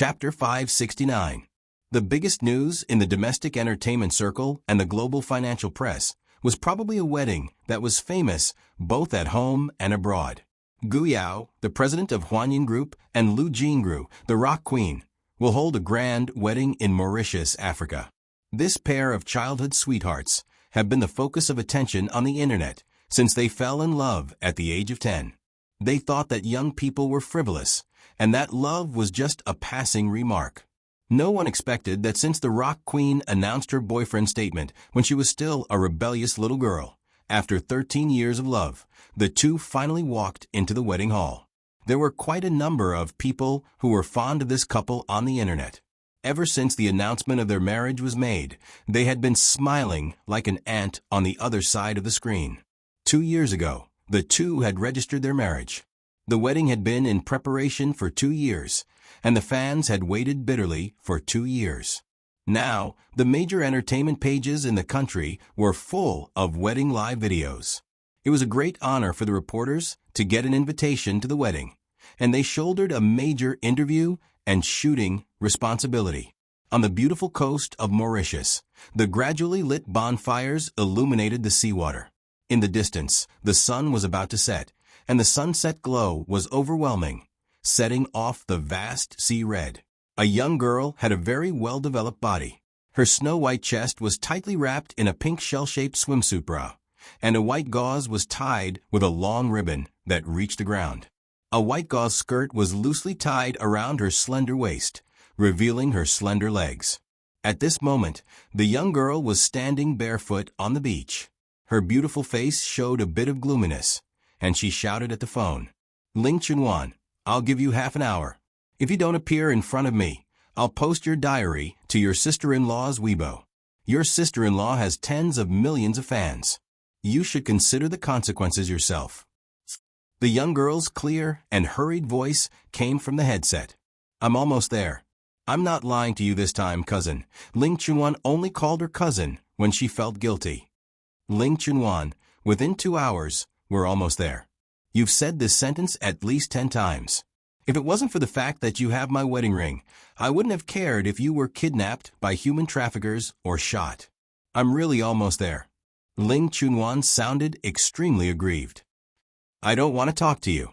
Chapter 569. The biggest news in the domestic entertainment circle and the global financial press was probably a wedding that was famous both at home and abroad. Gu Yao, the president of Huanyin Group, and Lu Jingru, the rock queen, will hold a grand wedding in Mauritius, Africa. This pair of childhood sweethearts have been the focus of attention on the internet since they fell in love at the age of 10. They thought that young people were frivolous and that love was just a passing remark. No one expected that since the rock queen announced her boyfriend's statement when she was still a rebellious little girl, after 13 years of love, the two finally walked into the wedding hall. There were quite a number of people who were fond of this couple on the internet. Ever since the announcement of their marriage was made, they had been smiling like an ant on the other side of the screen. 2 years ago, the two had registered their marriage. The wedding had been in preparation for 2 years, and the fans had waited bitterly for 2 years. Now, the major entertainment pages in the country were full of wedding live videos. It was a great honor for the reporters to get an invitation to the wedding, and they shouldered a major interview and shooting responsibility. On the beautiful coast of Mauritius, the gradually lit bonfires illuminated the seawater. In the distance, the sun was about to set, and the sunset glow was overwhelming, setting off the vast sea red. A young girl had a very well-developed body. Her snow-white chest was tightly wrapped in a pink shell-shaped swimsuit bra, and a white gauze was tied with a long ribbon that reached the ground. A white gauze skirt was loosely tied around her slender waist, revealing her slender legs. At this moment, the young girl was standing barefoot on the beach. Her beautiful face showed a bit of gloominess, and she shouted at the phone, "Ling Chunwan, I'll give you half an hour. If you don't appear in front of me, I'll post your diary to your sister-in-law's Weibo. Your sister-in-law has tens of millions of fans. You should consider the consequences yourself." The young girl's clear and hurried voice came from the headset. "I'm almost there. I'm not lying to you this time, cousin." Ling Chunwan only called her cousin when she felt guilty. "Ling Chunwan, within 2 hours, we're almost there. You've said this sentence at least 10 times. If it wasn't for the fact that you have my wedding ring, I wouldn't have cared if you were kidnapped by human traffickers or shot. I'm really almost there." Ling Chunwan sounded extremely aggrieved. "I don't want to talk to you.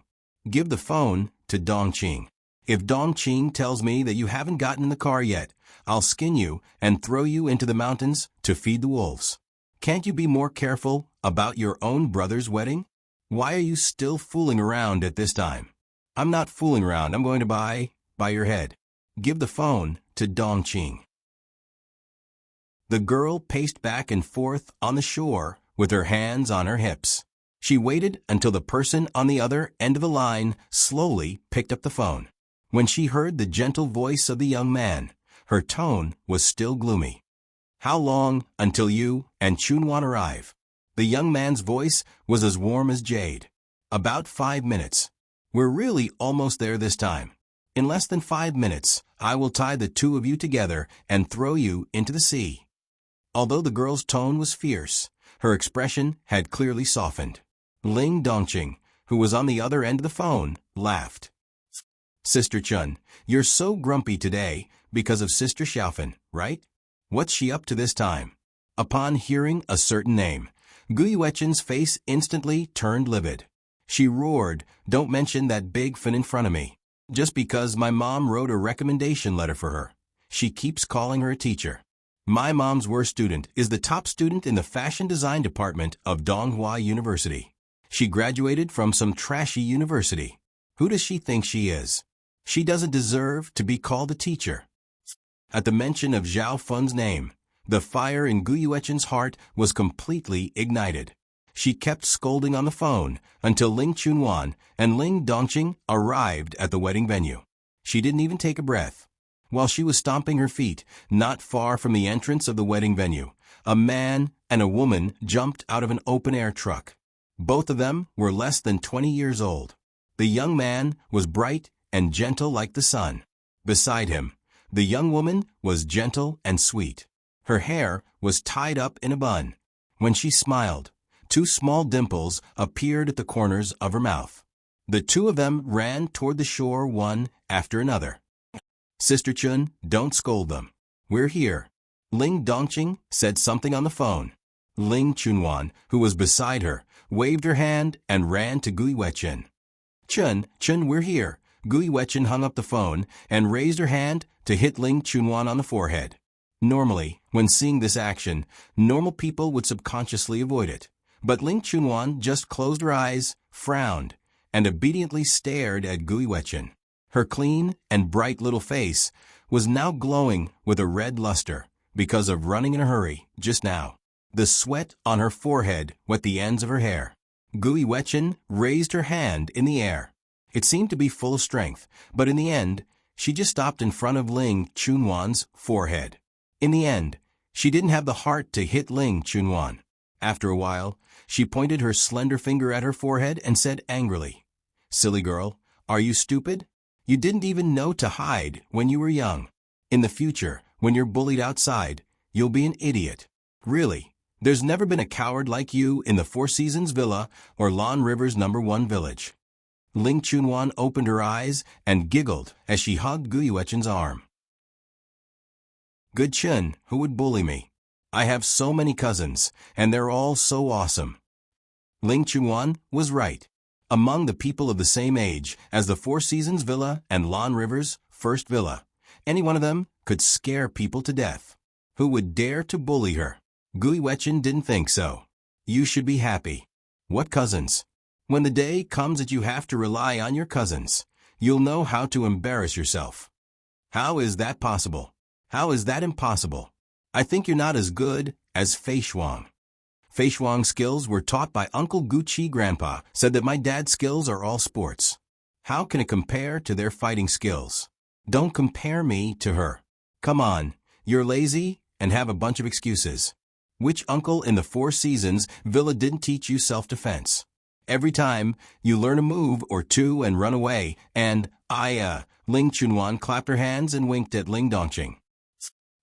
Give the phone to Dongqing. If Dongqing tells me that you haven't gotten in the car yet, I'll skin you and throw you into the mountains to feed the wolves. Can't you be more careful about your own brother's wedding? Why are you still fooling around at this time?" "I'm not fooling around. I'm going to buy your head. Give the phone to Dongqing." The girl paced back and forth on the shore with her hands on her hips. She waited until the person on the other end of the line slowly picked up the phone. When she heard the gentle voice of the young man, her tone was still gloomy. "How long until you and Chunwan arrive?" The young man's voice was as warm as jade. "About 5 minutes. We're really almost there this time. In less than 5 minutes, I will tie the two of you together and throw you into the sea." Although the girl's tone was fierce, her expression had clearly softened. Ling Dongqing, who was on the other end of the phone, laughed. "Sister Chun, you're so grumpy today because of Sister Xiaofan, right? What's she up to this time?" Upon hearing a certain name, Gu Yuechen's face instantly turned livid. She roared, "Don't mention that big fin in front of me. Just because my mom wrote a recommendation letter for her, she keeps calling her a teacher. My mom's worst student is the top student in the fashion design department of Donghua University. She graduated from some trashy university. Who does she think she is? She doesn't deserve to be called a teacher." At the mention of Zhao Fun's name, the fire in Gu Yuechen's heart was completely ignited. She kept scolding on the phone until Ling Chunwan and Ling Dongqing arrived at the wedding venue. She didn't even take a breath. While she was stomping her feet, not far from the entrance of the wedding venue, a man and a woman jumped out of an open-air truck. Both of them were less than 20 years old. The young man was bright and gentle like the sun. Beside him, the young woman was gentle and sweet. Her hair was tied up in a bun. When she smiled, 2 small dimples appeared at the corners of her mouth. The two of them ran toward the shore one after another. Sister Chun, don't scold them. We're here. Ling Dongqing said something on the phone. Ling Chunwan, who was beside her, waved her hand and ran to Gui Wechen. Chun, we're here. Gui Wechen hung up the phone and raised her hand to hit Ling Chunwan on the forehead. Normally, when seeing this action, normal people would subconsciously avoid it. But Ling Chunwan just closed her eyes, frowned, and obediently stared at Gui Wechen. Her clean and bright little face was now glowing with a red luster because of running in a hurry just now. The sweat on her forehead wet the ends of her hair. Gui Wechen raised her hand in the air. It seemed to be full of strength, but in the end, she just stopped in front of Ling Chunwan's forehead. In the end, she didn't have the heart to hit Ling Chunwan. After a while, she pointed her slender finger at her forehead and said angrily, "Silly girl, are you stupid? You didn't even know to hide when you were young. In the future, when you're bullied outside, you'll be an idiot. Really, there's never been a coward like you in the Four Seasons Villa or Lan River's #1 village." Ling Chunwan opened her eyes and giggled as she hugged Gui Wechen's arm. Good Chun, who would bully me? I have so many cousins, and they're all so awesome. Ling Chunwan was right. Among the people of the same age as the Four Seasons Villa and Lan River's first villa, any one of them could scare people to death. Who would dare to bully her? Gui Wechen didn't think so. You should be happy. What cousins? When the day comes that you have to rely on your cousins, you'll know how to embarrass yourself. How is that possible? How is that impossible? I think you're not as good as Fei Shuang. Fei Shuang's skills were taught by Uncle Gucci. Grandpa said that my dad's skills are all sports. How can it compare to their fighting skills? Don't compare me to her. Come on, you're lazy and have a bunch of excuses. Which uncle in the Four Seasons Villa didn't teach you self-defense? Every time, you learn a move or two and run away, and Ling Chunwan clapped her hands and winked at Ling Dongqing.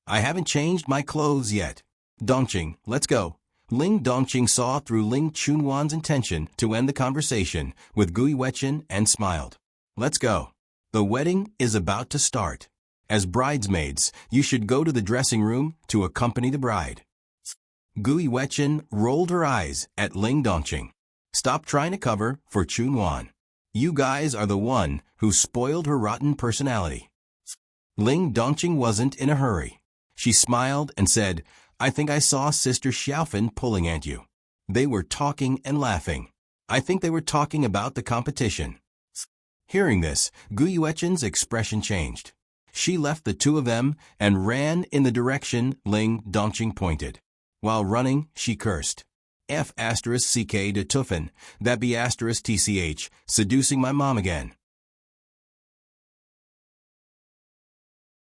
I haven't changed my clothes yet. Dongqing, let's go. Ling Dongqing saw through Ling Chunwan's intention to end the conversation with Gui Wechen and smiled. Let's go. The wedding is about to start. As bridesmaids, you should go to the dressing room to accompany the bride. Gui Wechen rolled her eyes at Ling Dongqing. Stop trying to cover for Chunwan. You guys are the one who spoiled her rotten personality. Ling Dongqing wasn't in a hurry. She smiled and said, I think I saw Sister Xiaofan pulling at you. They were talking and laughing. I think they were talking about the competition. Hearing this, Gui Wechen's expression changed. She left the two of them and ran in the direction Ling Dongqing pointed. While running, she cursed. F***ck de Tuffen, that be *tch, seducing my mom again.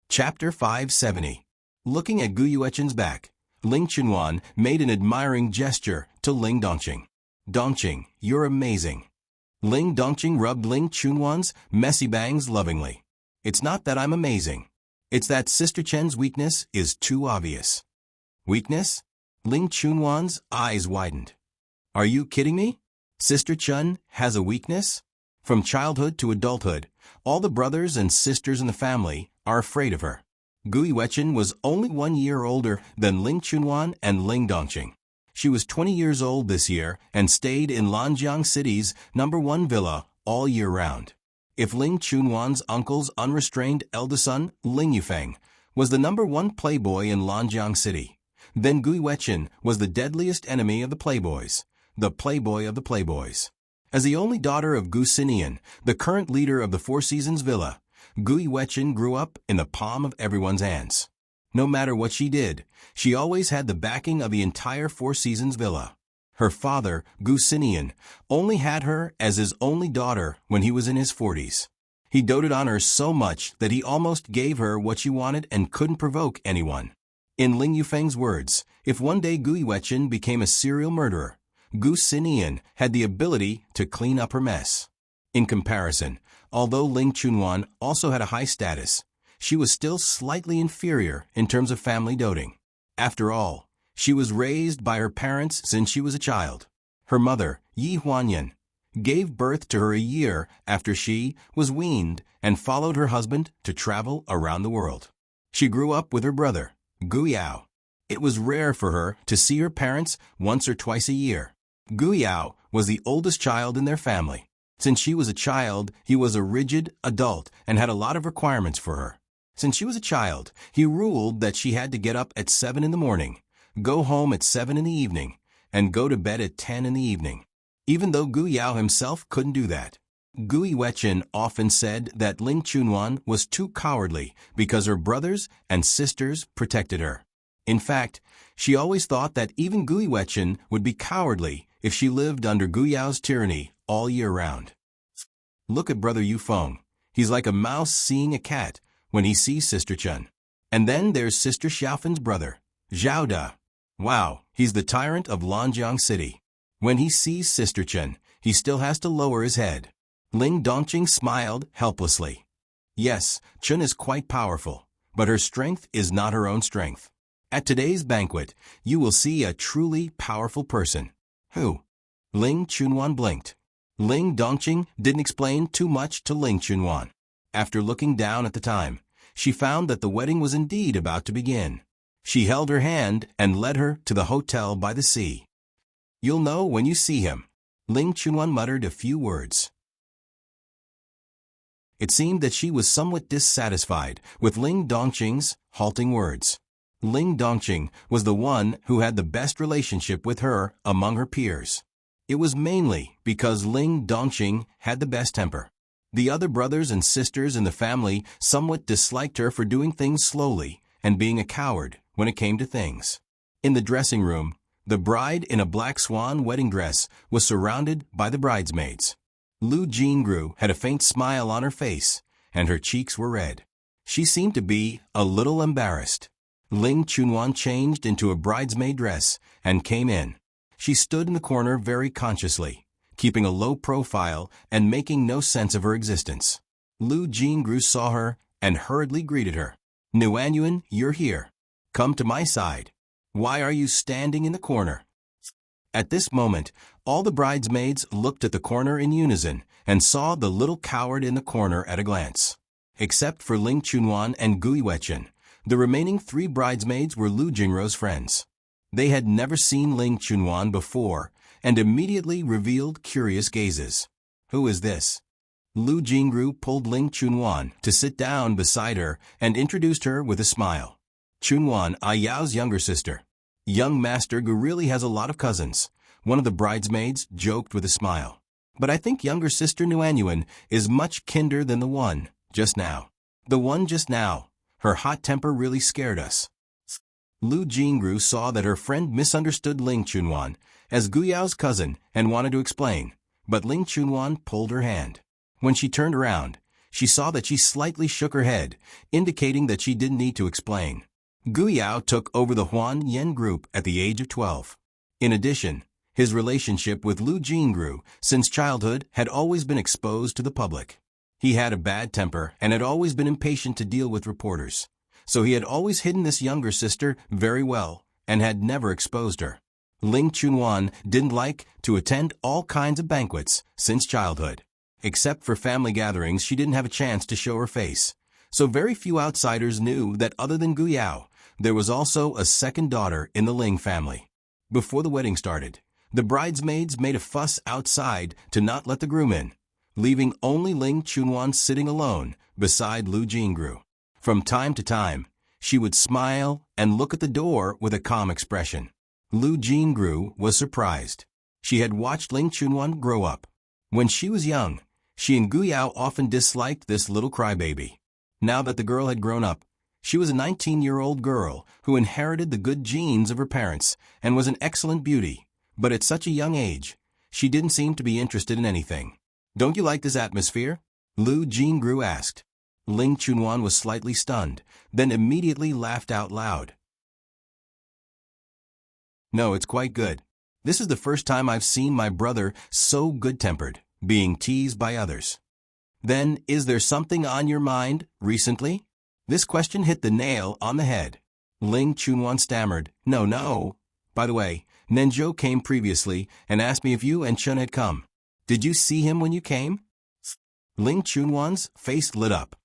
Chapter 570. Looking at Gui Wechen's back, Ling Chunwan made an admiring gesture to Ling Dongqing. Dongqing, you're amazing. Ling Dongqing rubbed Ling Chunwan's messy bangs lovingly. It's not that I'm amazing. It's that Sister Chen's weakness is too obvious. Weakness? Ling Chunwan's eyes widened. Are you kidding me? Sister Chun has a weakness? From childhood to adulthood, all the brothers and sisters in the family are afraid of her. Gui Wechen was only 1 year older than Ling Chunwan and Ling Dongqing. She was 20 years old this year and stayed in Lanjiang City's #1 villa all year round. If Ling Chunwan's uncle's unrestrained eldest son, Ling Yufeng, was the #1 playboy in Lanjiang City, then Gui Wechen was the deadliest enemy of the playboys, the playboy of the playboys. As the only daughter of Gu Sinian, the current leader of the Four Seasons Villa, Gui Wechen grew up in the palm of everyone's hands. No matter what she did, she always had the backing of the entire Four Seasons Villa. Her father, Gu Sinian, only had her as his only daughter when he was in his 40s. He doted on her so much that he almost gave her what she wanted and couldn't provoke anyone. In Ling Yufeng's words, if one day Gui Wechen became a serial murderer, Gu Sinian had the ability to clean up her mess. In comparison, although Ling Chunwan also had a high status, she was still slightly inferior in terms of family doting. After all, she was raised by her parents since she was a child. Her mother, Yi Huanyan, gave birth to her a year after she was weaned, and followed her husband to travel around the world. She grew up with her brother, Guyao. It was rare for her to see her parents once or twice a year. Guyao was the oldest child in their family. Since she was a child, he was a rigid adult and had a lot of requirements for her. Since she was a child, he ruled that she had to get up at 7 in the morning, go home at 7 in the evening, and go to bed at 10 in the evening. Even though Guyao himself couldn't do that. Gui Wechen often said that Ling Chunwan was too cowardly because her brothers and sisters protected her. In fact, she always thought that even Gui Wechen would be cowardly if she lived under Guyao's tyranny all year round. Look at Brother Yufeng. He's like a mouse seeing a cat when he sees Sister Chun. And then there's Sister Xiaofen's brother, Zhao Da. Wow, he's the tyrant of Lanjiang City. When he sees Sister Chun, he still has to lower his head. Ling Dongqing smiled helplessly. Yes, Chun is quite powerful, but her strength is not her own strength. At today's banquet, you will see a truly powerful person. Who? Ling Chunwan blinked. Ling Dongqing didn't explain too much to Ling Chunwan. After looking down at the time, she found that the wedding was indeed about to begin. She held her hand and led her to the hotel by the sea. You'll know when you see him. Ling Chunwan muttered a few words. It seemed that she was somewhat dissatisfied with Ling Dongqing's halting words. Ling Dongqing was the one who had the best relationship with her among her peers. It was mainly because Ling Dongqing had the best temper. The other brothers and sisters in the family somewhat disliked her for doing things slowly and being a coward when it came to things. In the dressing room, the bride in a black swan wedding dress was surrounded by the bridesmaids. Lu Jingru had a faint smile on her face, and her cheeks were red. She seemed to be a little embarrassed. Ling Chunwan changed into a bridesmaid dress and came in. She stood in the corner very consciously, keeping a low profile and making no sense of her existence. Lu Jingru saw her and hurriedly greeted her. Nuanyuan, you're here. Come to my side. Why are you standing in the corner? At this moment, all the bridesmaids looked at the corner in unison and saw the little coward in the corner at a glance. Except for Ling Chunwan and Gui Wechen, the remaining 3 bridesmaids were Lu Jingru's friends. They had never seen Ling Chunwan before and immediately revealed curious gazes. Who is this? Lu Jingru pulled Ling Chunwan to sit down beside her and introduced her with a smile. Chunwan, Ayao's younger sister. Young Master Gu really has a lot of cousins, one of the bridesmaids joked with a smile. But I think younger sister Nuanyuan is much kinder than the one just now. The one just now. Her hot temper really scared us. Lu Jingru saw that her friend misunderstood Ling Chunwan as Guyao's cousin and wanted to explain, but Ling Chunwan pulled her hand. When she turned around, she saw that she slightly shook her head, indicating that she didn't need to explain. Guyao took over the Huan Yen group at the age of 12. In addition, his relationship with Lu Jingru since childhood had always been exposed to the public. He had a bad temper and had always been impatient to deal with reporters, so he had always hidden this younger sister very well and had never exposed her. Ling Chunwan didn't like to attend all kinds of banquets since childhood. Except for family gatherings, she didn't have a chance to show her face, so very few outsiders knew that other than Guyao, there was also a second daughter in the Ling family. Before the wedding started, the bridesmaids made a fuss outside to not let the groom in, leaving only Ling Chunwan sitting alone beside Lu Jingru. From time to time, she would smile and look at the door with a calm expression. Lu Jingru was surprised. She had watched Ling Chunwan grow up. When she was young, she and Guyao often disliked this little crybaby. Now that the girl had grown up, she was a 19-year-old girl who inherited the good genes of her parents and was an excellent beauty, but at such a young age, she didn't seem to be interested in anything. Don't you like this atmosphere? Lu Jingru asked. Ling Chunwan was slightly stunned, then immediately laughed out loud. No, it's quite good. This is the first time I've seen my brother so good-tempered, being teased by others. Then, is there something on your mind recently? This question hit the nail on the head. Ling Chunwan stammered, No. By the way, Nenjo came previously and asked me if you and Chun had come. Did you see him when you came? Ling Chunwan's face lit up.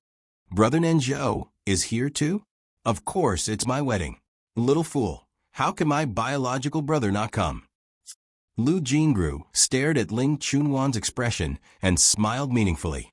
Brother Nanzhou is here too? Of course, it's my wedding. Little fool, how can my biological brother not come? Lu Jingru stared at Ling Chunwan's expression and smiled meaningfully.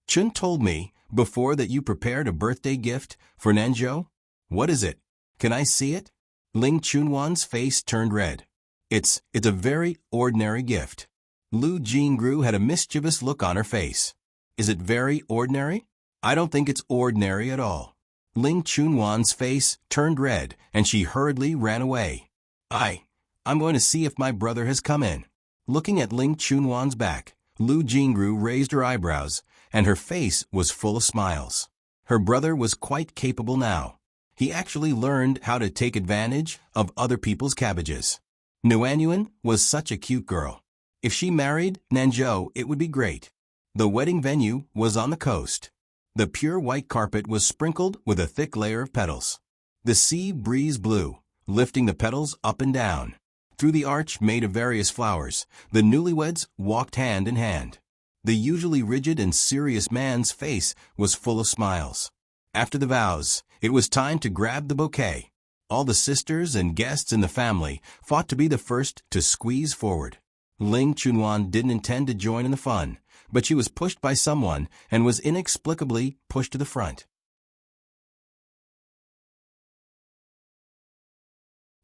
Chun told me before that you prepared a birthday gift for Nanzhou. What is it? Can I see it? Ling Chunwan's face turned red. It's a very ordinary gift. Lu Jingru had a mischievous look on her face. Is it very ordinary? I don't think it's ordinary at all. Ling Chunwan's face turned red and she hurriedly ran away. I'm going to see if my brother has come in. Looking at Ling Chunwan's back, Lu Jingru raised her eyebrows and her face was full of smiles. Her brother was quite capable now. He actually learned how to take advantage of other people's cabbages. Nuanyuan was such a cute girl. If she married Nanzhou, it would be great. The wedding venue was on the coast. The pure white carpet was sprinkled with a thick layer of petals. The sea breeze blew, lifting the petals up and down. Through the arch made of various flowers, the newlyweds walked hand in hand. The usually rigid and serious man's face was full of smiles. After the vows, it was time to grab the bouquet. All the sisters and guests in the family fought to be the first to squeeze forward. Ling Chunwan didn't intend to join in the fun, but she was pushed by someone and was inexplicably pushed to the front.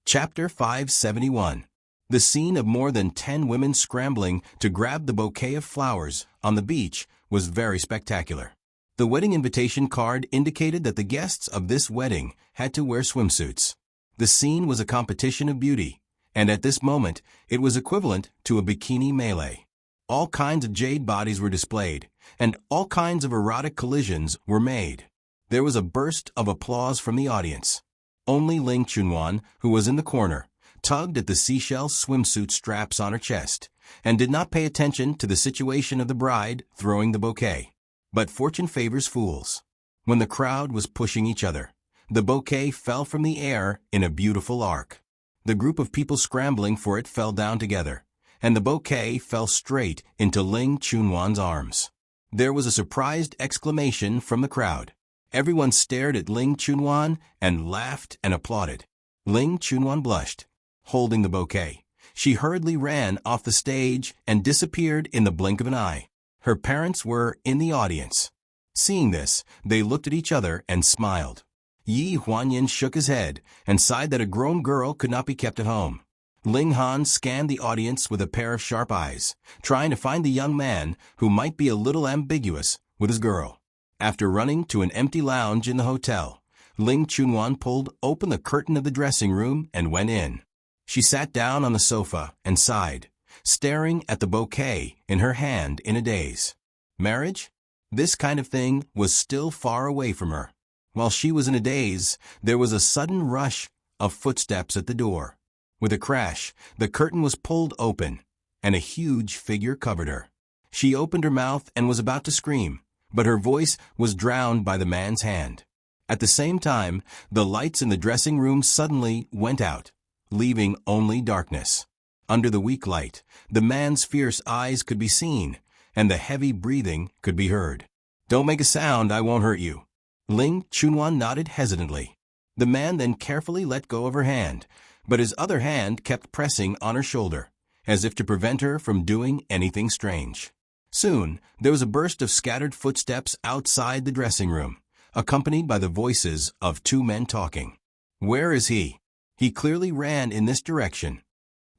Chapter 571. The scene of more than 10 women scrambling to grab the bouquet of flowers on the beach was very spectacular. The wedding invitation card indicated that the guests of this wedding had to wear swimsuits. The scene was a competition of beauty, and at this moment, it was equivalent to a bikini melee. All kinds of jade bodies were displayed, and all kinds of erotic collisions were made. There was a burst of applause from the audience. Only Ling Chunwan, who was in the corner, tugged at the seashell swimsuit straps on her chest, and did not pay attention to the situation of the bride throwing the bouquet. But fortune favors fools. When the crowd was pushing each other, the bouquet fell from the air in a beautiful arc. The group of people scrambling for it fell down together, and the bouquet fell straight into Ling Chunwan's arms. There was a surprised exclamation from the crowd. Everyone stared at Ling Chunwan and laughed and applauded. Ling Chunwan blushed, holding the bouquet. She hurriedly ran off the stage and disappeared in the blink of an eye. Her parents were in the audience. Seeing this, they looked at each other and smiled. Yi Huanyin shook his head and sighed that a grown girl could not be kept at home. Ling Han scanned the audience with a pair of sharp eyes, trying to find the young man who might be a little ambiguous with his girl. After running to an empty lounge in the hotel, Ling Chunwan pulled open the curtain of the dressing room and went in. She sat down on the sofa and sighed, staring at the bouquet in her hand in a daze. Marriage? This kind of thing was still far away from her. While she was in a daze, there was a sudden rush of footsteps at the door. With a crash, the curtain was pulled open, and a huge figure covered her. She opened her mouth and was about to scream, but her voice was drowned by the man's hand. At the same time, the lights in the dressing room suddenly went out, leaving only darkness. Under the weak light, the man's fierce eyes could be seen, and the heavy breathing could be heard. "Don't make a sound, I won't hurt you." Ling Chunwan nodded hesitantly. The man then carefully let go of her hand, but his other hand kept pressing on her shoulder, as if to prevent her from doing anything strange. Soon, there was a burst of scattered footsteps outside the dressing room, accompanied by the voices of two men talking. "Where is he? He clearly ran in this direction.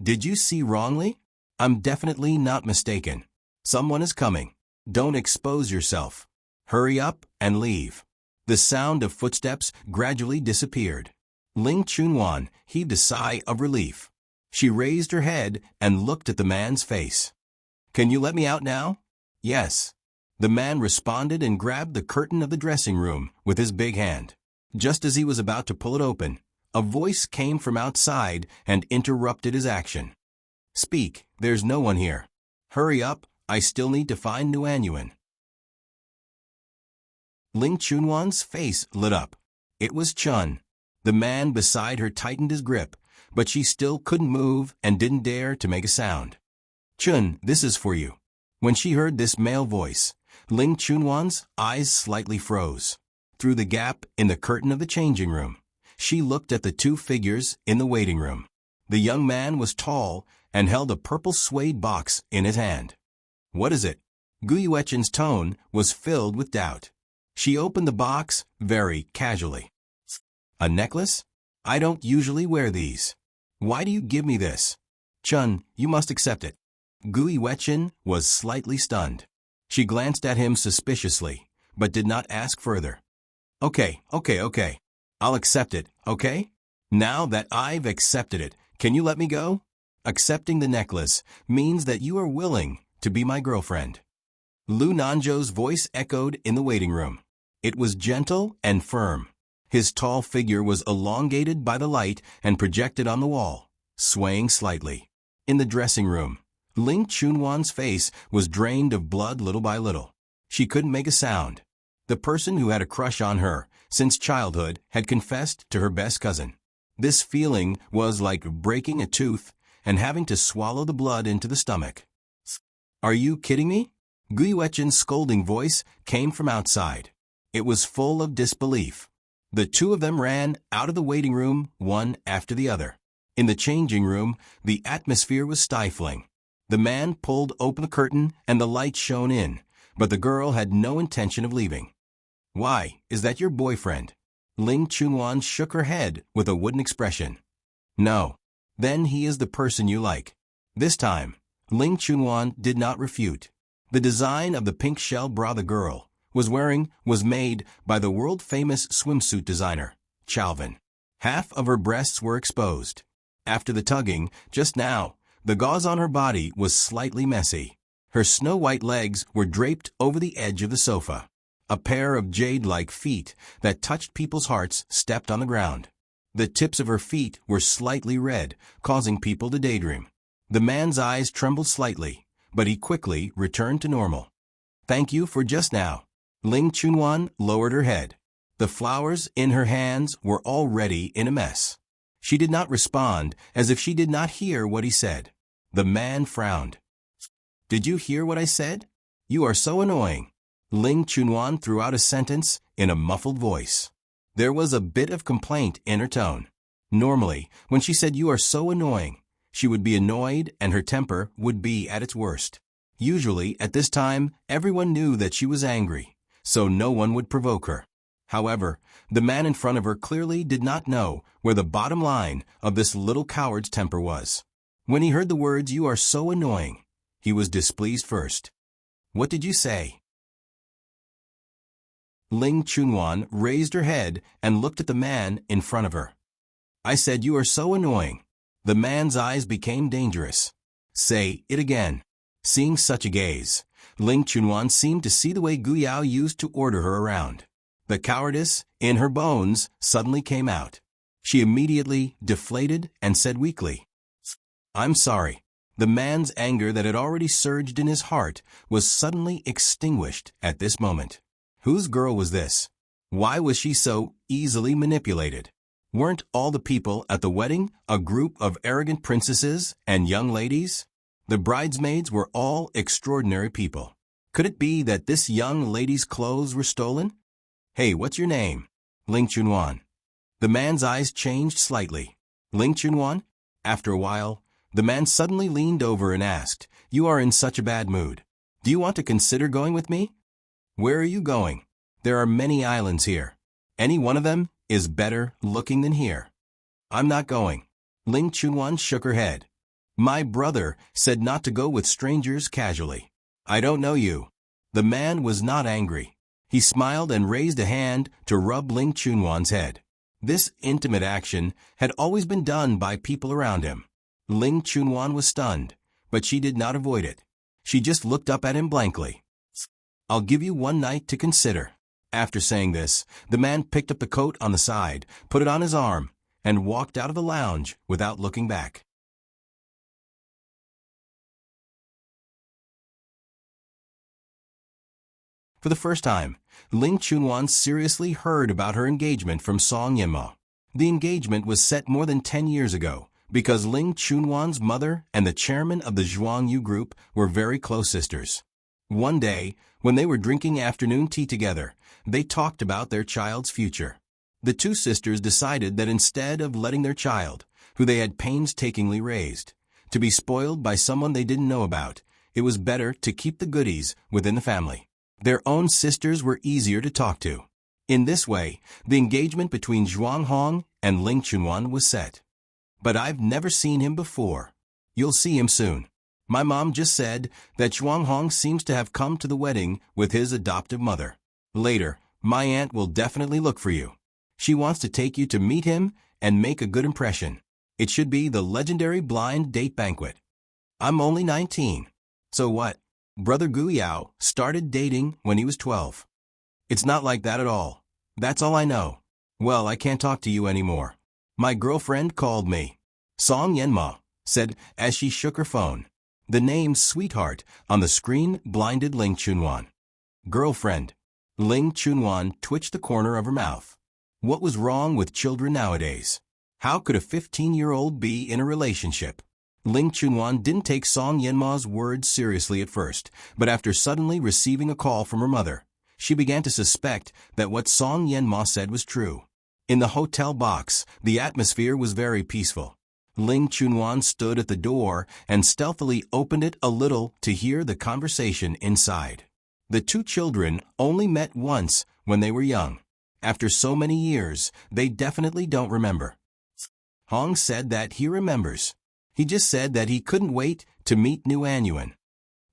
Did you see wrongly? I'm definitely not mistaken. Someone is coming. Don't expose yourself. Hurry up and leave." The sound of footsteps gradually disappeared. Ling Chunwan heaved a sigh of relief. She raised her head and looked at the man's face. "Can you let me out now?" "Yes." The man responded and grabbed the curtain of the dressing room with his big hand. Just as he was about to pull it open, a voice came from outside and interrupted his action. "Speak, there's no one here. Hurry up, I still need to find Nuanyuan." Ling Chunwan's face lit up. It was Chun. The man beside her tightened his grip, but she still couldn't move and didn't dare to make a sound. "Chun, this is for you. When she heard this male voice, Ling Chunwan's eyes slightly froze. Through the gap in the curtain of the changing room, she looked at the two figures in the waiting room. The young man was tall and held a purple suede box in his hand. "What is it?" Gu Yuechen's tone was filled with doubt. She opened the box very casually. "A necklace? I don't usually wear these. Why do you give me this?" "Chun, you must accept it." Gu Yuechen was slightly stunned. She glanced at him suspiciously, but did not ask further. Okay. I'll accept it, okay? Now that I've accepted it, can you let me go? Accepting the necklace means that you are willing to be my girlfriend. Lu Nanzhou's voice echoed in the waiting room. It was gentle and firm. His tall figure was elongated by the light and projected on the wall, swaying slightly. In the dressing room, Ling Chunwan's face was drained of blood little by little. She couldn't make a sound. The person who had a crush on her since childhood had confessed to her best cousin. This feeling was like breaking a tooth and having to swallow the blood into the stomach. "Are you kidding me?" Gu Yuechen's scolding voice came from outside. It was full of disbelief. The two of them ran out of the waiting room, one after the other. In the changing room, the atmosphere was stifling. The man pulled open the curtain and the light shone in, but the girl had no intention of leaving. "Why, is that your boyfriend?" Ling Chunwan shook her head with a wooden expression. "No." "Then he is the person you like." This time, Ling Chunwan did not refute. The design of the pink shell bra the girl was wearing was made by the world-famous swimsuit designer, Chalvin. Half of her breasts were exposed. After the tugging, just now, the gauze on her body was slightly messy. Her snow-white legs were draped over the edge of the sofa. A pair of jade-like feet that touched people's hearts stepped on the ground. The tips of her feet were slightly red, causing people to daydream. The man's eyes trembled slightly, but he quickly returned to normal. "Thank you for just now." Ling Chunwan lowered her head. The flowers in her hands were already in a mess. She did not respond, as if she did not hear what he said. The man frowned. "Did you hear what I said? You are so annoying." Ling Chunwan threw out a sentence in a muffled voice. There was a bit of complaint in her tone. Normally, when she said "you are so annoying," she would be annoyed and her temper would be at its worst. Usually, at this time, everyone knew that she was angry, so no one would provoke her. However, the man in front of her clearly did not know where the bottom line of this little coward's temper was. When he heard the words "you are so annoying," he was displeased first. "What did you say?" Ling Chunwan raised her head and looked at the man in front of her. "I said you are so annoying." The man's eyes became dangerous. "Say it again." Seeing such a gaze, Ling Chunwan seemed to see the way Gu Yao used to order her around. The cowardice in her bones suddenly came out. She immediately deflated and said weakly, "I'm sorry." The man's anger that had already surged in his heart was suddenly extinguished at this moment. Whose girl was this? Why was she so easily manipulated? Weren't all the people at the wedding a group of arrogant princesses and young ladies? The bridesmaids were all extraordinary people. Could it be that this young lady's clothes were stolen? "Hey, what's your name?" "Ling Chunwan." The man's eyes changed slightly. "Ling Chunwan?" After a while, the man suddenly leaned over and asked, "You are in such a bad mood. Do you want to consider going with me?" "Where are you going?" "There are many islands here. Any one of them is better looking than here." "I'm not going." Ling Chunwan shook her head. "My brother said not to go with strangers casually." "I don't know you." The man was not angry. He smiled and raised a hand to rub Ling Chunwan's head. This intimate action had always been done by people around him. Ling Chunwan was stunned, but she did not avoid it. She just looked up at him blankly. "I'll give you one night to consider." After saying this, the man picked up the coat on the side, put it on his arm, and walked out of the lounge without looking back. For the first time, Ling Chunwan seriously heard about her engagement from Song Yinmo. The engagement was set more than 10 years ago, because Ling Chunwan's mother and the chairman of the Zhuangyu group were very close sisters. One day, when they were drinking afternoon tea together, they talked about their child's future. The two sisters decided that instead of letting their child, who they had painstakingly raised, to be spoiled by someone they didn't know about, it was better to keep the goodies within the family. Their own sisters were easier to talk to. In this way, the engagement between Zhuang Hong and Ling Chunwan was set. But I've never seen him before. You'll see him soon. My mom just said that Zhuang Hong seems to have come to the wedding with his adoptive mother. Later, my aunt will definitely look for you. She wants to take you to meet him and make a good impression. It should be the legendary blind date banquet. I'm only 19. So what? Brother Gu Yao started dating when he was 12. It's not like that at all. That's all I know. Well, I can't talk to you anymore. My girlfriend called me. Song Yenma said as she shook her phone. The name Sweetheart on the screen blinded Ling Chunwan. Girlfriend. Ling Chunwan twitched the corner of her mouth. What was wrong with children nowadays? How could a 15-year-old be in a relationship? Ling Chunwan didn't take Song Yenma's words seriously at first, but after suddenly receiving a call from her mother, she began to suspect that what Song Yenma said was true. In the hotel box, the atmosphere was very peaceful. Ling Chunwan stood at the door and stealthily opened it a little to hear the conversation inside. The two children only met once when they were young. After so many years, they definitely don't remember. Hong said that he remembers. He just said that he couldn't wait to meet New Anyuan.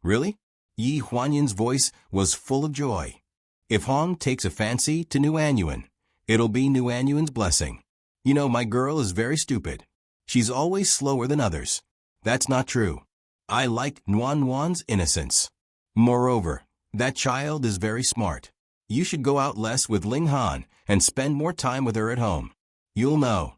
Really? Yi Huanyan's voice was full of joy. If Hong takes a fancy to New Anyuan, it'll be New Anyuan's blessing. You know, my girl is very stupid. She's always slower than others. That's not true. I like Nuan's innocence. Moreover, that child is very smart. You should go out less with Ling Han and spend more time with her at home. You'll know.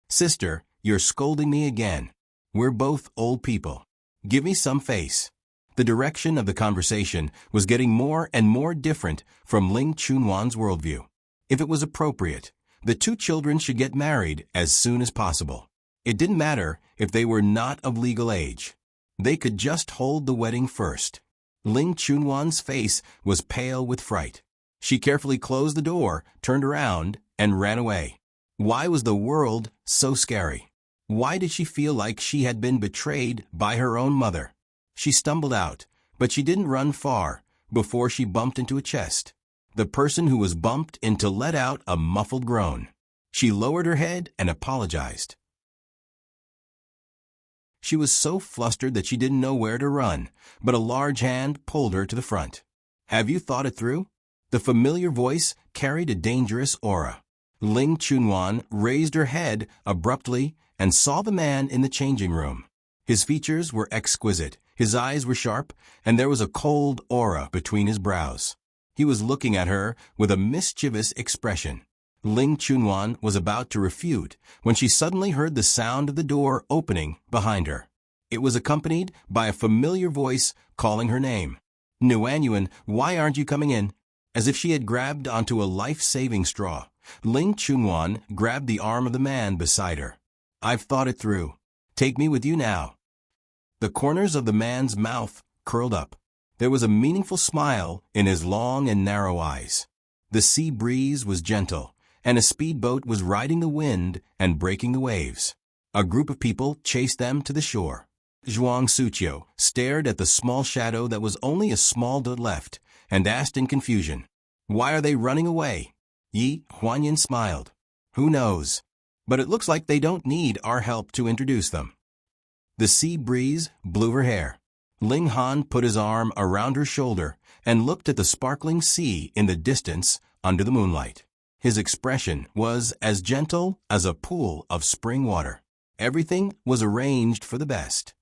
Sister, you're scolding me again. We're both old people. Give me some face. The direction of the conversation was getting more and more different from Ling Chunwan's worldview. If it was appropriate, the two children should get married as soon as possible. It didn't matter if they were not of legal age. They could just hold the wedding first. Ling Chunwan's face was pale with fright. She carefully closed the door, turned around, and ran away. Why was the world so scary? Why did she feel like she had been betrayed by her own mother? She stumbled out, but she didn't run far before she bumped into a chest. The person who was bumped into let out a muffled groan. She lowered her head and apologized. She was so flustered that she didn't know where to run, but a large hand pulled her to the front. Have you thought it through? The familiar voice carried a dangerous aura. Ling Chunwan raised her head abruptly and saw the man in the changing room. His features were exquisite, his eyes were sharp, and there was a cold aura between his brows. He was looking at her with a mischievous expression. Ling Chunwan was about to refute when she suddenly heard the sound of the door opening behind her. It was accompanied by a familiar voice calling her name. New Anyuan, why aren't you coming in? As if she had grabbed onto a life-saving straw, Ling Chunwan grabbed the arm of the man beside her. I've thought it through. Take me with you now. The corners of the man's mouth curled up. There was a meaningful smile in his long and narrow eyes. The sea breeze was gentle, and a speedboat was riding the wind and breaking the waves. A group of people chased them to the shore. Zhuang Suqiu stared at the small shadow that was only a small dot left and asked in confusion, "Why are they running away?" Yi Huanyan smiled. "Who knows? But it looks like they don't need our help to introduce them." The sea breeze blew her hair. Ling Han put his arm around her shoulder and looked at the sparkling sea in the distance under the moonlight. His expression was as gentle as a pool of spring water. Everything was arranged for the best.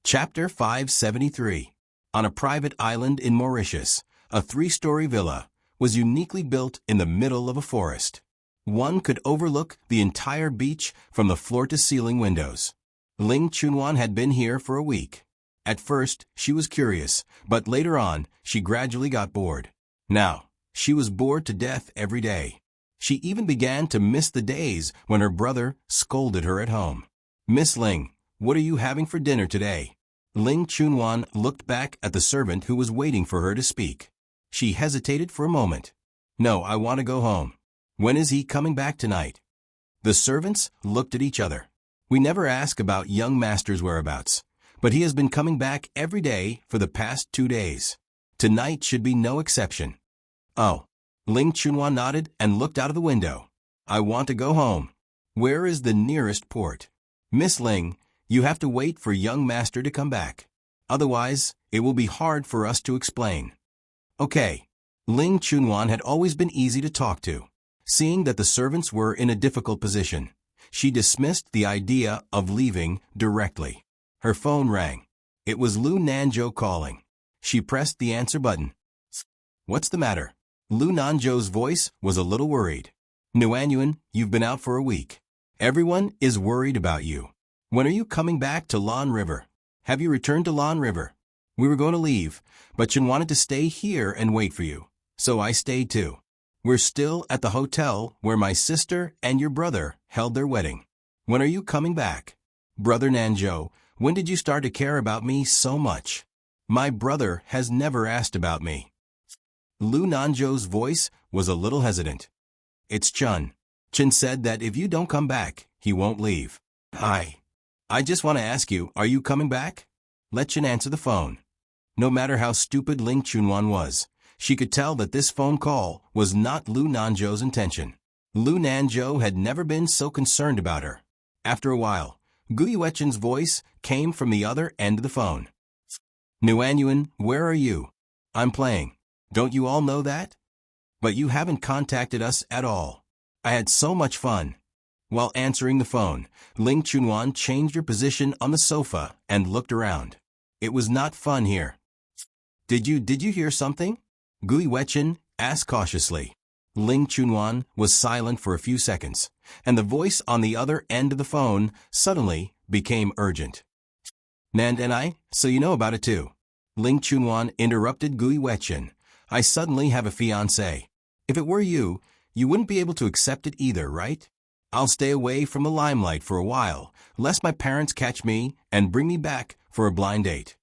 Chapter 573. On a private island in Mauritius, a 3-story villa was uniquely built in the middle of a forest. One could overlook the entire beach from the floor-to-ceiling windows. Ling Chunwan had been here for a week. At first, she was curious, but later on, she gradually got bored. Now, she was bored to death every day. She even began to miss the days when her brother scolded her at home. "Miss Ling, what are you having for dinner today?" Ling Chunwan looked back at the servant who was waiting for her to speak. She hesitated for a moment. "No, I want to go home." "When is he coming back tonight?" The servants looked at each other. "We never ask about young master's whereabouts, but he has been coming back every day for the past 2 days. Tonight should be no exception." "Oh." Ling Chunwan nodded and looked out of the window. "I want to go home." "Where is the nearest port?" "Miss Ling, you have to wait for young master to come back. Otherwise, it will be hard for us to explain." "Okay." Ling Chunwan had always been easy to talk to. Seeing that the servants were in a difficult position, she dismissed the idea of leaving directly. Her phone rang. It was Lu Nanzhou calling. She pressed the answer button. "What's the matter?" Lu Nanzhou's voice was a little worried. "Nuanyuan, you've been out for a week. Everyone is worried about you. When are you coming back to Lan River? Have you returned to Lan River?" "We were going to leave, but Chen wanted to stay here and wait for you, so I stayed too. We're still at the hotel where my sister and your brother held their wedding. When are you coming back?" "Brother Nanzhou, when did you start to care about me so much?" "My brother has never asked about me." Lu Nanzhou's voice was a little hesitant. "It's Chun. Chen said that if you don't come back, he won't leave." I just want to ask you, are you coming back?" Let Chen answer the phone. No matter how stupid Ling Chunwan was, she could tell that this phone call was not Lu Nanzhou's intention. Lu Nanzhou had never been so concerned about her. After a while, Gu Yuechen's voice came from the other end of the phone. "Nuanyuan, where are you?" "I'm playing. Don't you all know that? But you haven't contacted us at all. I had so much fun." While answering the phone, Ling Chunwan changed her position on the sofa and looked around. It was not fun here. Did you hear something?" Gu Yuechen asked cautiously. Ling Chunwan was silent for a few seconds, and the voice on the other end of the phone suddenly became urgent. And I, so you know about it too." Ling Chunwan interrupted Gu Yuechen. "I suddenly have a fiancé. If it were you, you wouldn't be able to accept it either, right? I'll stay away from the limelight for a while, lest my parents catch me and bring me back for a blind date."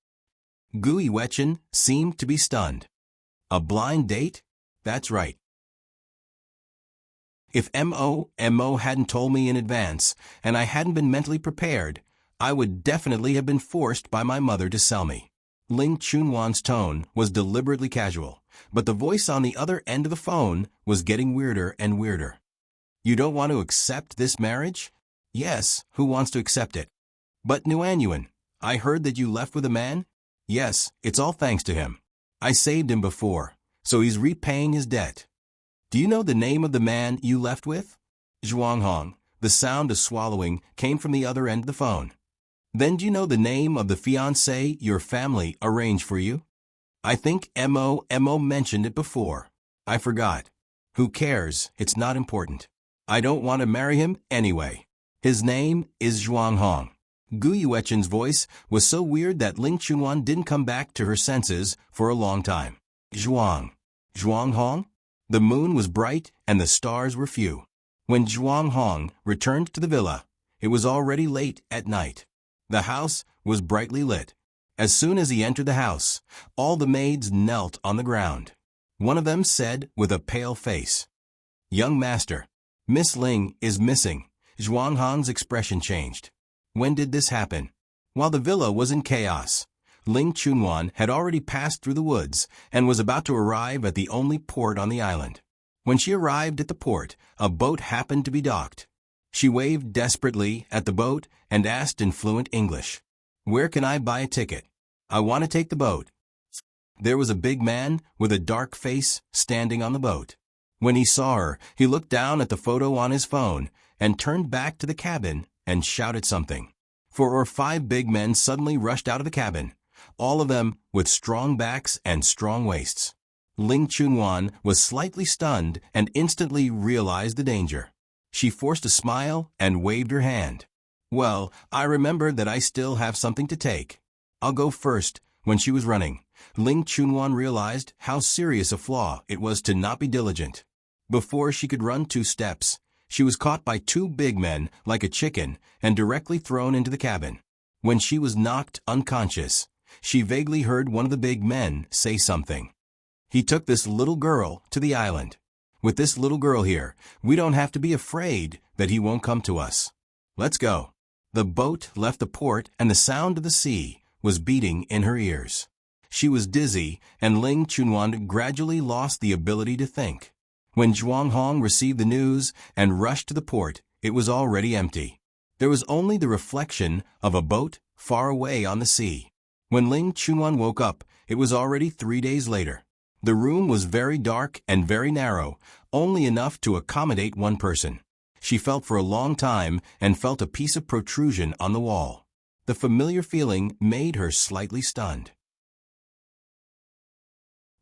Gu Yuechen seemed to be stunned. "A blind date? That's right. If Mo hadn't told me in advance, and I hadn't been mentally prepared, I would definitely have been forced by my mother to sell me." Ling Chunwan's tone was deliberately casual, but the voice on the other end of the phone was getting weirder and weirder. "You don't want to accept this marriage?" "Yes, who wants to accept it?" "But Nuanyuan, I heard that you left with a man?" "Yes, it's all thanks to him. I saved him before, so he's repaying his debt." "Do you know the name of the man you left with?" Zhuanghong. The sound of swallowing came from the other end of the phone. "Then do you know the name of the fiancé your family arranged for you?" "I think Mo mentioned it before. I forgot." "Who cares? It's not important. I don't want to marry him anyway. His name is Zhuanghong." Gu Yuechen's voice was so weird that Ling Chunwan didn't come back to her senses for a long time. Zhuanghong? The moon was bright and the stars were few. When Zhuanghong returned to the villa, it was already late at night. The house was brightly lit. As soon as he entered the house, all the maids knelt on the ground. One of them said with a pale face, "Young master, Miss Ling is missing." Zhuanghong's expression changed. "When did this happen?" While the villa was in chaos, Ling Chunwan had already passed through the woods and was about to arrive at the only port on the island. When she arrived at the port, a boat happened to be docked. She waved desperately at the boat and asked in fluent English, "Where can I buy a ticket? I want to take the boat." There was a big man with a dark face standing on the boat. When he saw her, he looked down at the photo on his phone and turned back to the cabin and shouted something. 4 or 5 big men suddenly rushed out of the cabin, all of them with strong backs and strong waists. Ling Chunwan was slightly stunned and instantly realized the danger. She forced a smile and waved her hand. "Well, I remember that I still have something to take. I'll go first." When she was running, Ling Chunwan realized how serious a flaw it was to not be diligent. Before she could run 2 steps, she was caught by 2 big men like a chicken and directly thrown into the cabin. When she was knocked unconscious, she vaguely heard one of the big men say something. He took this little girl to the island. With this little girl here, we don't have to be afraid that he won't come to us. Let's go. The boat left the port and the sound of the sea was beating in her ears. She was dizzy, and Ling Chunwan gradually lost the ability to think. When Zhuang Hong received the news and rushed to the port, it was already empty. There was only the reflection of a boat far away on the sea. When Ling Chunwan woke up, it was already 3 days later. The room was very dark and very narrow, only enough to accommodate one person. She felt for a long time and felt a piece of protrusion on the wall. The familiar feeling made her slightly stunned.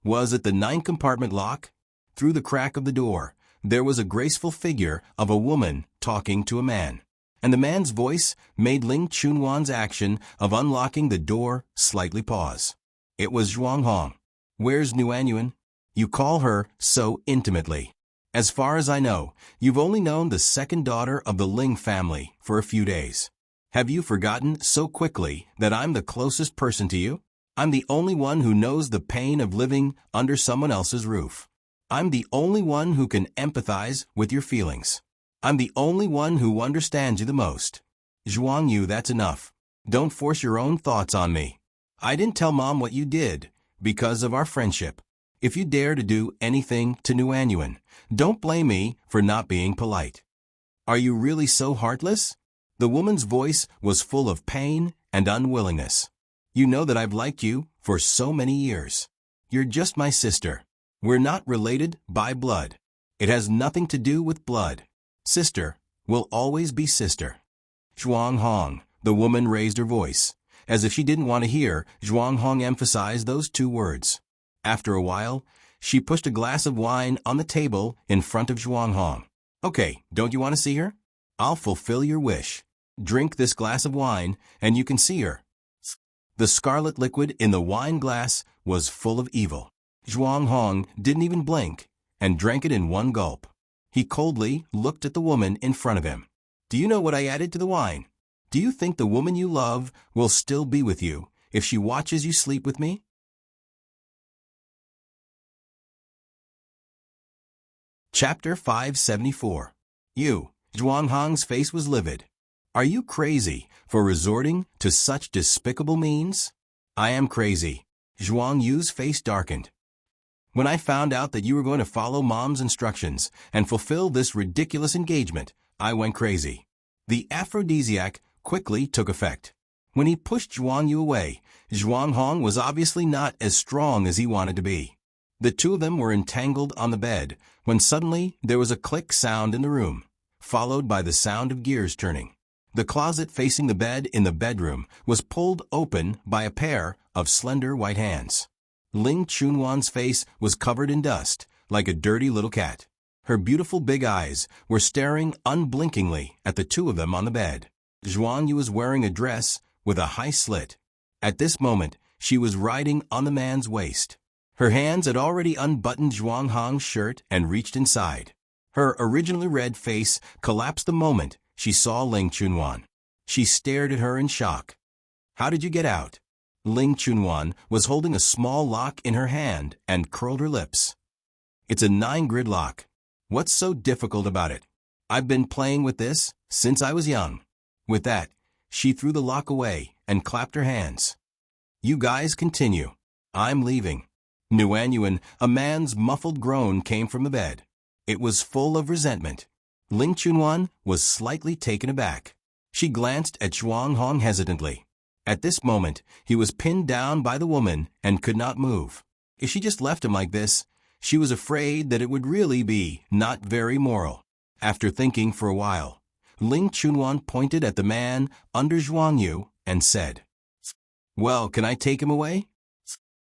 Was it the 9-compartment lock? Through the crack of the door, there was a graceful figure of a woman talking to a man. And the man's voice made Ling Chunwan's action of unlocking the door slightly pause. It was Zhuang Hong. Where's Nuanyuan? You call her so intimately. As far as I know, you've only known the second daughter of the Ling family for a few days. Have you forgotten so quickly that I'm the closest person to you? I'm the only one who knows the pain of living under someone else's roof. I'm the only one who can empathize with your feelings. I'm the only one who understands you the most. Zhuang Yu, that's enough. Don't force your own thoughts on me. I didn't tell Mom what you did because of our friendship. If you dare to do anything to Nuanyuan, don't blame me for not being polite. Are you really so heartless? The woman's voice was full of pain and unwillingness. You know that I've liked you for so many years. You're just my sister. We're not related by blood. It has nothing to do with blood. Sister will always be sister. Zhuang Hong, the woman raised her voice. As if she didn't want to hear, Zhuang Hong emphasized those 2 words. After a while, she pushed a glass of wine on the table in front of Zhuang Hong. Okay, don't you want to see her? I'll fulfill your wish. Drink this glass of wine, and you can see her. The scarlet liquid in the wine glass was full of evil. Zhuang Hong didn't even blink, and drank it in one gulp. He coldly looked at the woman in front of him. Do you know what I added to the wine? Do you think the woman you love will still be with you if she watches you sleep with me? Chapter 574. Zhuang Hong's face was livid. Are you crazy for resorting to such despicable means? I am crazy. Zhuang Yu's face darkened. When I found out that you were going to follow Mom's instructions and fulfill this ridiculous engagement, I went crazy. The aphrodisiac quickly took effect. When he pushed Zhuang Yu away, Zhuang Hong was obviously not as strong as he wanted to be. The 2 of them were entangled on the bed when suddenly there was a click sound in the room, followed by the sound of gears turning. The closet facing the bed in the bedroom was pulled open by a pair of slender white hands. Ling Chunwan's face was covered in dust, like a dirty little cat. Her beautiful big eyes were staring unblinkingly at the 2 of them on the bed. Zhuang Yu was wearing a dress with a high slit. At this moment, she was riding on the man's waist. Her hands had already unbuttoned Zhuang Hong's shirt and reached inside. Her originally red face collapsed the moment she saw Ling Chunwan. She stared at her in shock. How did you get out? Ling Chunwan was holding a small lock in her hand and curled her lips. It's a 9-grid lock. What's so difficult about it? I've been playing with this since I was young. With that, she threw the lock away and clapped her hands. You guys continue. I'm leaving. Nuanyuan, a man's muffled groan came from the bed. It was full of resentment. Ling Chunwan was slightly taken aback. She glanced at Zhuang Hong hesitantly. At this moment, he was pinned down by the woman and could not move. If she just left him like this, she was afraid that it would really be not very moral. After thinking for a while, Ling Chunwan pointed at the man under Zhuang Yu and said, Well, can I take him away?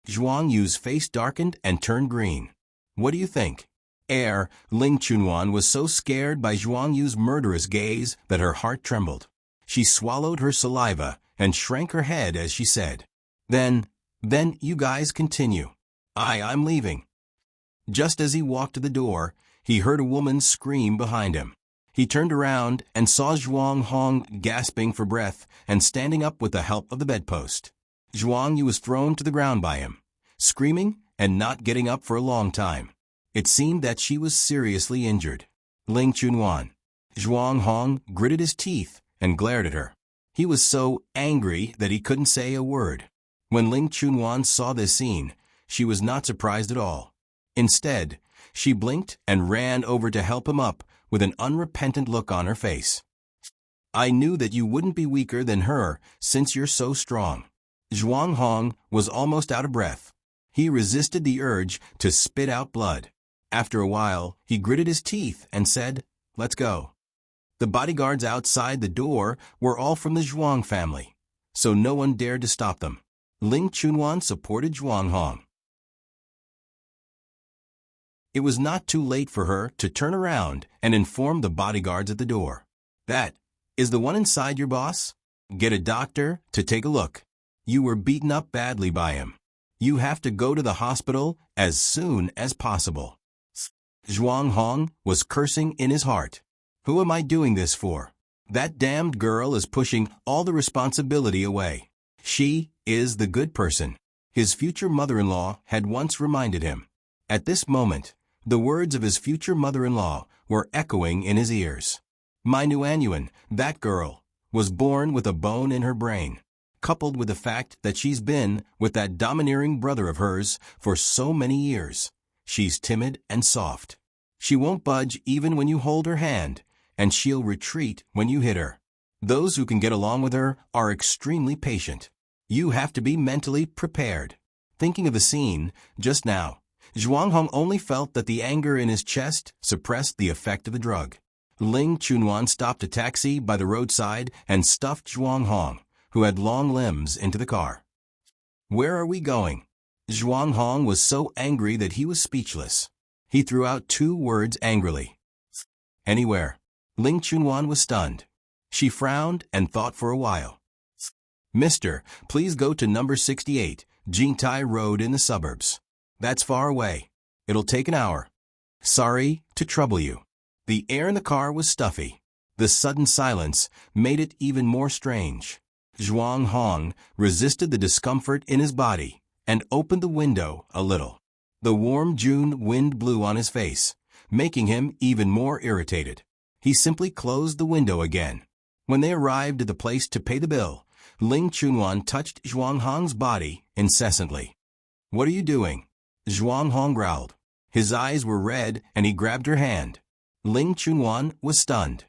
Zhuang Yu's face darkened and turned green. What do you think? Ling Chunwan was so scared by Zhuang Yu's murderous gaze that her heart trembled. She swallowed her saliva and shrank her head as she said, Then you guys continue. I'm leaving. Just as he walked to the door, he heard a woman scream behind him. He turned around and saw Zhuang Hong gasping for breath and standing up with the help of the bedpost. Zhuang Yu was thrown to the ground by him, screaming and not getting up for a long time. It seemed that she was seriously injured. Ling Chunwan. Zhuang Hong gritted his teeth and glared at her. He was so angry that he couldn't say a word. When Ling Chunwan saw this scene, she was not surprised at all. Instead, she blinked and ran over to help him up with an unrepentant look on her face. I knew that you wouldn't be weaker than her since you're so strong. Zhuang Hong was almost out of breath. He resisted the urge to spit out blood. After a while, he gritted his teeth and said, "Let's go." The bodyguards outside the door were all from the Zhuang family, so no one dared to stop them. Ling Chunwan supported Zhuang Hong. It was not too late for her to turn around and inform the bodyguards at the door. "That is the one inside your boss? Get a doctor to take a look. You were beaten up badly by him. You have to go to the hospital as soon as possible." Zhuang Hong was cursing in his heart. Who am I doing this for? That damned girl is pushing all the responsibility away. She is the good person. His future mother-in-law had once reminded him. At this moment, the words of his future mother-in-law were echoing in his ears. My Nuanyuan, that girl, was born with a bone in her brain, coupled with the fact that she's been with that domineering brother of hers for so many years. She's timid and soft. She won't budge even when you hold her hand, and she'll retreat when you hit her. Those who can get along with her are extremely patient. You have to be mentally prepared. Thinking of the scene just now, Zhuang Hong only felt that the anger in his chest suppressed the effect of the drug. Ling Chunwan stopped a taxi by the roadside and stuffed Zhuang Hong, who had long limbs, into the car. Where are we going? Zhuang Hong was so angry that he was speechless. He threw out 2 words angrily. Anywhere. Ling Chunwan was stunned. She frowned and thought for a while. Mister, please go to number 68, Jingtai Road in the suburbs. That's far away. It'll take an hour. Sorry to trouble you. The air in the car was stuffy. The sudden silence made it even more strange. Zhuang Hong resisted the discomfort in his body and opened the window a little. The warm June wind blew on his face, making him even more irritated. He simply closed the window again. When they arrived at the place to pay the bill, Ling Chunwan touched Zhuang Hong's body incessantly. What are you doing? Zhuang Hong growled. His eyes were red and he grabbed her hand. Ling Chunwan was stunned.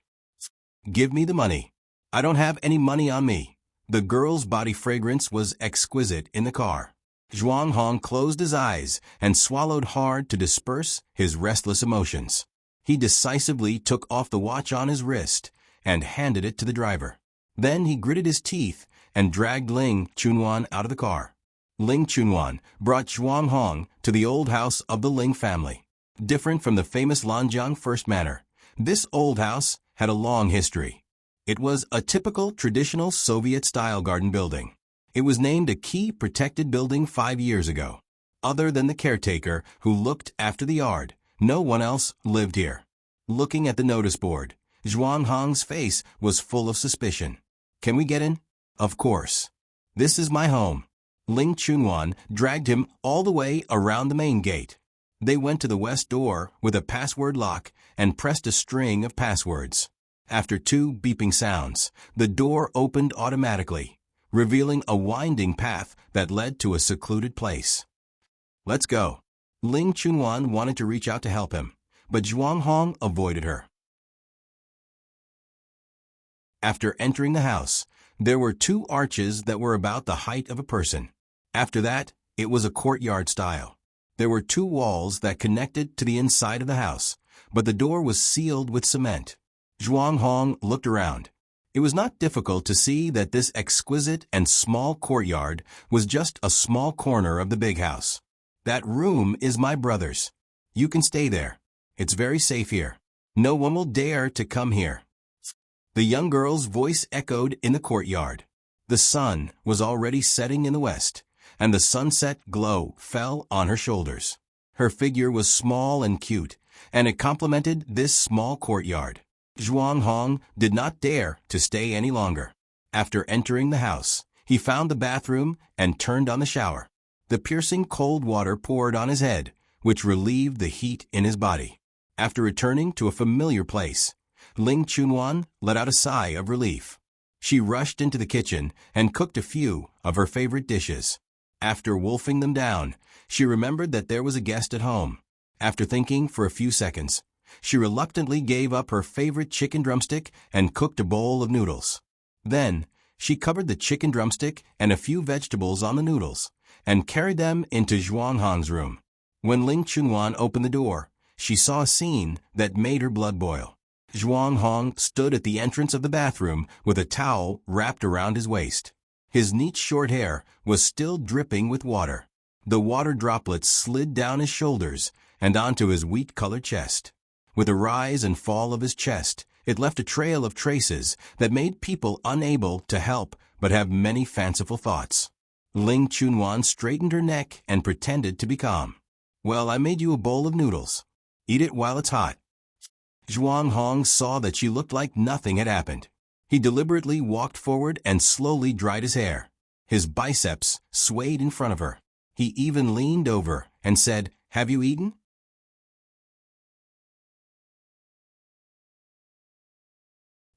Give me the money. I don't have any money on me. The girl's body fragrance was exquisite in the car. Zhuang Hong closed his eyes and swallowed hard to disperse his restless emotions. He decisively took off the watch on his wrist and handed it to the driver. Then he gritted his teeth and dragged Ling Chunwan out of the car. Ling Chunwan brought Zhuang Hong to the old house of the Ling family. Different from the famous Lanjiang First Manor, this old house had a long history. It was a typical traditional Soviet-style garden building. It was named a key protected building 5 years ago. Other than the caretaker who looked after the yard, no one else lived here. Looking at the notice board, Zhuang Hong's face was full of suspicion. Can we get in? Of course. This is my home. Ling Chunwan dragged him all the way around the main gate. They went to the west door with a password lock and pressed a string of passwords. After 2 beeping sounds, the door opened automatically, revealing a winding path that led to a secluded place. Let's go. Ling Chunwan wanted to reach out to help him, but Zhuang Hong avoided her. After entering the house, there were 2 arches that were about the height of a person. After that, it was a courtyard style. There were 2 walls that connected to the inside of the house, but the door was sealed with cement. Zhuang Hong looked around. It was not difficult to see that this exquisite and small courtyard was just a small corner of the big house. That room is my brother's. You can stay there. It's very safe here. No one will dare to come here. The young girl's voice echoed in the courtyard. The sun was already setting in the west, and the sunset glow fell on her shoulders. Her figure was small and cute, and it complemented this small courtyard. Zhuang Hong did not dare to stay any longer. After entering the house, he found the bathroom and turned on the shower. The piercing cold water poured on his head, which relieved the heat in his body. After returning to a familiar place, Ling Chunwan let out a sigh of relief. She rushed into the kitchen and cooked a few of her favorite dishes. After wolfing them down, she remembered that there was a guest at home. After thinking for a few seconds, she reluctantly gave up her favorite chicken drumstick and cooked a bowl of noodles. Then, she covered the chicken drumstick and a few vegetables on the noodles and carried them into Zhuang Hong's room. When Ling Chunwan opened the door, she saw a scene that made her blood boil. Zhuang Hong stood at the entrance of the bathroom with a towel wrapped around his waist. His neat short hair was still dripping with water. The water droplets slid down his shoulders and onto his wheat-colored chest. With the rise and fall of his chest, it left a trail of traces that made people unable to help but have many fanciful thoughts. Ling Chunwan straightened her neck and pretended to be calm. "Well, I made you a bowl of noodles. Eat it while it's hot." Zhuang Hong saw that she looked like nothing had happened. He deliberately walked forward and slowly dried his hair. His biceps swayed in front of her. He even leaned over and said, "Have you eaten?"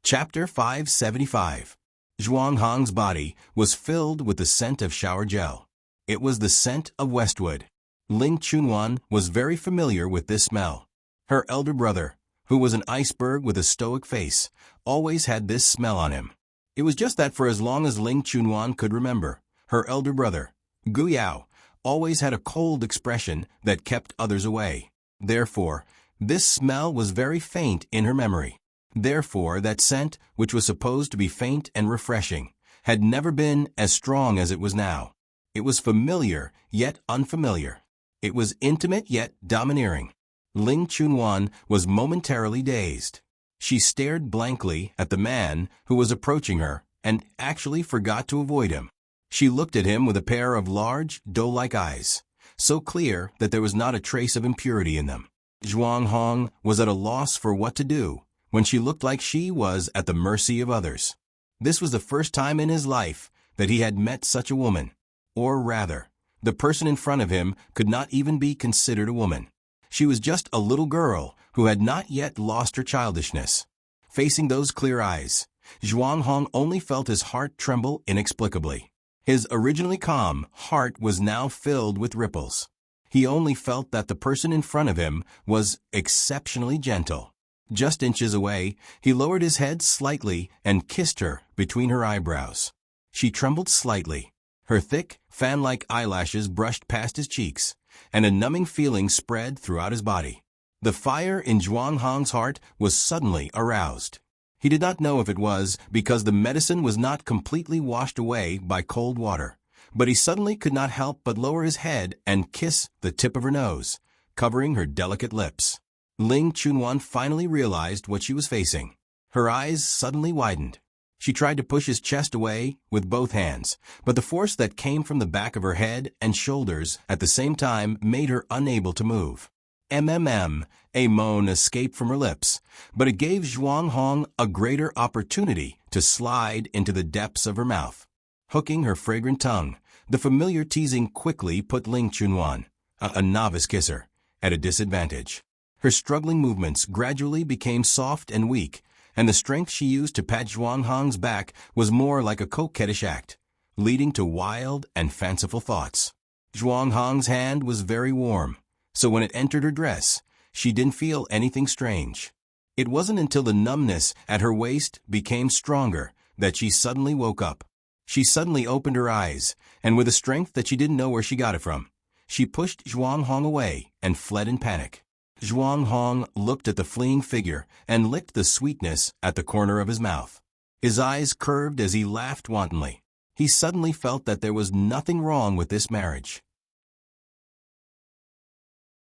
Chapter 575. Zhuang Hong's body was filled with the scent of shower gel. It was the scent of Westwood. Ling Chunwan was very familiar with this smell. Her elder brother, who was an iceberg with a stoic face, always had this smell on him. It was just that for as long as Ling Chunwan could remember, her elder brother, Gu Yao, always had a cold expression that kept others away. Therefore, this smell was very faint in her memory. Therefore, that scent, which was supposed to be faint and refreshing, had never been as strong as it was now. It was familiar, yet unfamiliar. It was intimate, yet domineering. Ling Chunwan was momentarily dazed. She stared blankly at the man who was approaching her and actually forgot to avoid him. She looked at him with a pair of large, doe-like eyes, so clear that there was not a trace of impurity in them. Zhuang Hong was at a loss for what to do when she looked like she was at the mercy of others. This was the first time in his life that he had met such a woman. Or rather, the person in front of him could not even be considered a woman. She was just a little girl who had not yet lost her childishness. Facing those clear eyes, Zhuang Hong only felt his heart tremble inexplicably. His originally calm heart was now filled with ripples. He only felt that the person in front of him was exceptionally gentle. Just inches away, he lowered his head slightly and kissed her between her eyebrows. She trembled slightly. Her thick, fan-like eyelashes brushed past his cheeks, and a numbing feeling spread throughout his body. The fire in Zhuang Hong's heart was suddenly aroused. He did not know if it was because the medicine was not completely washed away by cold water, but he suddenly could not help but lower his head and kiss the tip of her nose, covering her delicate lips. Ling Chunwan finally realized what she was facing. Her eyes suddenly widened. She tried to push his chest away with both hands, but the force that came from the back of her head and shoulders at the same time made her unable to move. A moan escaped from her lips, but it gave Zhuang Hong a greater opportunity to slide into the depths of her mouth. Hooking her fragrant tongue, the familiar teasing quickly put Ling Chunwan, a novice kisser, at a disadvantage. Her struggling movements gradually became soft and weak, and the strength she used to pat Zhuang Hong's back was more like a coquettish act, leading to wild and fanciful thoughts. Zhuang Hong's hand was very warm, so when it entered her dress, she didn't feel anything strange. It wasn't until the numbness at her waist became stronger that she suddenly woke up. She suddenly opened her eyes, and with a strength that she didn't know where she got it from, she pushed Zhuang Hong away and fled in panic. Zhuang Hong looked at the fleeing figure and licked the sweetness at the corner of his mouth. His eyes curved as he laughed wantonly. He suddenly felt that there was nothing wrong with this marriage.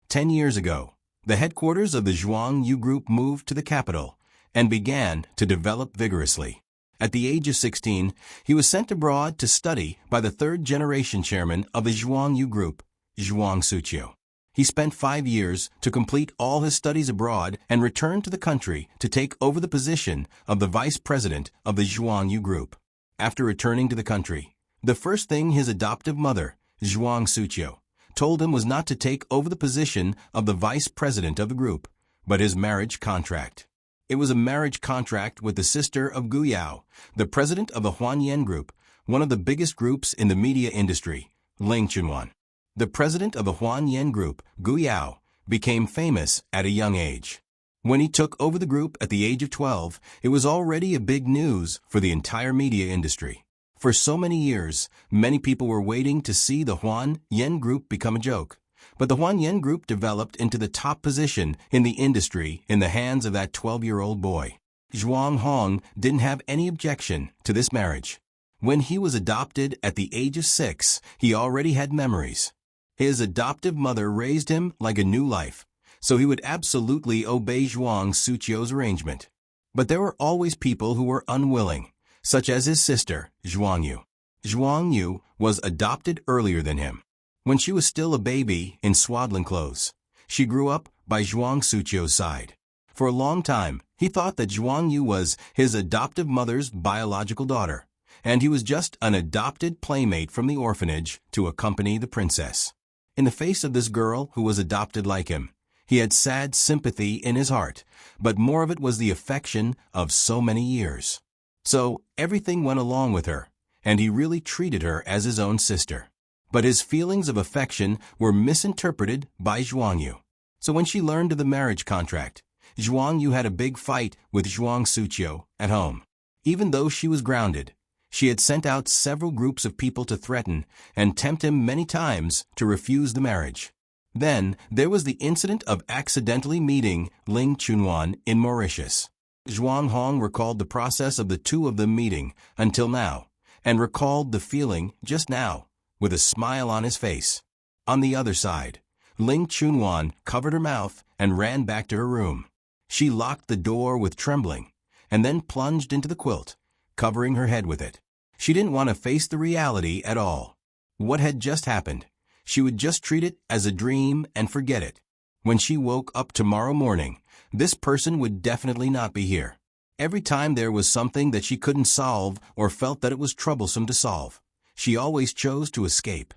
10 years ago, the headquarters of the Zhuang Yu Group moved to the capital and began to develop vigorously. At the age of 16, he was sent abroad to study by the third-generation chairman of the Zhuang Yu Group, Zhuang Suqiu. He spent 5 years to complete all his studies abroad and returned to the country to take over the position of the vice president of the Zhuangyu Group. After returning to the country, the first thing his adoptive mother, Zhuang Suqiu, told him was not to take over the position of the vice president of the group, but his marriage contract. It was a marriage contract with the sister of Gu Yao, the president of the Huanyan Group, one of the biggest groups in the media industry, Ling Chunwan. The president of the Huanyan Group, Gu Yao, became famous at a young age. When he took over the group at the age of 12, it was already a big news for the entire media industry. For so many years, many people were waiting to see the Huanyan Group become a joke. But the Huanyan Group developed into the top position in the industry in the hands of that 12-year-old boy. Zhuang Hong didn't have any objection to this marriage. When he was adopted at the age of 6, he already had memories. His adoptive mother raised him like a new life, so he would absolutely obey Zhuang Suqiu's arrangement. But there were always people who were unwilling, such as his sister, Zhuangyu. Zhuangyu was adopted earlier than him. When she was still a baby in swaddling clothes, she grew up by Zhuang Suqiu's side. For a long time, he thought that Zhuangyu was his adoptive mother's biological daughter, and he was just an adopted playmate from the orphanage to accompany the princess. In the face of this girl who was adopted like him, he had sad sympathy in his heart, but more of it was the affection of so many years. So everything went along with her, and he really treated her as his own sister. But his feelings of affection were misinterpreted by Zhuangyu. So when she learned of the marriage contract, Zhuangyu had a big fight with Zhuang Suqiu at home. Even though she was grounded, she had sent out several groups of people to threaten and tempt him many times to refuse the marriage. Then there was the incident of accidentally meeting Ling Chunwan in Mauritius. Zhuang Hong recalled the process of the two of them meeting until now, and recalled the feeling just now, with a smile on his face. On the other side, Ling Chunwan covered her mouth and ran back to her room. She locked the door with trembling, and then plunged into the quilt, covering her head with it. She didn't want to face the reality at all. What had just happened? She would just treat it as a dream and forget it. When she woke up tomorrow morning, this person would definitely not be here. Every time there was something that she couldn't solve or felt that it was troublesome to solve, she always chose to escape.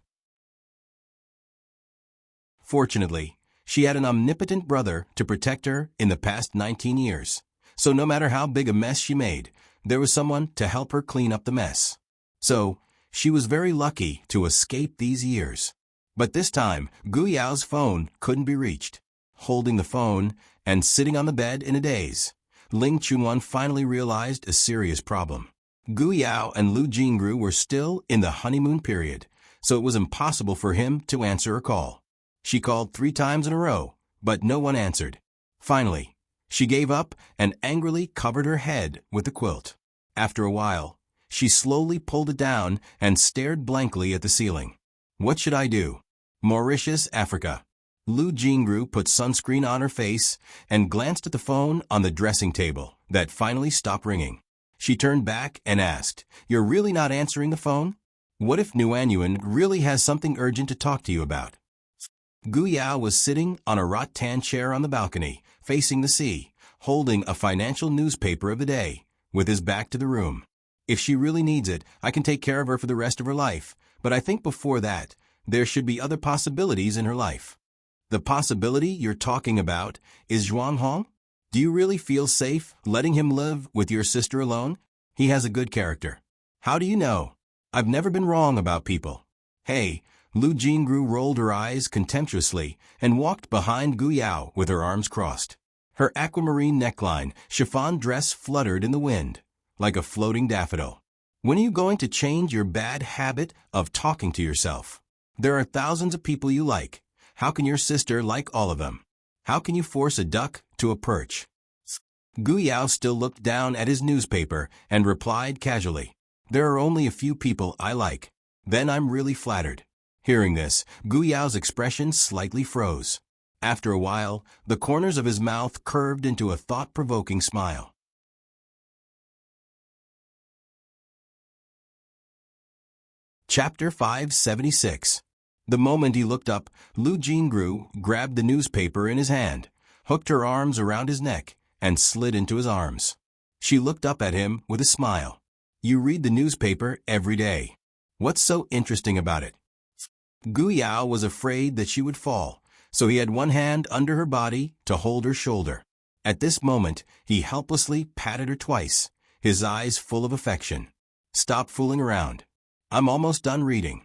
Fortunately, she had an omnipotent brother to protect her in the past 19 years. So no matter how big a mess she made, there was someone to help her clean up the mess. So, she was very lucky to escape these years. But this time, Gu Yao's phone couldn't be reached. Holding the phone and sitting on the bed in a daze, Ling Chunwan finally realized a serious problem. Gu Yao and Lu Jingru were still in the honeymoon period, so it was impossible for him to answer her call. She called 3 times in a row, but no one answered. Finally, she gave up and angrily covered her head with the quilt. After a while, she slowly pulled it down and stared blankly at the ceiling. What should I do? Mauritius, Africa. Lu Jingru put sunscreen on her face and glanced at the phone on the dressing table that finally stopped ringing. She turned back and asked, "You're really not answering the phone? What if Nuanyuan really has something urgent to talk to you about?" Gu Yao was sitting on a rattan chair on the balcony, facing the sea, holding a financial newspaper of the day, with his back to the room. If she really needs it, I can take care of her for the rest of her life, but I think before that, there should be other possibilities in her life. The possibility you're talking about is Zhuang Hong? Do you really feel safe letting him live with your sister alone? He has a good character. How do you know? I've never been wrong about people. Hey, Lu Jingru rolled her eyes contemptuously and walked behind Gu Yao with her arms crossed. Her aquamarine neckline, chiffon dress fluttered in the wind, like a floating daffodil. When are you going to change your bad habit of talking to yourself? There are thousands of people you like. How can your sister like all of them? How can you force a duck to a perch? Gu Yao still looked down at his newspaper and replied casually, "There are only a few people I like. Then I'm really flattered." Hearing this, Gu Yao's expression slightly froze. After a while, the corners of his mouth curved into a thought-provoking smile. Chapter 576. The moment he looked up, Lu Jingru grabbed the newspaper in his hand, hooked her arms around his neck, and slid into his arms. She looked up at him with a smile. "You read the newspaper every day. What's so interesting about it?" Gu Yao was afraid that she would fall, so he had one hand under her body to hold her shoulder. At this moment, he helplessly patted her twice, his eyes full of affection. "Stop fooling around. I'm almost done reading."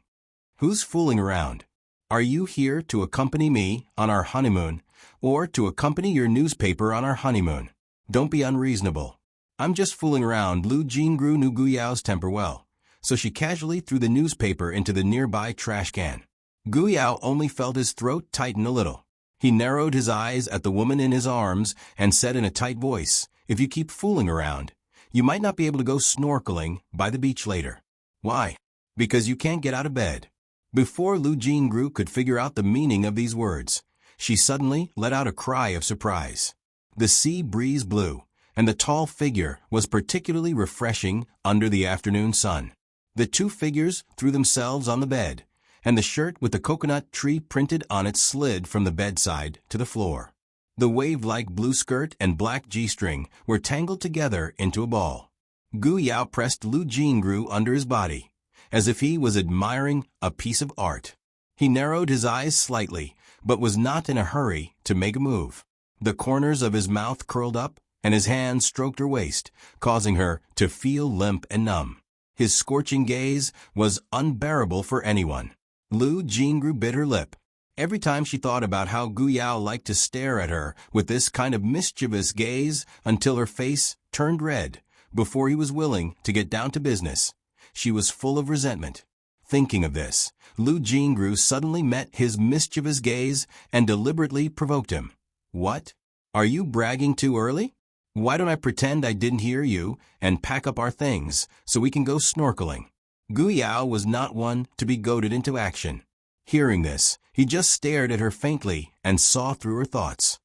"Who's fooling around? Are you here to accompany me on our honeymoon, or to accompany your newspaper on our honeymoon? Don't be unreasonable." "I'm just fooling around." Lu Jingru knew Gu Yao's temper well, so she casually threw the newspaper into the nearby trash can. Gu Yao only felt his throat tighten a little. He narrowed his eyes at the woman in his arms and said in a tight voice, "If you keep fooling around, you might not be able to go snorkeling by the beach later." "Why?" "Because you can't get out of bed." Before Lu Jingru could figure out the meaning of these words, she suddenly let out a cry of surprise. The sea breeze blew, and the tall figure was particularly refreshing under the afternoon sun. The two figures threw themselves on the bed, and the shirt with the coconut tree printed on it slid from the bedside to the floor. The wave-like blue skirt and black G-string were tangled together into a ball. Gu Yao pressed Lu Jingru under his body, as if he was admiring a piece of art. He narrowed his eyes slightly, but was not in a hurry to make a move. The corners of his mouth curled up, and his hand stroked her waist, causing her to feel limp and numb. His scorching gaze was unbearable for anyone. Lu Jingru bit her lip. Every time she thought about how Gu Yao liked to stare at her with this kind of mischievous gaze until her face turned red, before he was willing to get down to business, she was full of resentment. Thinking of this, Lu Jingru suddenly met his mischievous gaze and deliberately provoked him. "What? Are you bragging too early? Why don't I pretend I didn't hear you and pack up our things so we can go snorkeling?" Gu Yao was not one to be goaded into action. Hearing this, he just stared at her faintly and saw through her thoughts.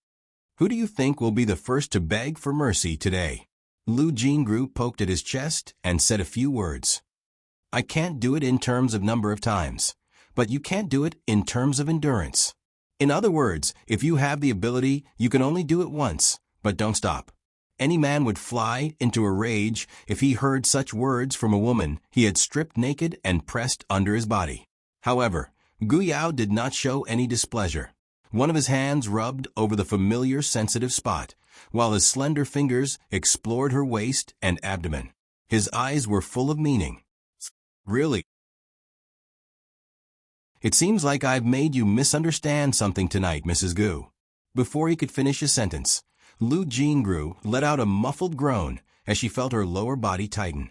"Who do you think will be the first to beg for mercy today?" Lu Jingru poked at his chest and said a few words. "I can't do it in terms of number of times, but you can't do it in terms of endurance. In other words, if you have the ability, you can only do it once, but don't stop." Any man would fly into a rage if he heard such words from a woman he had stripped naked and pressed under his body. However, Gu Yao did not show any displeasure. One of his hands rubbed over the familiar sensitive spot, while his slender fingers explored her waist and abdomen. His eyes were full of meaning. "Really? It seems like I've made you misunderstand something tonight, Mrs. Gu." Before he could finish his sentence, Lu Jingru let out a muffled groan as she felt her lower body tighten.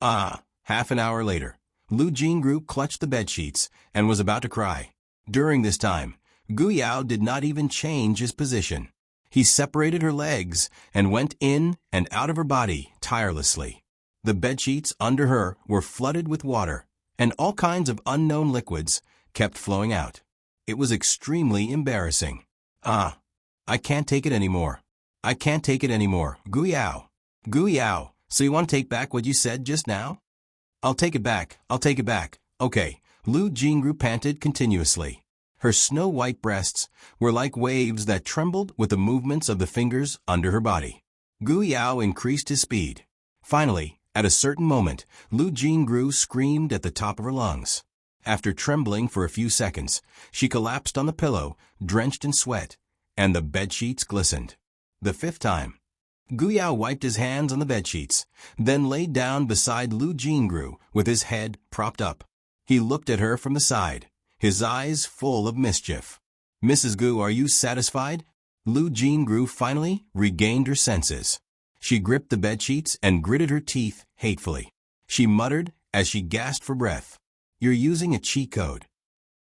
Half an hour later, Lu Jingru clutched the bedsheets and was about to cry. During this time, Gu Yao did not even change his position. He separated her legs and went in and out of her body tirelessly. The bedsheets under her were flooded with water, and all kinds of unknown liquids kept flowing out. It was extremely embarrassing. I can't take it anymore. I can't take it anymore. Gu Yao. Gu Yao, so you want to take back what you said just now?" I'll take it back. I'll take it back. Okay." Lu Jingru panted continuously. Her snow-white breasts were like waves that trembled with the movements of the fingers under her body. Gu Yao increased his speed. Finally, at a certain moment, Lu Jingru screamed at the top of her lungs. After trembling for a few seconds, she collapsed on the pillow, drenched in sweat, and the bedsheets glistened. The fifth time, Gu Yao wiped his hands on the bedsheets, then laid down beside Lu Jingru with his head propped up. He looked at her from the side, his eyes full of mischief. "Mrs. Gu, are you satisfied?" Lu Jingru finally regained her senses. She gripped the bedsheets and gritted her teeth hatefully. She muttered as she gasped for breath, "You're using a cheat code."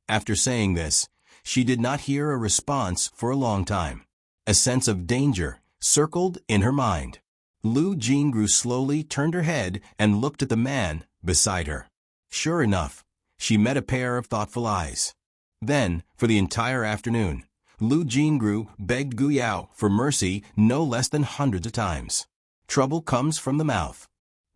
After saying this, she did not hear a response for a long time. A sense of danger circled in her mind. Lu Jingru slowly turned her head and looked at the man beside her. Sure enough, she met a pair of thoughtful eyes. Then, for the entire afternoon, Lu Jingru begged Gu Yao for mercy no less than hundreds of times. Trouble comes from the mouth.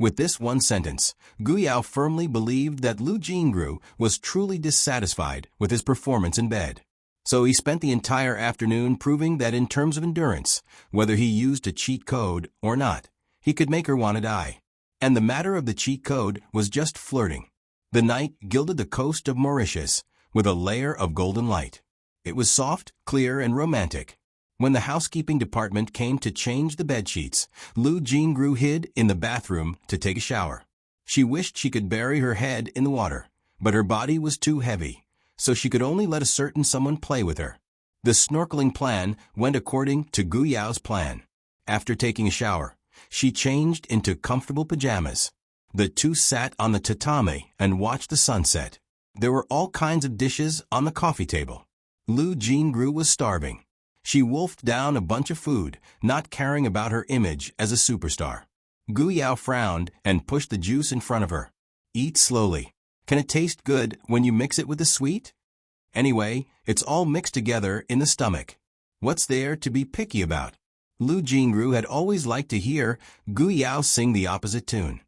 With this one sentence, Gu Yao firmly believed that Lu Jingru was truly dissatisfied with his performance in bed. So he spent the entire afternoon proving that in terms of endurance, whether he used a cheat code or not, he could make her want to die. And the matter of the cheat code was just flirting. The night gilded the coast of Mauritius with a layer of golden light. It was soft, clear, and romantic. When the housekeeping department came to change the bedsheets, Lu Jingru hid in the bathroom to take a shower. She wished she could bury her head in the water, but her body was too heavy, so she could only let a certain someone play with her. The snorkeling plan went according to Gu Yao's plan. After taking a shower, she changed into comfortable pajamas. The two sat on the tatami and watched the sunset. There were all kinds of dishes on the coffee table. Lu Jingru was starving. She wolfed down a bunch of food, not caring about her image as a superstar. Gu Yao frowned and pushed the juice in front of her. Eat slowly. Can it taste good when you mix it with the sweet? Anyway, it's all mixed together in the stomach. What's there to be picky about? Lu Jingru had always liked to hear Gu Yao sing the opposite tune.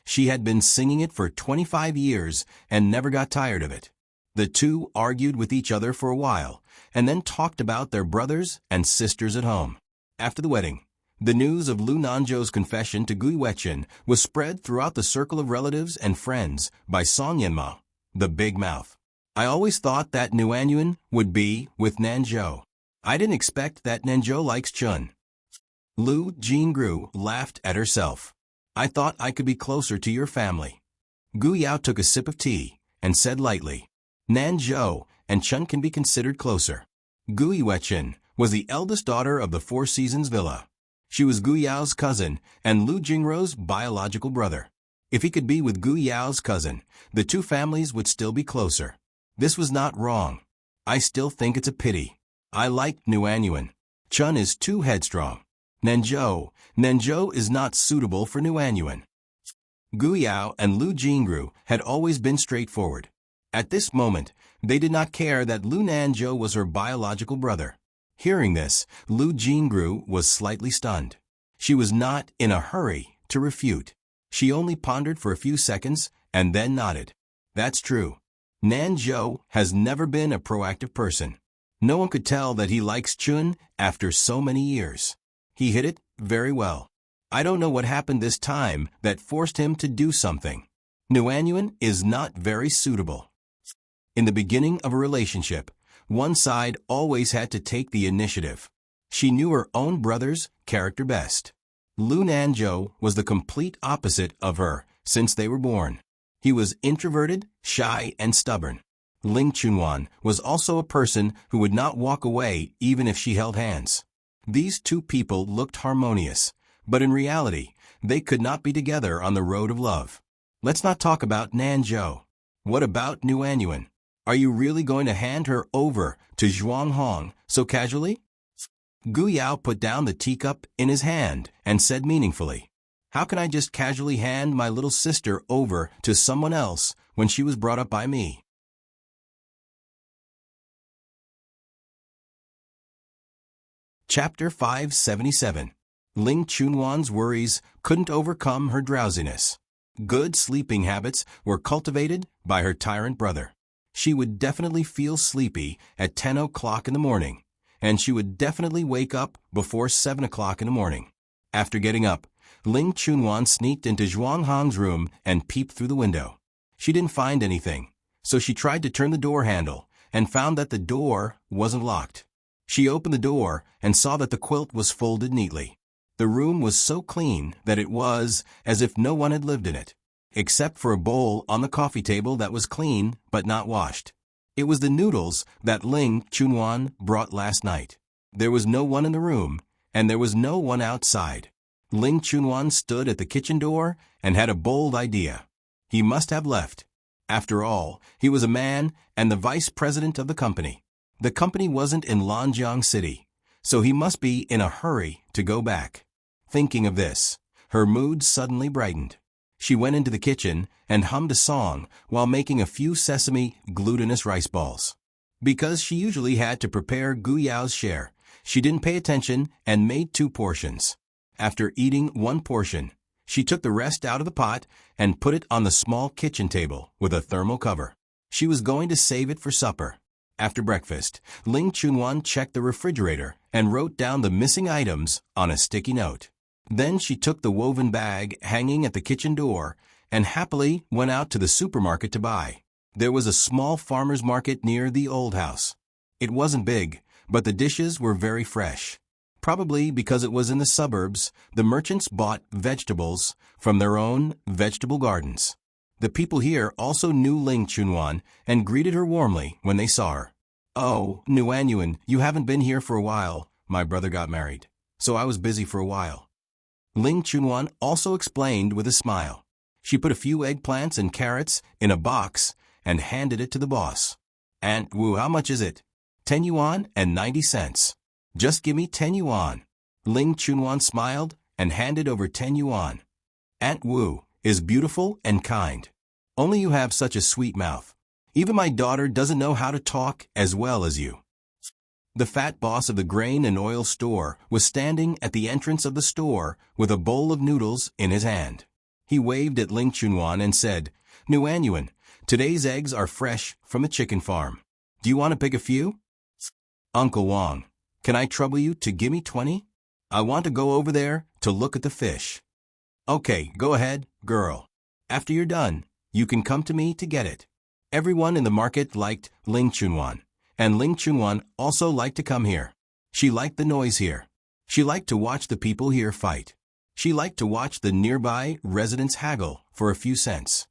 She had been singing it for 25 years and never got tired of it. The two argued with each other for a while, and then talked about their brothers and sisters at home. After the wedding, the news of Lu Nanzhou's confession to Gui Wechen was spread throughout the circle of relatives and friends by Song Yanma, the big mouth. I always thought that Nuanyuan would be with Nanzhou. I didn't expect that Nanzhou likes Chun. Lu Jingru laughed at herself. I thought I could be closer to your family. Gu Yao took a sip of tea and said lightly, Nanzhou and Chun can be considered closer. Gui Wechen was the eldest daughter of the Four Seasons Villa. She was Gu Yao's cousin and Lu Jingru's biological brother. If he could be with Gu Yao's cousin, the two families would still be closer. This was not wrong. I still think it's a pity. I liked Nuanyuan. Chun is too headstrong. Nanzhou is not suitable for Nuanyuan. Gu Yao and Lu Jingru had always been straightforward. At this moment, they did not care that Lu Nanzhou was her biological brother. Hearing this, Lu Jingru was slightly stunned. She was not in a hurry to refute. She only pondered for a few seconds and then nodded. That's true. Nanzhou has never been a proactive person. No one could tell that he likes Chun after so many years. He hid it very well. I don't know what happened this time that forced him to do something. Nuanyuan is not very suitable. In the beginning of a relationship, one side always had to take the initiative. She knew her own brother's character best. Lu Nanzhou was the complete opposite of her since they were born. He was introverted, shy, and stubborn. Ling Chunwan was also a person who would not walk away even if she held hands. These two people looked harmonious, but in reality, they could not be together on the road of love. Let's not talk about Nanzhou. What about Nuanyuan? Are you really going to hand her over to Zhuang Hong so casually? Gu Yao put down the teacup in his hand and said meaningfully, How can I just casually hand my little sister over to someone else when she was brought up by me? Chapter 577. Ling Chunwan's worries couldn't overcome her drowsiness. Good sleeping habits were cultivated by her tyrant brother. She would definitely feel sleepy at 10 o'clock in the morning, and she would definitely wake up before 7 o'clock in the morning. After getting up, Ling Chunwan sneaked into Zhuang Hong's room and peeped through the window. She didn't find anything, so she tried to turn the door handle and found that the door wasn't locked. She opened the door and saw that the quilt was folded neatly. The room was so clean that it was as if no one had lived in it, except for a bowl on the coffee table that was clean but not washed. It was the noodles that Ling Chunwan brought last night. There was no one in the room, and there was no one outside. Ling Chunwan stood at the kitchen door and had a bold idea. He must have left. After all, he was a man and the vice president of the company. The company wasn't in Lanjiang City, so he must be in a hurry to go back. Thinking of this, her mood suddenly brightened. She went into the kitchen and hummed a song while making a few sesame glutinous rice balls. Because she usually had to prepare Gu Yao's share, she didn't pay attention and made 2 portions. After eating one portion, she took the rest out of the pot and put it on the small kitchen table with a thermal cover. She was going to save it for supper. After breakfast, Ling Chunwan checked the refrigerator and wrote down the missing items on a sticky note. Then she took the woven bag hanging at the kitchen door and happily went out to the supermarket to buy. There was a small farmer's market near the old house. It wasn't big, but the dishes were very fresh. Probably because it was in the suburbs, the merchants bought vegetables from their own vegetable gardens. The people here also knew Ling Chunwan and greeted her warmly when they saw her. "Oh, Nuanyuan, you haven't been here for a while. My brother got married, so I was busy for a while." Ling Chunwan also explained with a smile. She put a few eggplants and carrots in a box and handed it to the boss. "Aunt Wu, how much is it?" 10 yuan and 90 cents. "Just give me 10 yuan. Ling Chunwan smiled and handed over 10 yuan. "Aunt Wu is beautiful and kind. Only you have such a sweet mouth. Even my daughter doesn't know how to talk as well as you." The fat boss of the grain and oil store was standing at the entrance of the store with a bowl of noodles in his hand. He waved at Ling Chunwan and said, "Nuanyuan, today's eggs are fresh from the chicken farm. Do you want to pick a few?" "Uncle Wang, can I trouble you to give me 20? I want to go over there to look at the fish." "Okay, go ahead, girl. After you're done, you can come to me to get it." Everyone in the market liked Ling Chunwan, and Ling Chunwan also liked to come here. She liked the noise here. She liked to watch the people here fight. She liked to watch the nearby residents haggle for a few cents.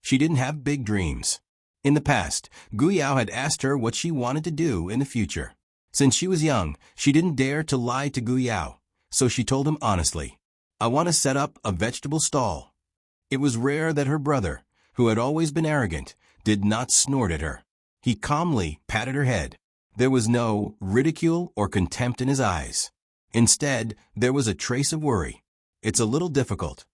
She didn't have big dreams. In the past, Gu Yao had asked her what she wanted to do in the future. Since she was young, she didn't dare to lie to Gu Yao, so she told him honestly, "I want to set up a vegetable stall." It was rare that her brother, who had always been arrogant, did not snort at her. He calmly patted her head. There was no ridicule or contempt in his eyes. Instead, there was a trace of worry. "It's a little difficult."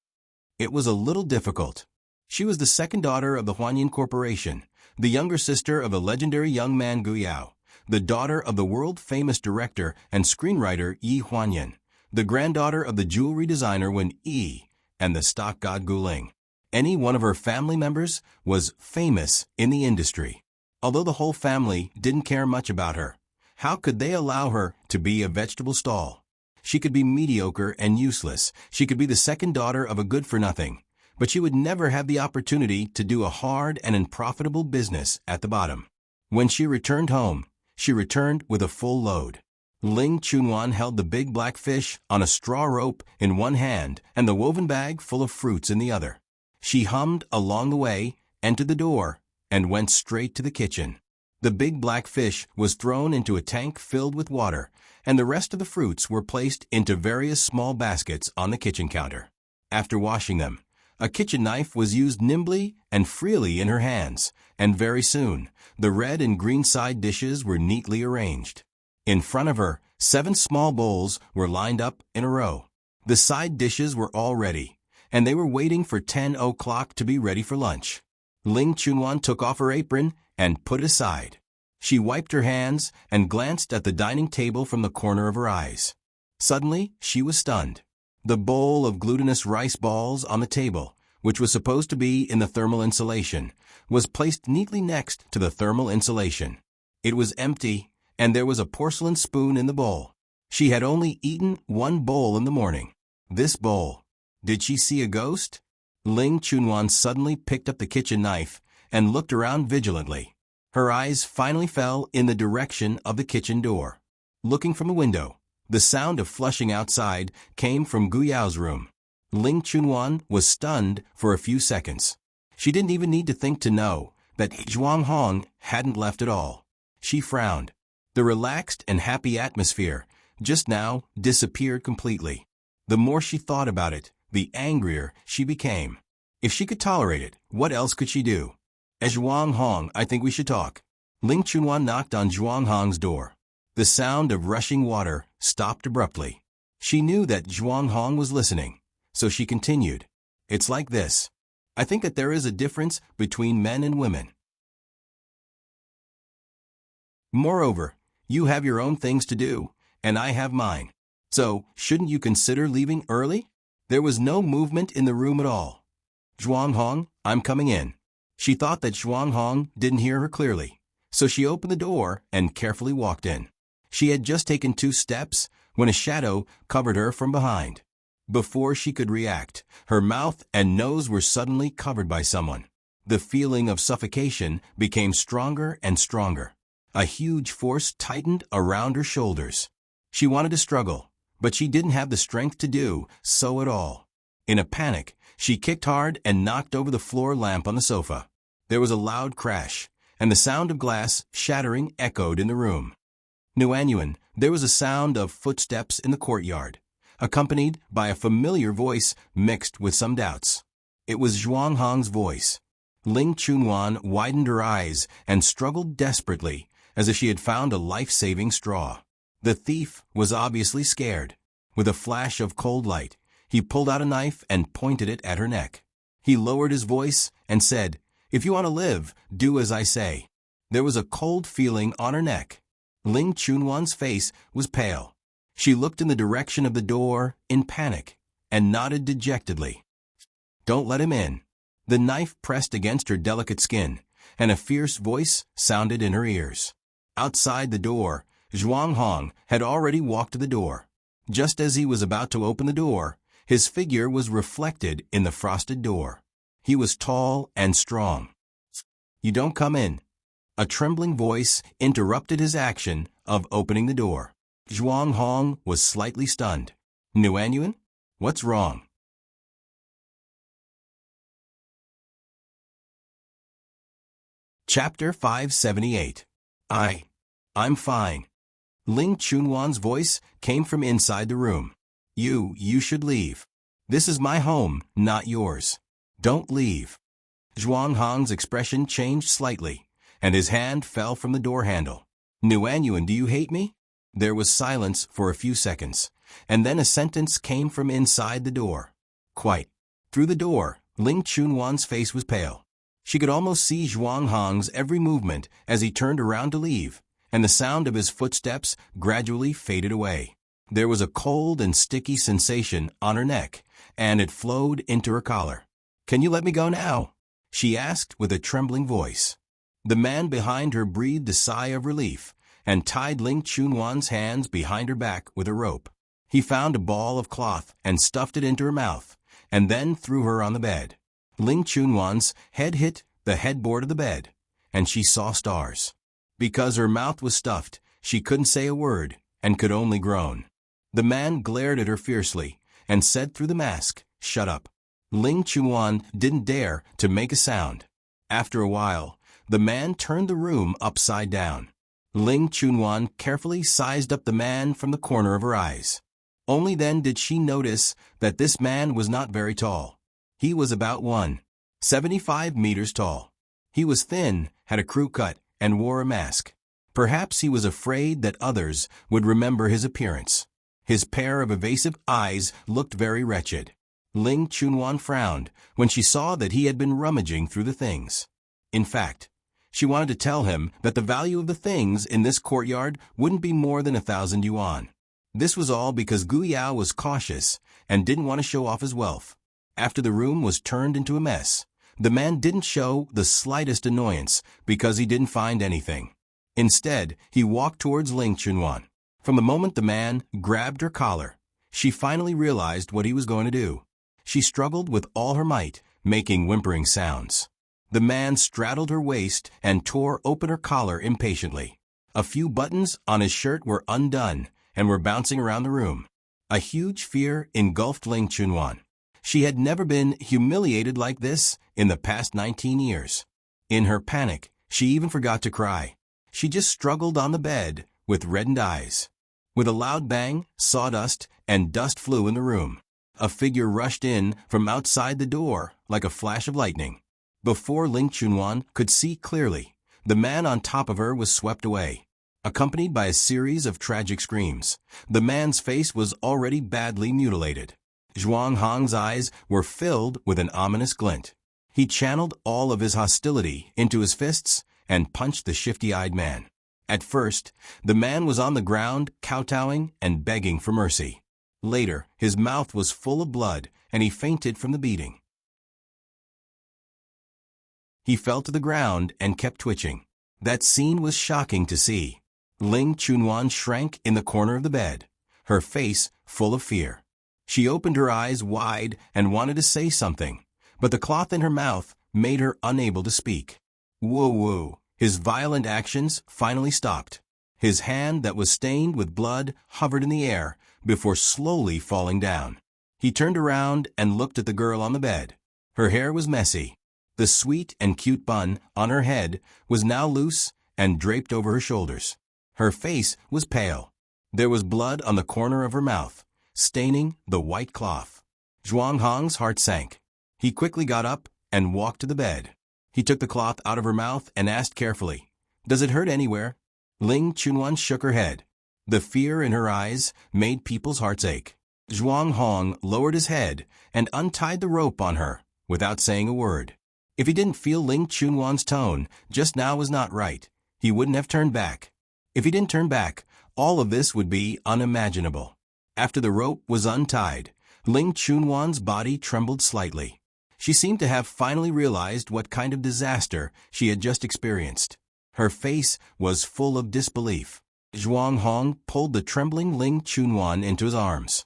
It was a little difficult. She was the second daughter of the Huanyin Corporation, the younger sister of the legendary young man Gu Yao, the daughter of the world-famous director and screenwriter Yi Huanyin, the granddaughter of the jewelry designer Wen Yi, and the stock god Guling. Any one of her family members was famous in the industry. Although the whole family didn't care much about her, how could they allow her to be a vegetable stall? She could be mediocre and useless. She could be the second daughter of a good-for-nothing, but she would never have the opportunity to do a hard and unprofitable business at the bottom. When she returned home, she returned with a full load. Ling Chunwan held the big black fish on a straw rope in one hand and the woven bag full of fruits in the other. She hummed along the way, entered the door, and went straight to the kitchen. The big black fish was thrown into a tank filled with water, and the rest of the fruits were placed into various small baskets on the kitchen counter. After washing them, a kitchen knife was used nimbly and freely in her hands, and very soon, the red and green side dishes were neatly arranged. In front of her, 7 small bowls were lined up in a row. The side dishes were all ready, and they were waiting for 10 o'clock to be ready for lunch. Ling Chunwan took off her apron and put it aside. She wiped her hands and glanced at the dining table from the corner of her eyes. Suddenly, she was stunned. The bowl of glutinous rice balls on the table, which was supposed to be in the thermal insulation, was placed neatly next to the thermal insulation. It was empty, and there was a porcelain spoon in the bowl. She had only eaten one bowl in the morning. This bowl. Did she see a ghost? Ling Chunwan suddenly picked up the kitchen knife and looked around vigilantly. Her eyes finally fell in the direction of the kitchen door. Looking from the window, the sound of flushing outside came from Gu Yao's room. Ling Chunwan was stunned for a few seconds. She didn't even need to think to know that Zhuang Hong hadn't left at all. She frowned. The relaxed and happy atmosphere just now disappeared completely. The more she thought about it, the angrier she became. If she could tolerate it, what else could she do? "Zhuang Hong, I think we should talk." Ling Chunwan knocked on Zhuang Hong's door. The sound of rushing water stopped abruptly. She knew that Zhuang Hong was listening, so she continued. "It's like this. I think that there is a difference between men and women. Moreover, you have your own things to do, and I have mine. So, shouldn't you consider leaving early? There was no movement in the room at all. Zhuang Hong, I'm coming in. She thought that Zhuang Hong didn't hear her clearly, so she opened the door and carefully walked in. She had just taken 2 steps when a shadow covered her from behind. Before she could react, her mouth and nose were suddenly covered by someone. The feeling of suffocation became stronger and stronger. A huge force tightened around her shoulders. She wanted to struggle, but she didn't have the strength to do so at all. In a panic, she kicked hard and knocked over the floor lamp on the sofa. There was a loud crash, and the sound of glass shattering echoed in the room. Nuanyuan, there was a sound of footsteps in the courtyard, accompanied by a familiar voice mixed with some doubts. It was Zhuang Hong's voice. Ling Chunwan widened her eyes and struggled desperately, as if she had found a life-saving straw. The thief was obviously scared. With a flash of cold light, he pulled out a knife and pointed it at her neck. He lowered his voice and said, "If you want to live, do as I say." There was a cold feeling on her neck. Ling Chunwan's face was pale. She looked in the direction of the door in panic and nodded dejectedly. "Don't let him in." The knife pressed against her delicate skin, and a fierce voice sounded in her ears. Outside the door, Zhuang Hong had already walked to the door. Just as he was about to open the door, his figure was reflected in the frosted door. He was tall and strong. "You don't come in." A trembling voice interrupted his action of opening the door. Zhuang Hong was slightly stunned. "Nuanyuan? What's wrong?" Chapter 578. I'm fine. Ling Chunwan's voice came from inside the room. You should leave. This is my home, not yours. Don't leave." Zhuang Hong's expression changed slightly, and his hand fell from the door handle. "Nuanyuan, do you hate me?" There was silence for a few seconds, and then a sentence came from inside the door. "Quite." Through the door, Ling Chunwan's face was pale. She could almost see Zhuang Hong's every movement as he turned around to leave, and the sound of his footsteps gradually faded away. There was a cold and sticky sensation on her neck, and it flowed into her collar. "Can you let me go now?" she asked with a trembling voice. The man behind her breathed a sigh of relief and tied Ling Chunwan's hands behind her back with a rope. He found a ball of cloth and stuffed it into her mouth, and then threw her on the bed. Ling Chunwan's head hit the headboard of the bed, and she saw stars. Because her mouth was stuffed, she couldn't say a word and could only groan. The man glared at her fiercely and said through the mask, "Shut up." Ling Chunwan didn't dare to make a sound. After a while, the man turned the room upside down. Ling Chunwan carefully sized up the man from the corner of her eyes. Only then did she notice that this man was not very tall. He was about 1.75 meters tall. He was thin, had a crew cut, and wore a mask. Perhaps he was afraid that others would remember his appearance. His pair of evasive eyes looked very wretched. Ling Chunwan frowned when she saw that he had been rummaging through the things. In fact, she wanted to tell him that the value of the things in this courtyard wouldn't be more than 1,000 yuan. This was all because Gu Yao was cautious and didn't want to show off his wealth. After the room was turned into a mess, the man didn't show the slightest annoyance because he didn't find anything. Instead, he walked towards Ling Chunwan. From the moment the man grabbed her collar, she finally realized what he was going to do. She struggled with all her might, making whimpering sounds. The man straddled her waist and tore open her collar impatiently. A few buttons on his shirt were undone and were bouncing around the room. A huge fear engulfed Ling Chunwan. She had never been humiliated like this in the past 19 years. In her panic, she even forgot to cry. She just struggled on the bed with reddened eyes. With a loud bang, sawdust and dust flew in the room. A figure rushed in from outside the door like a flash of lightning. Before Ling Chunwan could see clearly, the man on top of her was swept away. Accompanied by a series of tragic screams, the man's face was already badly mutilated. Zhuang Hong's eyes were filled with an ominous glint. He channeled all of his hostility into his fists and punched the shifty-eyed man. At first, the man was on the ground, kowtowing and begging for mercy. Later, his mouth was full of blood, and he fainted from the beating. He fell to the ground and kept twitching. That scene was shocking to see. Ling Chunwan shrank in the corner of the bed, her face full of fear. She opened her eyes wide and wanted to say something, but the cloth in her mouth made her unable to speak. Woo-woo. His violent actions finally stopped. His hand that was stained with blood hovered in the air before slowly falling down. He turned around and looked at the girl on the bed. Her hair was messy. The sweet and cute bun on her head was now loose and draped over her shoulders. Her face was pale. There was blood on the corner of her mouth, staining the white cloth. Zhuang Hong's heart sank. He quickly got up and walked to the bed. He took the cloth out of her mouth and asked carefully, "Does it hurt anywhere?" Ling Chunwan shook her head. The fear in her eyes made people's hearts ache. Zhuang Hong lowered his head and untied the rope on her without saying a word. If he didn't feel Ling Chunwan's tone just now was not right, he wouldn't have turned back. If he didn't turn back, all of this would be unimaginable. After the rope was untied, Ling Chunwan's body trembled slightly. She seemed to have finally realized what kind of disaster she had just experienced. Her face was full of disbelief. Zhuang Hong pulled the trembling Ling Chunwan into his arms.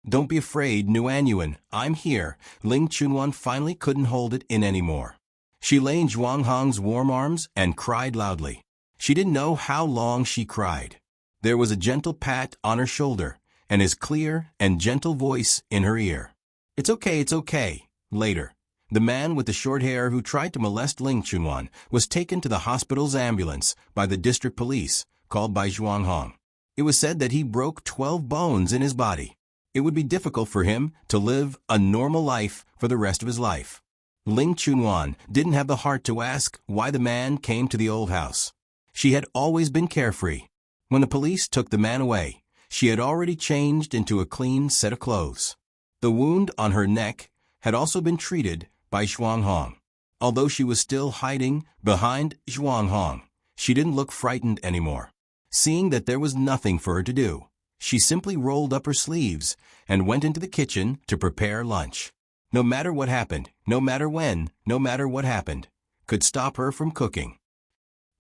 "Don't be afraid, Nuanyuan. I'm here." Ling Chunwan finally couldn't hold it in anymore. She lay in Zhuang Hong's warm arms and cried loudly. She didn't know how long she cried. There was a gentle pat on her shoulder and his clear and gentle voice in her ear. It's okay. Later, the man with the short hair who tried to molest Ling Chunwan was taken to the hospital's ambulance by the district police, called by Zhuang Hong. It was said that he broke 12 bones in his body. It would be difficult for him to live a normal life for the rest of his life. Ling Chunwan didn't have the heart to ask why the man came to the old house. She had always been carefree. When the police took the man away, she had already changed into a clean set of clothes. The wound on her neck had also been treated by Zhuang Hong. Although she was still hiding behind Zhuang Hong, she didn't look frightened anymore. Seeing that there was nothing for her to do, she simply rolled up her sleeves and went into the kitchen to prepare lunch. No matter what happened, no matter when, no matter what happened, could stop her from cooking.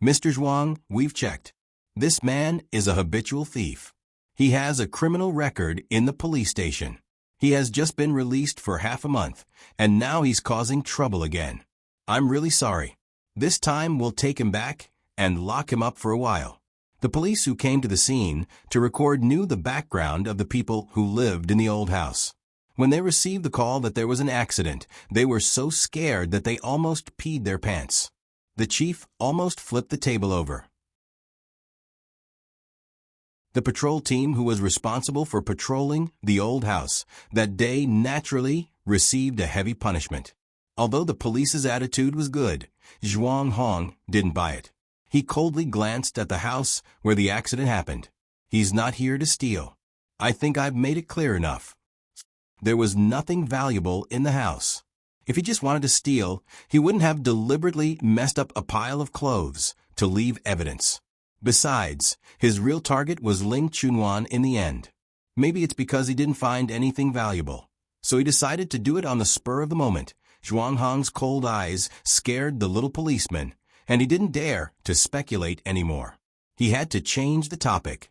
"Mr. Zhuang, we've checked. This man is a habitual thief. He has a criminal record in the police station. He has just been released for half a month, and now he's causing trouble again. I'm really sorry. This time we'll take him back and lock him up for a while." The police who came to the scene to record knew the background of the people who lived in the old house. When they received the call that there was an accident, they were so scared that they almost peed their pants. The chief almost flipped the table over. The patrol team who was responsible for patrolling the old house that day naturally received a heavy punishment. Although the police's attitude was good, Zhuang Hong didn't buy it. He coldly glanced at the house where the accident happened. "He's not here to steal. I think I've made it clear enough." There was nothing valuable in the house. If he just wanted to steal, he wouldn't have deliberately messed up a pile of clothes to leave evidence. Besides, his real target was Ling Chunwan in the end. Maybe it's because he didn't find anything valuable. So he decided to do it on the spur of the moment. Zhuang Hong's cold eyes scared the little policeman, and he didn't dare to speculate anymore. He had to change the topic.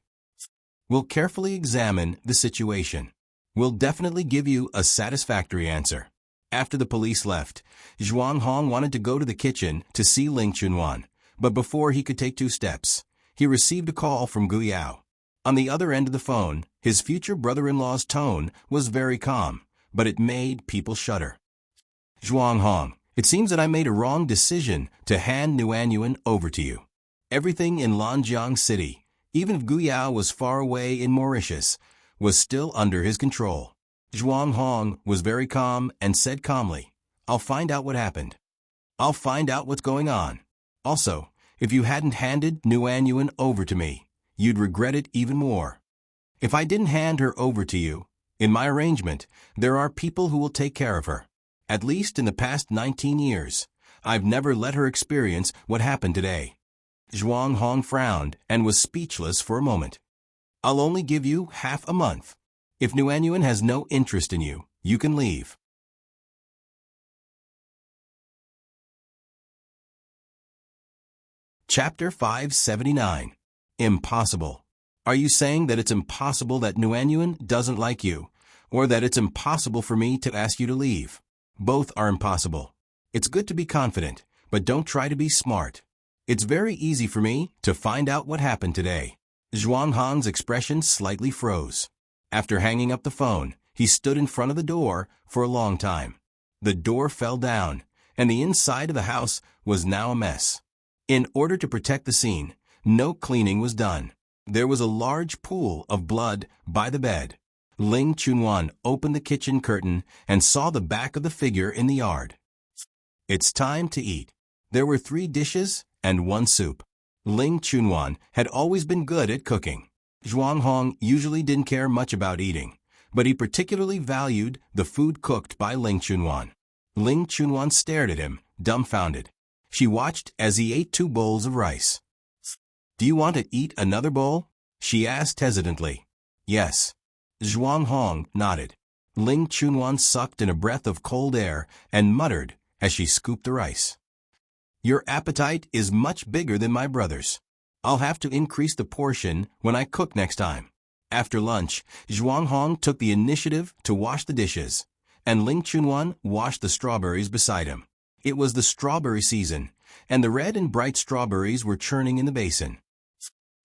"We'll carefully examine the situation. We'll definitely give you a satisfactory answer." After the police left, Zhuang Hong wanted to go to the kitchen to see Ling Chunwan, but before he could take 2 steps, he received a call from Gu Yao. On the other end of the phone, his future brother-in-law's tone was very calm, but it made people shudder. "Zhuang Hong, it seems that I made a wrong decision to hand Nuanyuan over to you. Everything in Lanjiang City, even if Gu Yao was far away in Mauritius, was still under his control." Zhuang Hong was very calm and said calmly, "I'll find out what happened. I'll find out what's going on. Also, if you hadn't handed Nuanyuan over to me, you'd regret it even more. If I didn't hand her over to you, in my arrangement, there are people who will take care of her. At least in the past 19 years, I've never let her experience what happened today." Zhuang Hong frowned and was speechless for a moment. I'll only give you half a month. If Nguyen has no interest in you, you can leave. Chapter 579. Impossible. Are you saying that it's impossible that Nguyen doesn't like you, or that it's impossible for me to ask you to leave? Both are impossible. It's good to be confident, but don't try to be smart. It's very easy for me to find out what happened today. Zhuang Hong's expression slightly froze. After hanging up the phone, he stood in front of the door for a long time. The door fell down, and the inside of the house was now a mess. In order to protect the scene, no cleaning was done. There was a large pool of blood by the bed. Ling Chunwan opened the kitchen curtain and saw the back of the figure in the yard. It's time to eat. There were 3 dishes and 1 soup. Ling Chunwan had always been good at cooking. Zhuang Hong usually didn't care much about eating, but he particularly valued the food cooked by Ling Chunwan. Ling Chunwan stared at him, dumbfounded. She watched as he ate 2 bowls of rice. Do you want to eat another bowl? She asked hesitantly. Yes. Zhuang Hong nodded. Ling Chunwan sucked in a breath of cold air and muttered as she scooped the rice. Your appetite is much bigger than my brother's. I'll have to increase the portion when I cook next time. After lunch, Zhuang Hong took the initiative to wash the dishes, and Ling Chunwan washed the strawberries beside him. It was the strawberry season, and the red and bright strawberries were churning in the basin.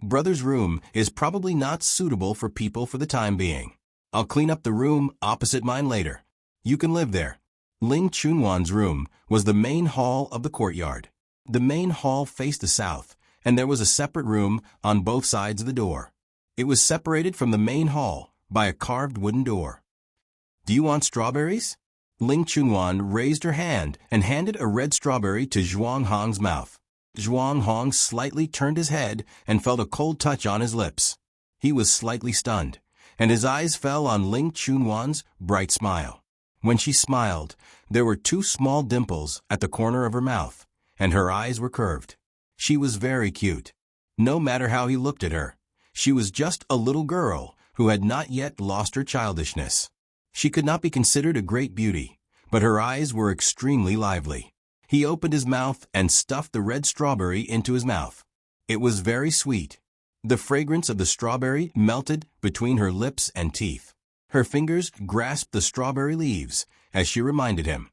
Brother's room is probably not suitable for people for the time being. I'll clean up the room opposite mine later. You can live there. Ling Chunwan's room was the main hall of the courtyard. The main hall faced the south, and there was a separate room on both sides of the door. It was separated from the main hall by a carved wooden door. Do you want strawberries? Ling Chunwan raised her hand and handed a red strawberry to Zhuang Hong's mouth. Zhuang Hong slightly turned his head and felt a cold touch on his lips. He was slightly stunned, and his eyes fell on Ling Chunwan's bright smile. When she smiled, there were 2 small dimples at the corner of her mouth, and her eyes were curved. She was very cute. No matter how he looked at her, she was just a little girl who had not yet lost her childishness. She could not be considered a great beauty, but her eyes were extremely lively. He opened his mouth and stuffed the red strawberry into his mouth. It was very sweet. The fragrance of the strawberry melted between her lips and teeth. Her fingers grasped the strawberry leaves as she reminded him.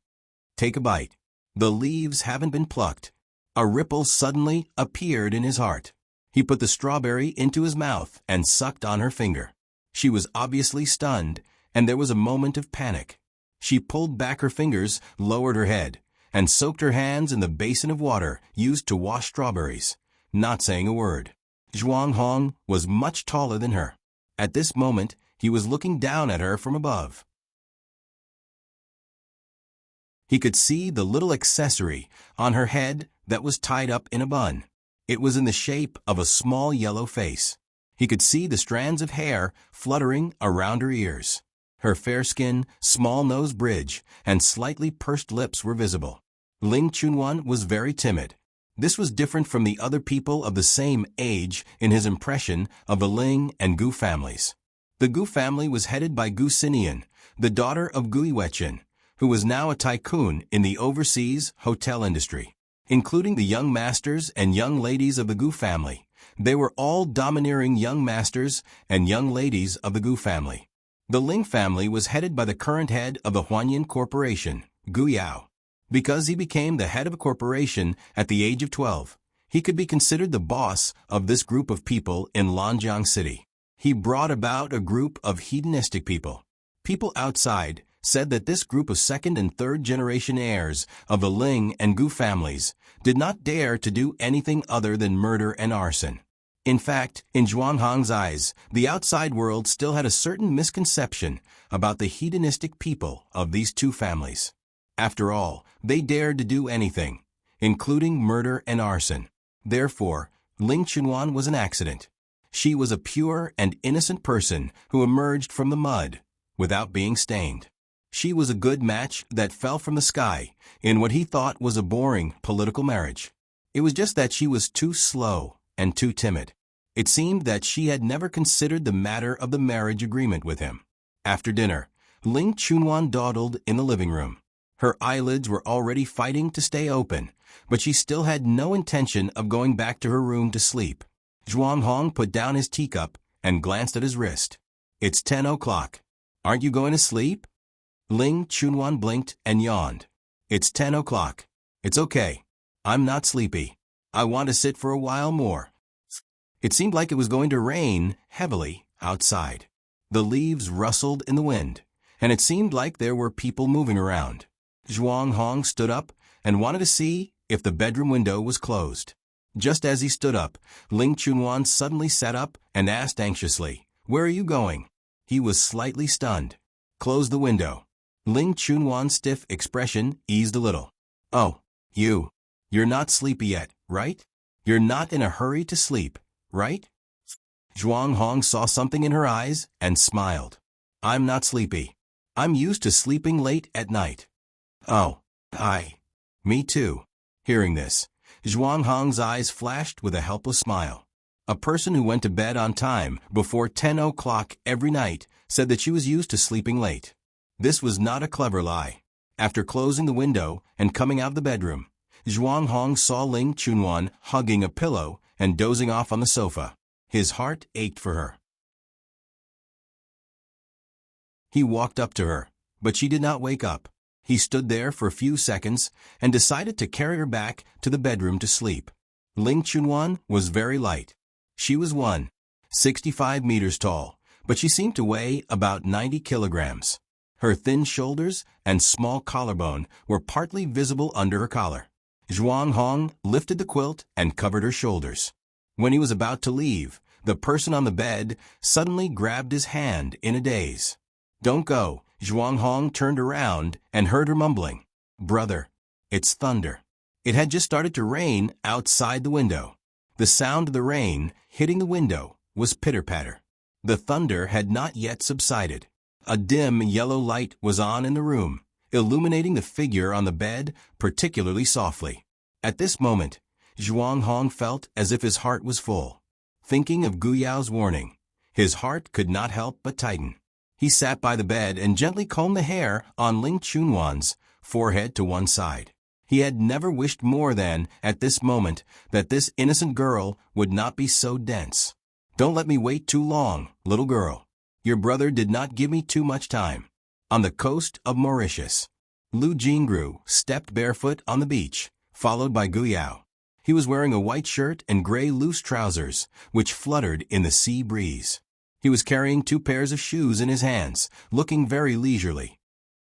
Take a bite. The leaves haven't been plucked. A ripple suddenly appeared in his heart. He put the strawberry into his mouth and sucked on her finger. She was obviously stunned, and there was a moment of panic. She pulled back her fingers, lowered her head, and soaked her hands in the basin of water used to wash strawberries, not saying a word. Zhuang Hong was much taller than her. At this moment, he was looking down at her from above. He could see the little accessory on her head that was tied up in a bun. It was in the shape of a small yellow face. He could see the strands of hair fluttering around her ears. Her fair skin, small nose bridge, and slightly pursed lips were visible. Ling Chunwan was very timid. This was different from the other people of the same age in his impression of the Ling and Gu families. The Gu family was headed by Gu Sinian, the daughter of Gu Yiwechen, who was now a tycoon in the overseas hotel industry. Including the young masters and young ladies of the Gu family, they were all domineering young masters and young ladies of the Gu family. The Ling family was headed by the current head of the Huanyan Corporation, Gu Yao. Because he became the head of a corporation at the age of 12, he could be considered the boss of this group of people in Lanjiang City. He brought about a group of hedonistic people. People outside said that this group of 2nd and 3rd generation heirs of the Ling and Gu families did not dare to do anything other than murder and arson. In fact, in Zhuang Hong's eyes, the outside world still had a certain misconception about the hedonistic people of these 2 families. After all, they dared to do anything, including murder and arson. Therefore, Ling Chunwan was an accident. She was a pure and innocent person who emerged from the mud without being stained. She was a good match that fell from the sky in what he thought was a boring political marriage. It was just that she was too slow and too timid. It seemed that she had never considered the matter of the marriage agreement with him. After dinner, Ling Chunwan dawdled in the living room. Her eyelids were already fighting to stay open, but she still had no intention of going back to her room to sleep. Zhuang Hong put down his teacup and glanced at his wrist. It's 10 o'clock. Aren't you going to sleep? Ling Chunwan blinked and yawned. It's 10 o'clock. It's okay. I'm not sleepy. I want to sit for a while more. It seemed like it was going to rain heavily outside. The leaves rustled in the wind, and it seemed like there were people moving around. Zhuang Hong stood up and wanted to see if the bedroom window was closed. Just as he stood up, Ling Chunwan suddenly sat up and asked anxiously, "Where are you going?" He was slightly stunned. "Close the window." Ling Chunwan's stiff expression eased a little. "Oh, you're not sleepy yet, right? You're not in a hurry to sleep, right?" Zhuang Hong saw something in her eyes and smiled. "I'm not sleepy. I'm used to sleeping late at night." "Oh, me too." Hearing this, Zhuang Hong's eyes flashed with a helpless smile. A person who went to bed on time before 10 o'clock every night said that she was used to sleeping late. This was not a clever lie. After closing the window and coming out of the bedroom, Zhuang Hong saw Ling Chunwan hugging a pillow and dozing off on the sofa. His heart ached for her. He walked up to her, but she did not wake up. He stood there for a few seconds and decided to carry her back to the bedroom to sleep. Ling Chunwan was very light. She was 165 meters tall, but she seemed to weigh about 90 kilograms. Her thin shoulders and small collarbone were partly visible under her collar. Zhuang Hong lifted the quilt and covered her shoulders. When he was about to leave, the person on the bed suddenly grabbed his hand in a daze. "Don't go." Zhuang Hong turned around and heard her mumbling, "Brother, it's thunder." It had just started to rain outside the window. The sound of the rain hitting the window was pitter-patter. The thunder had not yet subsided. A dim yellow light was on in the room, illuminating the figure on the bed particularly softly. At this moment, Zhuang Hong felt as if his heart was full. Thinking of Gu Yao's warning, his heart could not help but tighten. He sat by the bed and gently combed the hair on Ling Chunwan's forehead to one side. He had never wished more than, at this moment, that this innocent girl would not be so dense. "Don't let me wait too long, little girl. Your brother did not give me too much time." On the coast of Mauritius, Lu Jingru stepped barefoot on the beach, followed by Gu Yao. He was wearing a white shirt and gray loose trousers, which fluttered in the sea breeze. He was carrying 2 pairs of shoes in his hands, looking very leisurely.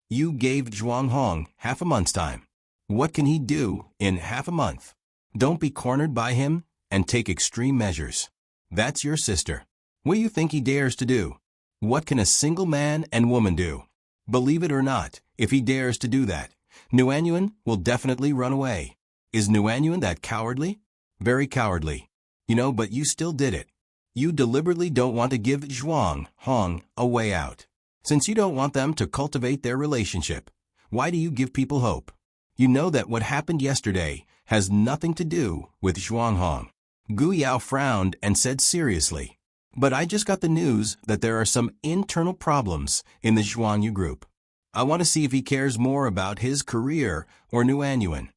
You gave Zhuang Hong half a month's time. What can he do in half a month? Don't be cornered by him and take extreme measures. That's your sister. What do you think he dares to do? What can a single man and woman do? Believe it or not, if he dares to do that, Nguyen will definitely run away. Is Nguyen that cowardly? Very cowardly. But you still did it. You deliberately don't want to give Zhuang Hong a way out. Since you don't want them to cultivate their relationship, why do you give people hope? You know that what happened yesterday has nothing to do with Zhuang Hong. Gu Yao frowned and said seriously, "But I just got the news that there are some internal problems in the Zhuangyu group. I want to see if he cares more about his career or Nguyen."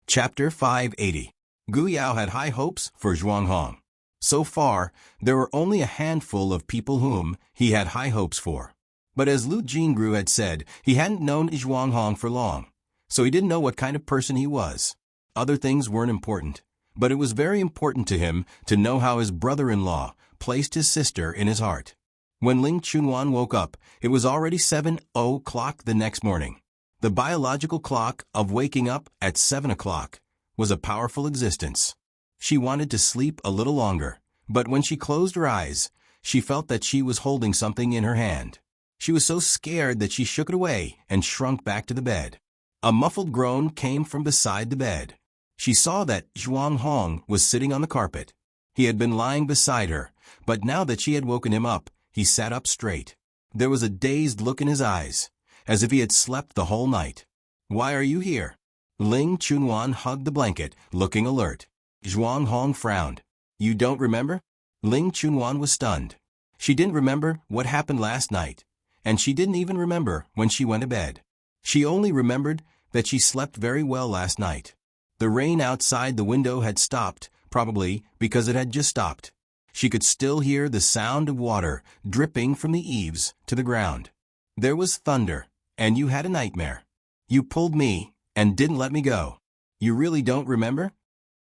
Chapter 580. Gu Yao had high hopes for Zhuang Hong. So far, there were only a handful of people whom he had high hopes for. But as Lu Jingru had said, he hadn't known Zhuang Hong for long, so he didn't know what kind of person he was. Other things weren't important, but it was very important to him to know how his brother-in-law placed his sister in his heart. When Ling Chunwan woke up, it was already 7 o'clock the next morning. The biological clock of waking up at 7 o'clock was a powerful existence. She wanted to sleep a little longer, but when she closed her eyes, she felt that she was holding something in her hand. She was so scared that she shook it away and shrunk back to the bed. A muffled groan came from beside the bed. She saw that Zhuang Hong was sitting on the carpet. He had been lying beside her, but now that she had woken him up, he sat up straight. There was a dazed look in his eyes, as if he had slept the whole night. "Why are you here?" Ling Chunwan hugged the blanket, looking alert. Zhuang Hong frowned. "You don't remember?" Ling Chunwan was stunned. She didn't remember what happened last night, and she didn't even remember when she went to bed. She only remembered that she slept very well last night. The rain outside the window had stopped, probably because it had just stopped. She could still hear the sound of water dripping from the eaves to the ground. There was thunder, and you had a nightmare. You pulled me and didn't let me go. You really don't remember?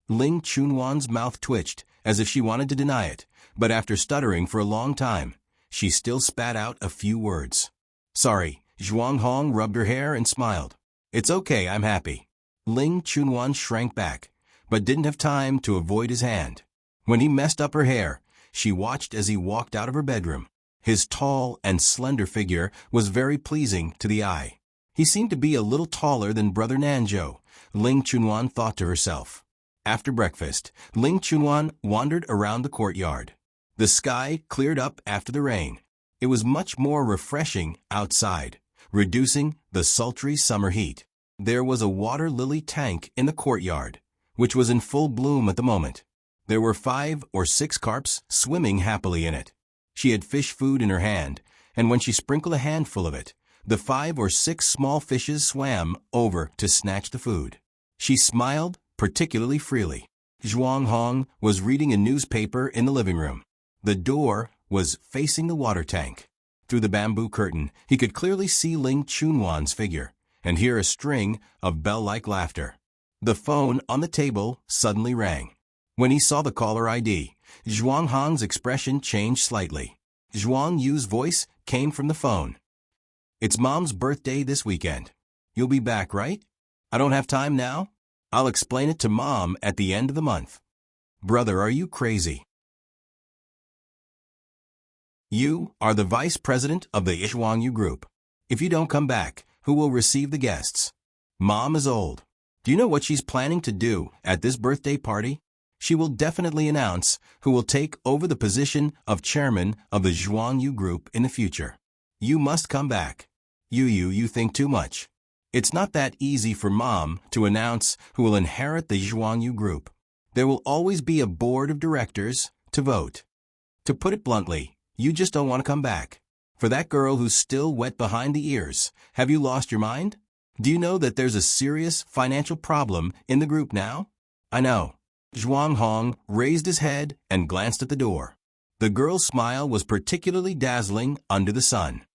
Ling Chunwan's mouth twitched as if she wanted to deny it, but after stuttering for a long time, she still spat out a few words. "Sorry." Zhuang Hong rubbed her hair and smiled. "It's okay, I'm happy." Ling Chunwan shrank back, but didn't have time to avoid his hand. When he messed up her hair, she watched as he walked out of her bedroom. His tall and slender figure was very pleasing to the eye. He seemed to be a little taller than Brother Nanzhou, Ling Chunwan thought to herself. After breakfast, Ling Chunwan wandered around the courtyard. The sky cleared up after the rain. It was much more refreshing outside, reducing the sultry summer heat. There was a water lily tank in the courtyard, which was in full bloom at the moment. There were 5 or 6 carps swimming happily in it. She had fish food in her hand, and when she sprinkled a handful of it, the 5 or 6 small fishes swam over to snatch the food. She smiled particularly freely. Zhuang Hong was reading a newspaper in the living room. The door was facing the water tank. Through the bamboo curtain, he could clearly see Ling Chunwan's figure and hear a string of bell-like laughter. The phone on the table suddenly rang. When he saw the caller ID, Zhuang Hong's expression changed slightly. Zhuang Yu's voice came from the phone. "It's Mom's birthday this weekend. You'll be back, right? I don't have time now. I'll explain it to Mom at the end of the month." "Brother, are you crazy? You are the vice president of the Zhuang Yu group. If you don't come back, who will receive the guests? Mom is old. Do you know what she's planning to do at this birthday party? She will definitely announce who will take over the position of chairman of the Zhuang Yu group in the future. You must come back. You think too much. It's not that easy for Mom to announce who will inherit the Zhuang Yu group. There will always be a board of directors to vote. To put it bluntly, you just don't want to come back. For that girl who's still wet behind the ears, have you lost your mind? Do you know that there's a serious financial problem in the group now?" "I know." Zhuang Hong raised his head and glanced at the door. The girl's smile was particularly dazzling under the sun.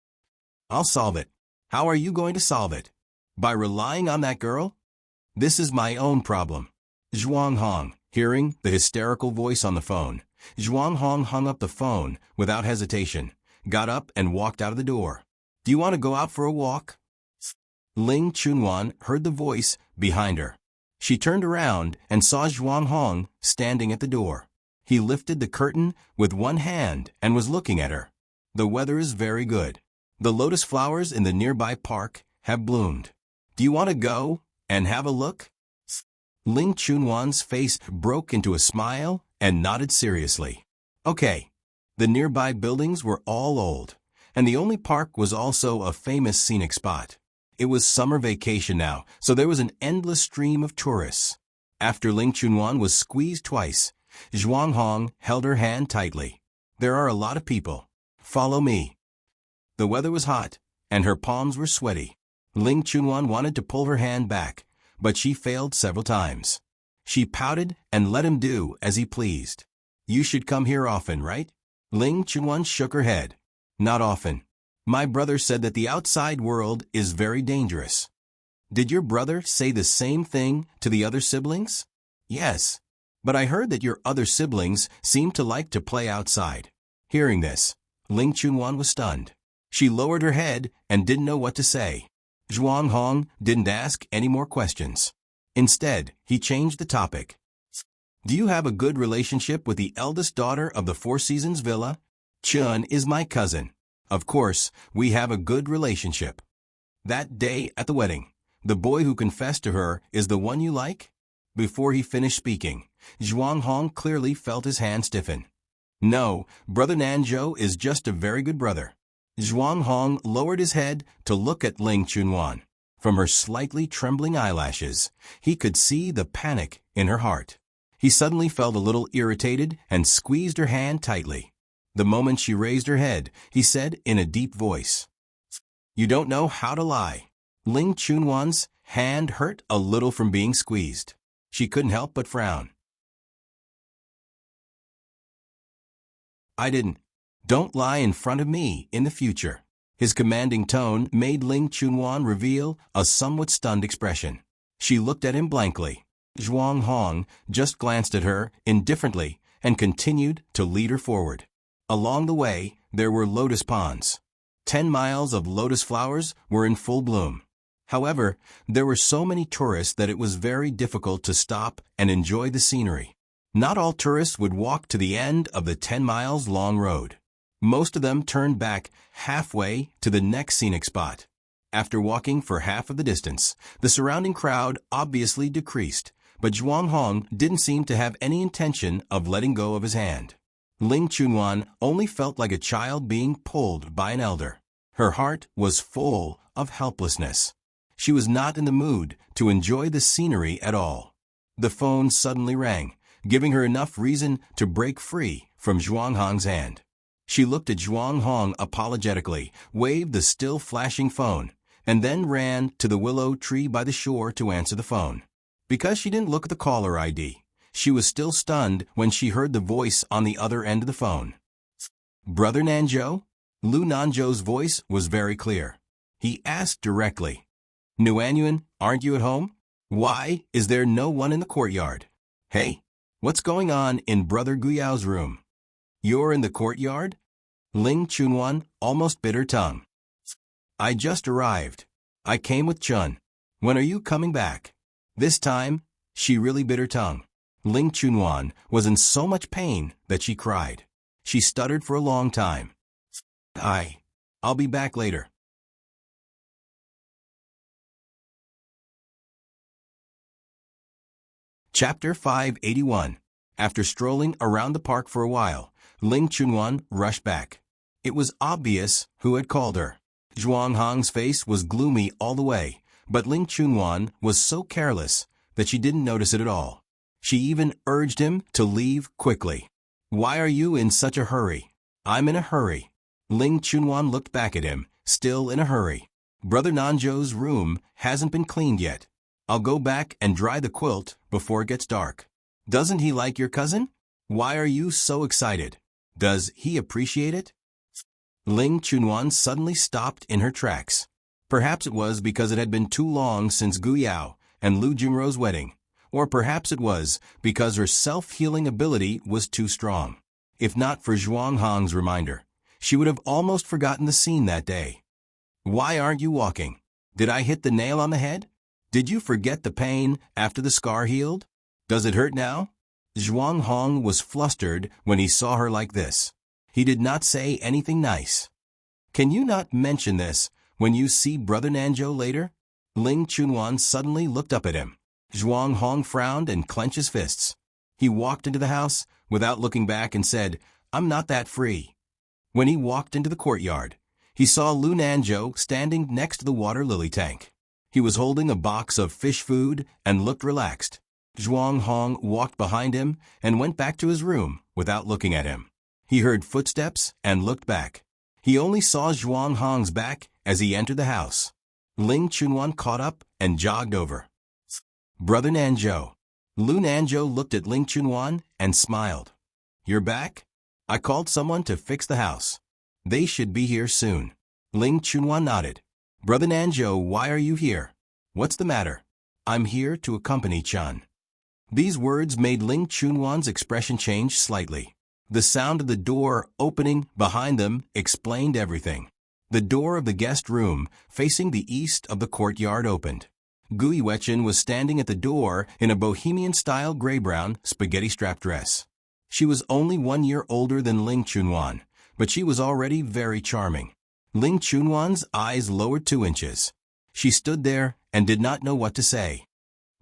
"I'll solve it." "How are you going to solve it? By relying on that girl?" "This is my own problem." Zhuang Hong, hearing the hysterical voice on the phone, Zhuang Hong hung up the phone without hesitation, got up and walked out of the door. "Do you want to go out for a walk?" Ling Chunwan heard the voice behind her. She turned around and saw Zhuang Hong standing at the door. He lifted the curtain with one hand and was looking at her. "The weather is very good. The lotus flowers in the nearby park have bloomed. Do you want to go and have a look?" Ling Chunwan's face broke into a smile and nodded seriously. "Okay." The nearby buildings were all old, and the only park was also a famous scenic spot. It was summer vacation now, so there was an endless stream of tourists. After Ling Chunwan was squeezed twice, Zhuang Hong held her hand tightly. "There are a lot of people. Follow me." The weather was hot, and her palms were sweaty. Ling Chunwan wanted to pull her hand back, but she failed several times. She pouted and let him do as he pleased. "You should come here often, right?" Ling Chunwan shook her head. "Not often. My brother said that the outside world is very dangerous." "Did your brother say the same thing to the other siblings?" "Yes. But I heard that your other siblings seem to like to play outside." Hearing this, Ling Chunwan was stunned. She lowered her head and didn't know what to say. Zhuang Hong didn't ask any more questions. Instead, he changed the topic. "Do you have a good relationship with the eldest daughter of the Four Seasons Villa?" "Chun is my cousin. Of course, we have a good relationship." "That day at the wedding, the boy who confessed to her is the one you like?" Before he finished speaking, Zhuang Hong clearly felt his hand stiffen. "No, Brother Nanzhou is just a very good brother." Zhuang Hong lowered his head to look at Ling Chunwan. From her slightly trembling eyelashes, he could see the panic in her heart. He suddenly felt a little irritated and squeezed her hand tightly. The moment she raised her head, he said in a deep voice, "You don't know how to lie." Ling Chunwan's hand hurt a little from being squeezed. She couldn't help but frown. "I didn't. Don't lie in front of me in the future." His commanding tone made Ling Chunwan reveal a somewhat stunned expression. She looked at him blankly. Zhuang Hong just glanced at her indifferently and continued to lead her forward. Along the way, there were lotus ponds. 10 miles of lotus flowers were in full bloom. However, there were so many tourists that it was very difficult to stop and enjoy the scenery. Not all tourists would walk to the end of the 10 miles long road. Most of them turned back halfway to the next scenic spot. After walking for half of the distance, the surrounding crowd obviously decreased, but Zhuang Hong didn't seem to have any intention of letting go of his hand. Ling Chunwan only felt like a child being pulled by an elder. Her heart was full of helplessness. She was not in the mood to enjoy the scenery at all. The phone suddenly rang, giving her enough reason to break free from Zhuang Hong's hand. She looked at Zhuang Hong apologetically, waved the still flashing phone, and then ran to the willow tree by the shore to answer the phone. Because she didn't look at the caller ID, she was still stunned when she heard the voice on the other end of the phone. "Brother Nanzhou?" Lu Nanzhou's voice was very clear. He asked directly, "Nuanyuan, aren't you at home? Why is there no one in the courtyard? Hey, what's going on in Brother Guyao's room? You're in the courtyard?" Ling Chunwan almost bit her tongue. "I just arrived. I came with Chun. When are you coming back?" This time, she really bit her tongue. Ling Chunwan was in so much pain that she cried. She stuttered for a long time. I'll be back later." Chapter 581. After strolling around the park for a while, Ling Chunwan rushed back. It was obvious who had called her. Zhuang Hong's face was gloomy all the way, but Ling Chunwan was so careless that she didn't notice it at all. She even urged him to leave quickly. "Why are you in such a hurry?" "I'm in a hurry." Ling Chunwan looked back at him, still in a hurry. "Brother Nanzhou's room hasn't been cleaned yet. I'll go back and dry the quilt before it gets dark." "Doesn't he like your cousin? Why are you so excited? Does he appreciate it?" Ling Chunwan suddenly stopped in her tracks. Perhaps it was because it had been too long since Guyao and Lu Junro's wedding, or perhaps it was because her self-healing ability was too strong. If not for Zhuang Hong's reminder, she would have almost forgotten the scene that day. "Why aren't you walking? Did I hit the nail on the head? Did you forget the pain after the scar healed? Does it hurt now?" Zhuang Hong was flustered when he saw her like this. He did not say anything nice. "Can you not mention this when you see Brother Nanzhou later?" Ling Chunwan suddenly looked up at him. Zhuang Hong frowned and clenched his fists. He walked into the house without looking back and said, "I'm not that free." When he walked into the courtyard, he saw Lu Nanzhou standing next to the water lily tank. He was holding a box of fish food and looked relaxed. Zhuang Hong walked behind him and went back to his room without looking at him. He heard footsteps and looked back. He only saw Zhuang Hong's back as he entered the house. Ling Chunwan caught up and jogged over. "Brother Nanzhou." Lu Nanzhou looked at Ling Chunwan and smiled. "You're back? I called someone to fix the house. They should be here soon." Ling Chunwan nodded. "Brother Nanzhou, why are you here? What's the matter?" "I'm here to accompany Chun." These words made Ling Chunwan's expression change slightly. The sound of the door opening behind them explained everything. The door of the guest room facing the east of the courtyard opened. Gui Wechen was standing at the door in a bohemian-style gray-brown spaghetti-strap dress. She was only 1 year older than Ling Chunwan, but she was already very charming. Ling Chunwan's eyes lowered 2 inches. She stood there and did not know what to say.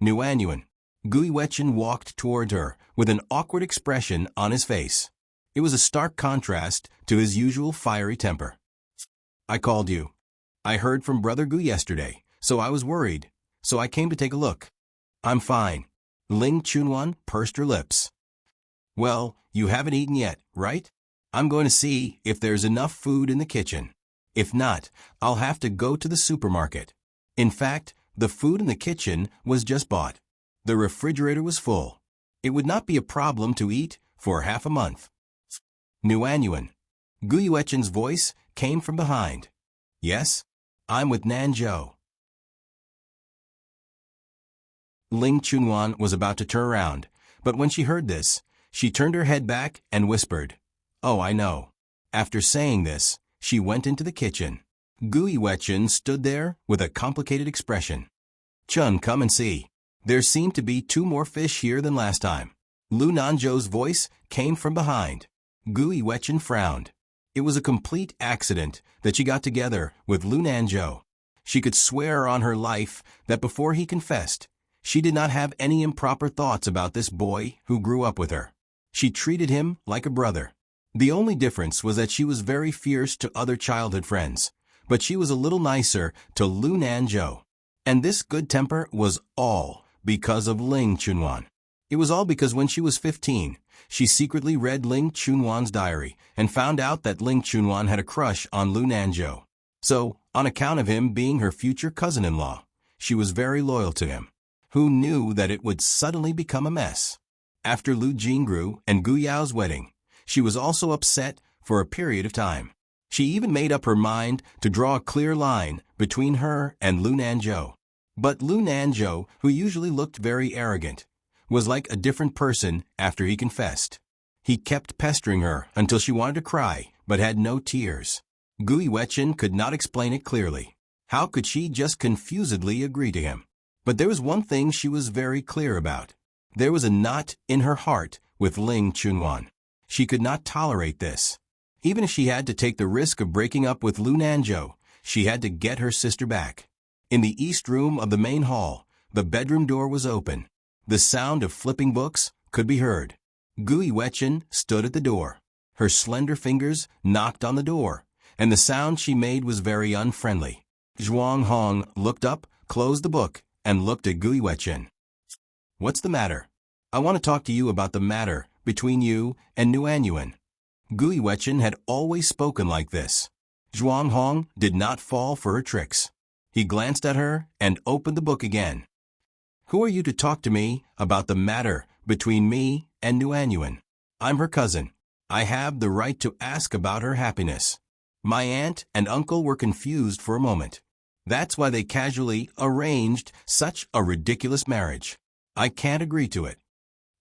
"Nuanyuan." Gui Wechen walked toward her with an awkward expression on his face. It was a stark contrast to his usual fiery temper. I called you. I heard from Brother Gu yesterday, so I was worried. So I came to take a look. I'm fine. Ling Chunwan pursed her lips. Well, you haven't eaten yet, right? I'm going to see if there's enough food in the kitchen. If not, I'll have to go to the supermarket. In fact, the food in the kitchen was just bought. The refrigerator was full. It would not be a problem to eat for half a month. Nuanyuan. Gu Yuechen's voice came from behind. Yes? I'm with Nanzhou. Ling Chunwan was about to turn around, but when she heard this, she turned her head back and whispered, Oh, I know. After saying this, she went into the kitchen. Gu Yuechen stood there with a complicated expression. Chun, come and see. There seemed to be 2 more fish here than last time. Lu Nanzhou's voice came from behind. Gu Yuechen frowned. It was a complete accident that she got together with Lu Nanzhou. She could swear on her life that before he confessed, she did not have any improper thoughts about this boy who grew up with her. She treated him like a brother. The only difference was that she was very fierce to other childhood friends, but she was a little nicer to Lu Nanzhou. And this good temper was all because of Ling Chunwan. It was all because when she was 15, she secretly read Ling Chunwan's diary and found out that Ling Chunwan had a crush on Lu Nanzhou. So, on account of him being her future cousin-in-law, she was very loyal to him. Who knew that it would suddenly become a mess? After Lu Jingru and Gu Yao's wedding, she was also upset for a period of time. She even made up her mind to draw a clear line between her and Lu Nanzhou. But Lu Nanzhou, who usually looked very arrogant, was like a different person after he confessed. He kept pestering her until she wanted to cry, but had no tears. Gu Yuechen could not explain it clearly. How could she just confusedly agree to him? But there was one thing she was very clear about. There was a knot in her heart with Ling Chunwan. She could not tolerate this. Even if she had to take the risk of breaking up with Lu Nanzhou, she had to get her sister back. In the east room of the main hall, the bedroom door was open. The sound of flipping books could be heard. Gu Yuechen stood at the door. Her slender fingers knocked on the door, and the sound she made was very unfriendly. Zhuang Hong looked up, closed the book, and looked at Gu Yuechen. What's the matter? I want to talk to you about the matter between you and Nuanyuan. Gu Yuechen had always spoken like this. Zhuang Hong did not fall for her tricks. He glanced at her and opened the book again. Who are you to talk to me about the matter between me and Nuanyuan? I'm her cousin. I have the right to ask about her happiness. My aunt and uncle were confused for a moment. That's why they casually arranged such a ridiculous marriage. I can't agree to it.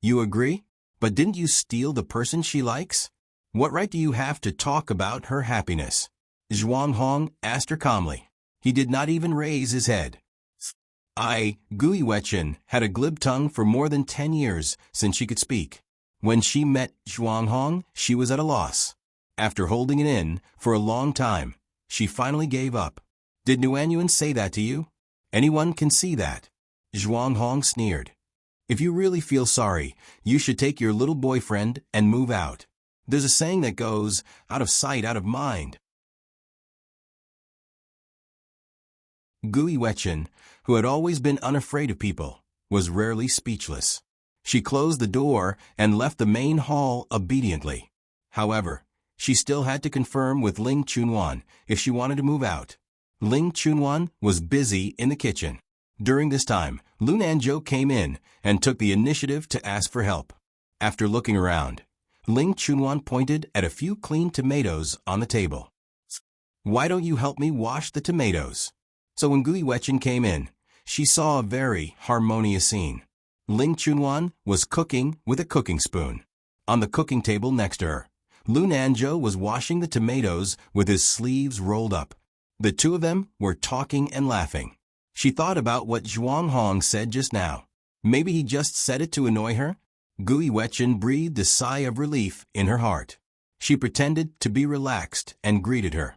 You agree? But didn't you steal the person she likes? What right do you have to talk about her happiness? Zhuang Hong asked her calmly. He did not even raise his head. Gu Yuechen had a glib tongue for more than 10 years since she could speak. When she met Zhuang Hong, she was at a loss. After holding it in for a long time, she finally gave up. Did Nuanyuan say that to you? Anyone can see that. Zhuang Hong sneered. If you really feel sorry, you should take your little boyfriend and move out. There's a saying that goes, out of sight, out of mind. Gu Yuechen, who had always been unafraid of people, was rarely speechless. She closed the door and left the main hall obediently. However, she still had to confirm with Ling Chunwan if she wanted to move out. Ling Chunwan was busy in the kitchen. During this time, Lu Nanzhou came in and took the initiative to ask for help. After looking around, Ling Chunwan pointed at a few clean tomatoes on the table. Why don't you help me wash the tomatoes? So when Gu Yuechen came in, she saw a very harmonious scene. Ling Chunwan was cooking with a cooking spoon. On the cooking table next to her, Lu Nanzhou was washing the tomatoes with his sleeves rolled up. The two of them were talking and laughing. She thought about what Zhuang Hong said just now. Maybe he just said it to annoy her? Gu Yuechen breathed a sigh of relief in her heart. She pretended to be relaxed and greeted her.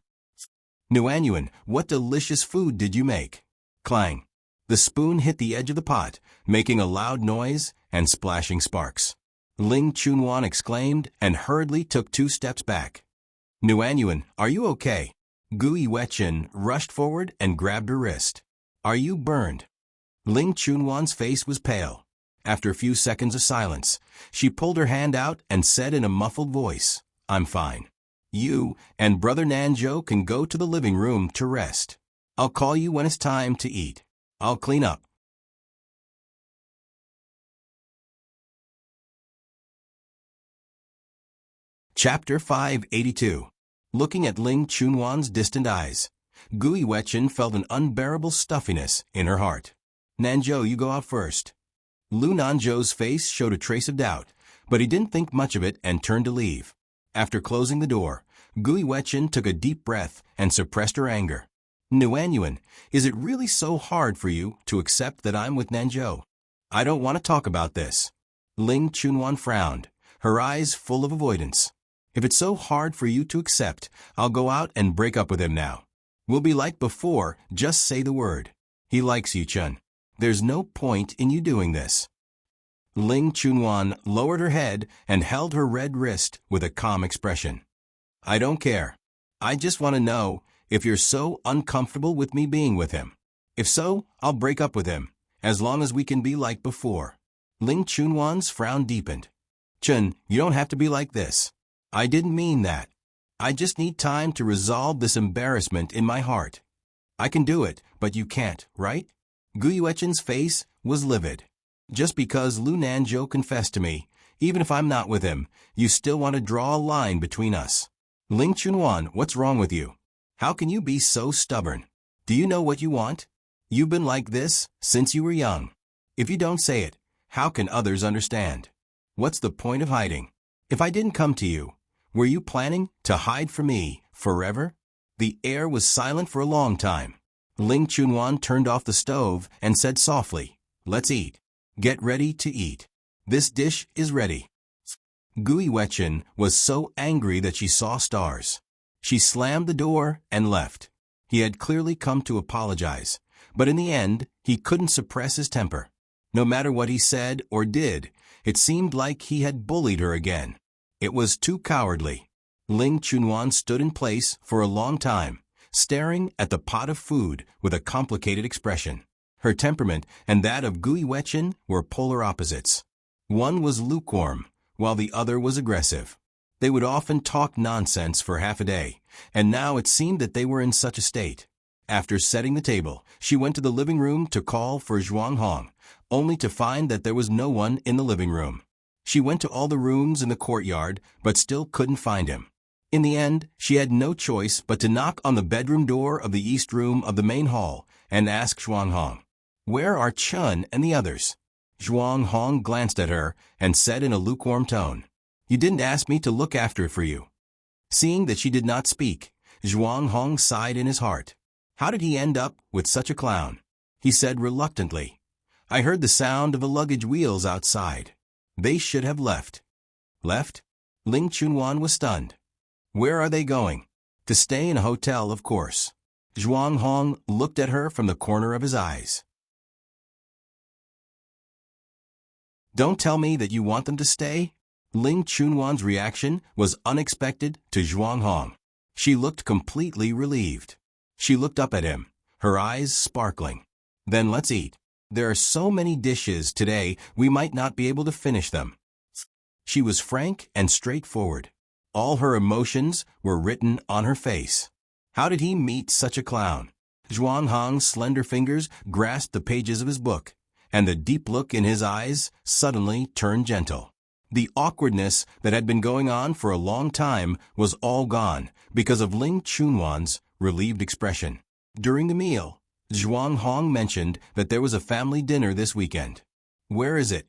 Nuanyuan, what delicious food did you make? Clang. The spoon hit the edge of the pot, making a loud noise and splashing sparks. Ling Chunwan exclaimed and hurriedly took 2 steps back. Nuanyuan, are you okay? Gui Wechen rushed forward and grabbed her wrist. Are you burned? Ling Chunwan's face was pale. After a few seconds of silence, she pulled her hand out and said in a muffled voice, I'm fine. You and Brother Nanzhou can go to the living room to rest. I'll call you when it's time to eat. I'll clean up. Chapter 582. Looking at Ling Chunwan's distant eyes, Gui Wechen felt an unbearable stuffiness in her heart. Nanzhou, you go out first. Lu Nanzhou's face showed a trace of doubt, but he didn't think much of it and turned to leave. After closing the door, Gui Wechen took a deep breath and suppressed her anger. Nuanyuan, is it really so hard for you to accept that I'm with Nanzhou? I don't want to talk about this. Ling Chunwan frowned, her eyes full of avoidance. If it's so hard for you to accept, I'll go out and break up with him now. We'll be like before, just say the word. He likes you, Chun. There's no point in you doing this. Ling Chunwan lowered her head and held her red wrist with a calm expression. I don't care. I just want to know if you're so uncomfortable with me being with him. If so, I'll break up with him, as long as we can be like before. Ling Chunwan's frown deepened. Chun, you don't have to be like this. I didn't mean that. I just need time to resolve this embarrassment in my heart. I can do it, but you can't, right? Gui Wechen's face was livid. Just because Lu Nanzhou confessed to me, even if I'm not with him, you still want to draw a line between us. Ling Chunwan, what's wrong with you? How can you be so stubborn? Do you know what you want? You've been like this since you were young. If you don't say it, how can others understand? What's the point of hiding? If I didn't come to you, were you planning to hide from me forever? The air was silent for a long time. Ling Chunwan turned off the stove and said softly, Let's eat. Get ready to eat. This dish is ready. Gui Wechen was so angry that she saw stars. She slammed the door and left. He had clearly come to apologize, but in the end, he couldn't suppress his temper. No matter what he said or did, it seemed like he had bullied her again. It was too cowardly. Ling Chunwan stood in place for a long time, staring at the pot of food with a complicated expression. Her temperament and that of Gui Wechen were polar opposites. One was lukewarm, while the other was aggressive. They would often talk nonsense for half a day, and now it seemed that they were in such a state. After setting the table, she went to the living room to call for Zhuang Hong, only to find that there was no one in the living room. She went to all the rooms in the courtyard, but still couldn't find him. In the end, she had no choice but to knock on the bedroom door of the east room of the main hall and ask Zhuang Hong, Where are Chun and the others? Zhuang Hong glanced at her and said in a lukewarm tone, You didn't ask me to look after it for you. Seeing that she did not speak, Zhuang Hong sighed in his heart. How did he end up with such a clown? He said reluctantly, I heard the sound of the luggage wheels outside. They should have left. Left? Ling Chunwan was stunned. Where are they going? To stay in a hotel, of course. Zhuang Hong looked at her from the corner of his eyes. Don't tell me that you want them to stay? Ling Chunwan's reaction was unexpected to Zhuang Hong. She looked completely relieved. She looked up at him, her eyes sparkling. Then let's eat. There are so many dishes today we might not be able to finish them. She was frank and straightforward. All her emotions were written on her face. How did he meet such a clown? Zhuang Hong's slender fingers grasped the pages of his book, and the deep look in his eyes suddenly turned gentle. The awkwardness that had been going on for a long time was all gone because of Ling Chunwan's relieved expression. During the meal, Zhuang Hong mentioned that there was a family dinner this weekend. Where is it?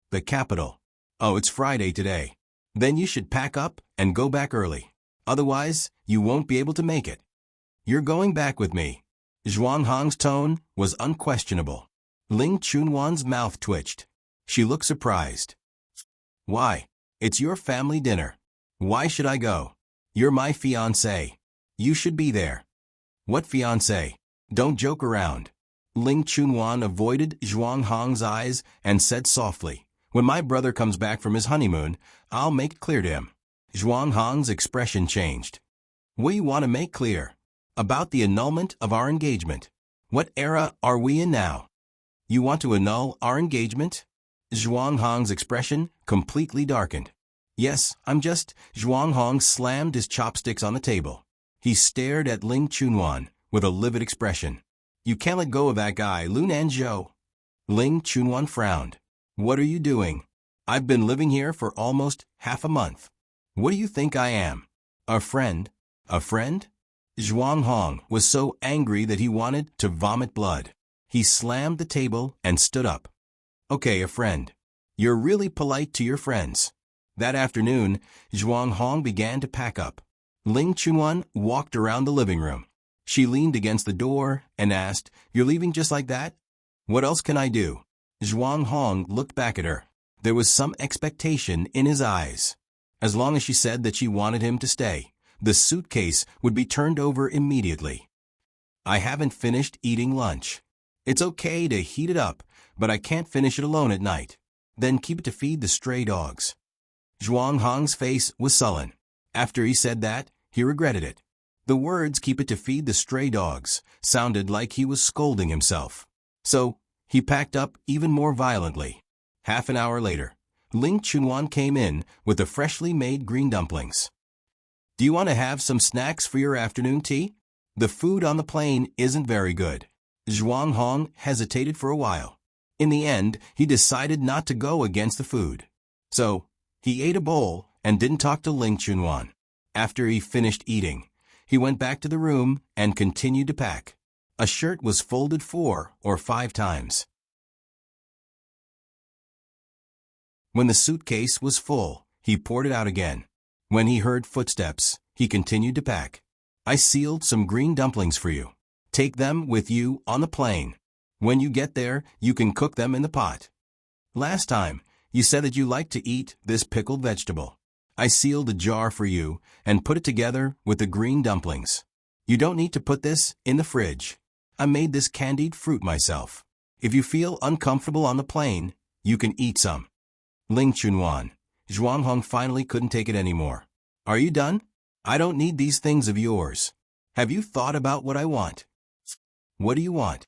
The capital. Oh, it's Friday today. Then you should pack up and go back early. Otherwise, you won't be able to make it. You're going back with me. Zhuang Hong's tone was unquestionable. Ling Chunwan's mouth twitched. She looked surprised. Why? It's your family dinner. Why should I go? You're my fiancé. You should be there. What fiancé? Don't joke around. Ling Chunwan avoided Zhuang Hong's eyes and said softly, When my brother comes back from his honeymoon, I'll make it clear to him. Zhuang Hong's expression changed. What do you want to make clear? About the annulment of our engagement. What era are we in now? You want to annul our engagement? Zhuang Hong's expression completely darkened. Yes, I'm just... Zhuang Hong slammed his chopsticks on the table. He stared at Ling Chunwan with a livid expression. You can't let go of that guy, Lu Nanzhou. Ling Chunwan frowned. What are you doing? I've been living here for almost half a month. What do you think I am? A friend? A friend? Zhuang Hong was so angry that he wanted to vomit blood. He slammed the table and stood up. Okay, a friend. You're really polite to your friends. That afternoon, Zhuang Hong began to pack up. Ling Chunwan walked around the living room. She leaned against the door and asked, You're leaving just like that? What else can I do? Zhuang Hong looked back at her. There was some expectation in his eyes. As long as she said that she wanted him to stay, the suitcase would be turned over immediately. I haven't finished eating lunch. It's okay to heat it up, but I can't finish it alone at night. Then keep it to feed the stray dogs. Zhuang Hong's face was sullen. After he said that, he regretted it. The words keep it to feed the stray dogs sounded like he was scolding himself. So, he packed up even more violently. Half an hour later, Ling Chunwan came in with the freshly made green dumplings. Do you want to have some snacks for your afternoon tea? The food on the plane isn't very good. Zhuang Hong hesitated for a while. In the end, he decided not to go against the food. So, he ate a bowl and didn't talk to Ling Chunwan. After he finished eating, he went back to the room and continued to pack. A shirt was folded 4 or 5 times. When the suitcase was full, he poured it out again. When he heard footsteps, he continued to pack. I sealed some green dumplings for you. Take them with you on the plane. When you get there, you can cook them in the pot. Last time, you said that you liked to eat this pickled vegetable. I sealed a jar for you and put it together with the green dumplings. You don't need to put this in the fridge. I made this candied fruit myself. If you feel uncomfortable on the plane, you can eat some. Ling Chunwan. Zhuang Hong finally couldn't take it anymore. Are you done? I don't need these things of yours. Have you thought about what I want? What do you want?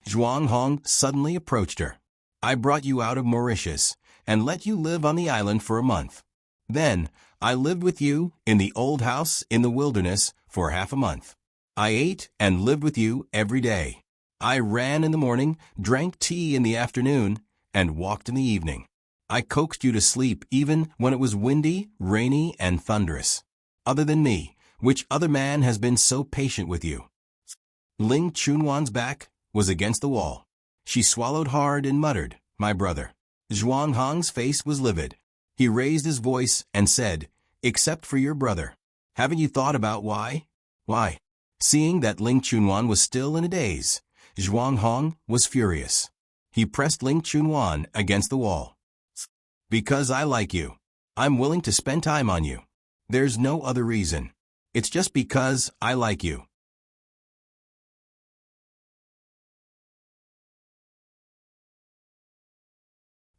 Zhuang Hong suddenly approached her. I brought you out of Mauritius and let you live on the island for a month. Then, I lived with you in the old house in the wilderness for half a month. I ate and lived with you every day. I ran in the morning, drank tea in the afternoon, and walked in the evening. I coaxed you to sleep even when it was windy, rainy, and thunderous. Other than me, which other man has been so patient with you? Ling Chunwan's back was against the wall. She swallowed hard and muttered, My brother. Zhuang Hong's face was livid. He raised his voice and said, Except for your brother. Haven't you thought about why? Why? Seeing that Ling Chunwan was still in a daze, Zhuang Hong was furious. He pressed Ling Chunwan against the wall. Because I like you. I'm willing to spend time on you. There's no other reason. It's just because I like you.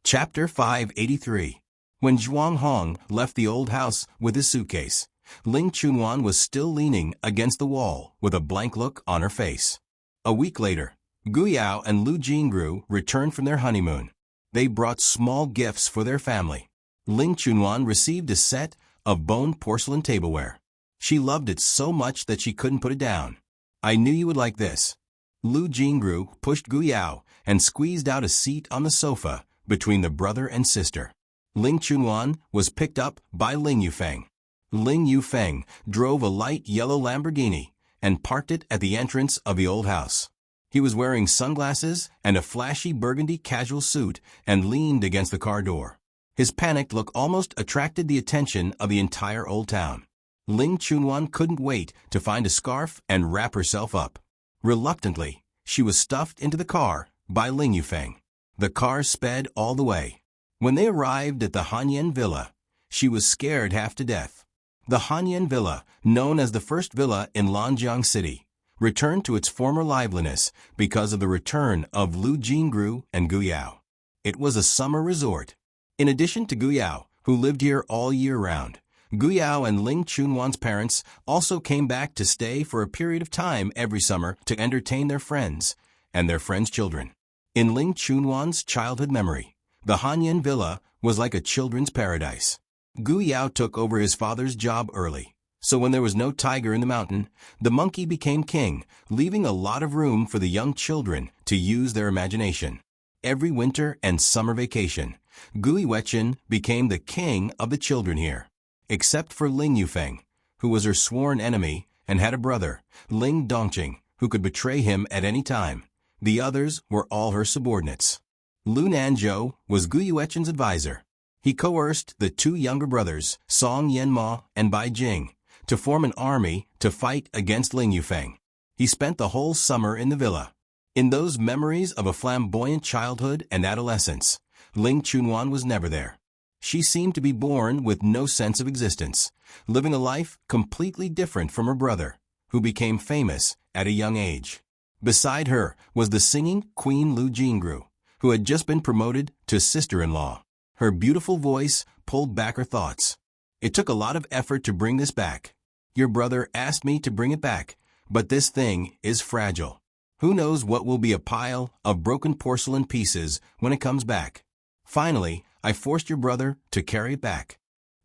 Chapter 583. When Zhuang Hong left the old house with his suitcase, Ling Chunwan was still leaning against the wall with a blank look on her face. A week later, Gu Yao and Lu Jingru returned from their honeymoon. They brought small gifts for their family. Ling Chunwan received a set of bone porcelain tableware. She loved it so much that she couldn't put it down. I knew you would like this. Lu Jingru pushed Gu Yao and squeezed out a seat on the sofa between the brother and sister. Ling Chunwan was picked up by Ling Yufeng. Ling Yufeng drove a light yellow Lamborghini and parked it at the entrance of the old house. He was wearing sunglasses and a flashy burgundy casual suit and leaned against the car door. His panicked look almost attracted the attention of the entire old town. Ling Chunwan couldn't wait to find a scarf and wrap herself up. Reluctantly, she was stuffed into the car by Ling Yufeng. The car sped all the way. When they arrived at the Hanyan Villa, she was scared half to death. The Hanyan Villa, known as the first villa in Lanjiang City, returned to its former liveliness because of the return of Lu Jingru and Gu Yao. It was a summer resort. In addition to Gu Yao, who lived here all year round, Gu Yao and Ling Chunwan's parents also came back to stay for a period of time every summer to entertain their friends and their friends' children. In Ling Chunwan's childhood memory, the Hanyan Villa was like a children's paradise. Gu Yao took over his father's job early, so when there was no tiger in the mountain, the monkey became king, leaving a lot of room for the young children to use their imagination. Every winter and summer vacation, Gu Yuechen became the king of the children here. Except for Ling Yufeng, who was her sworn enemy and had a brother, Ling Dongqing, who could betray him at any time. The others were all her subordinates. Lu Nanzhou was Gu Yuechen's advisor. He coerced the two younger brothers, Song Yanma and Bai Jing, to form an army to fight against Ling Yufeng. He spent the whole summer in the villa. In those memories of a flamboyant childhood and adolescence, Ling Chunwan was never there. She seemed to be born with no sense of existence, living a life completely different from her brother, who became famous at a young age. Beside her was the singing Queen Lu Jingru, who had just been promoted to sister-in-law. Her beautiful voice pulled back her thoughts. It took a lot of effort to bring this back. Your brother asked me to bring it back, but this thing is fragile. Who knows what will be a pile of broken porcelain pieces when it comes back. Finally, I forced your brother to carry it back.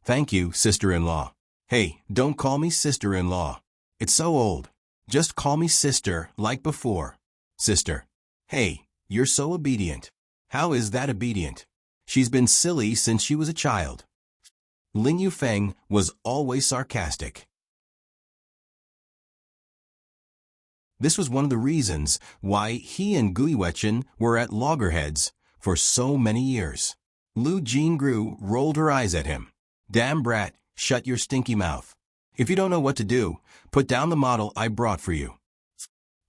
Thank you, sister-in-law. Hey, don't call me sister-in-law. It's so old. Just call me sister like before. Sister. Hey, you're so obedient. How is that obedient? She's been silly since she was a child. Ling Yufeng was always sarcastic. This was one of the reasons why he and Gu Yuechen were at loggerheads for so many years. Lu Jingru rolled her eyes at him. Damn brat, shut your stinky mouth. If you don't know what to do, put down the model I brought for you.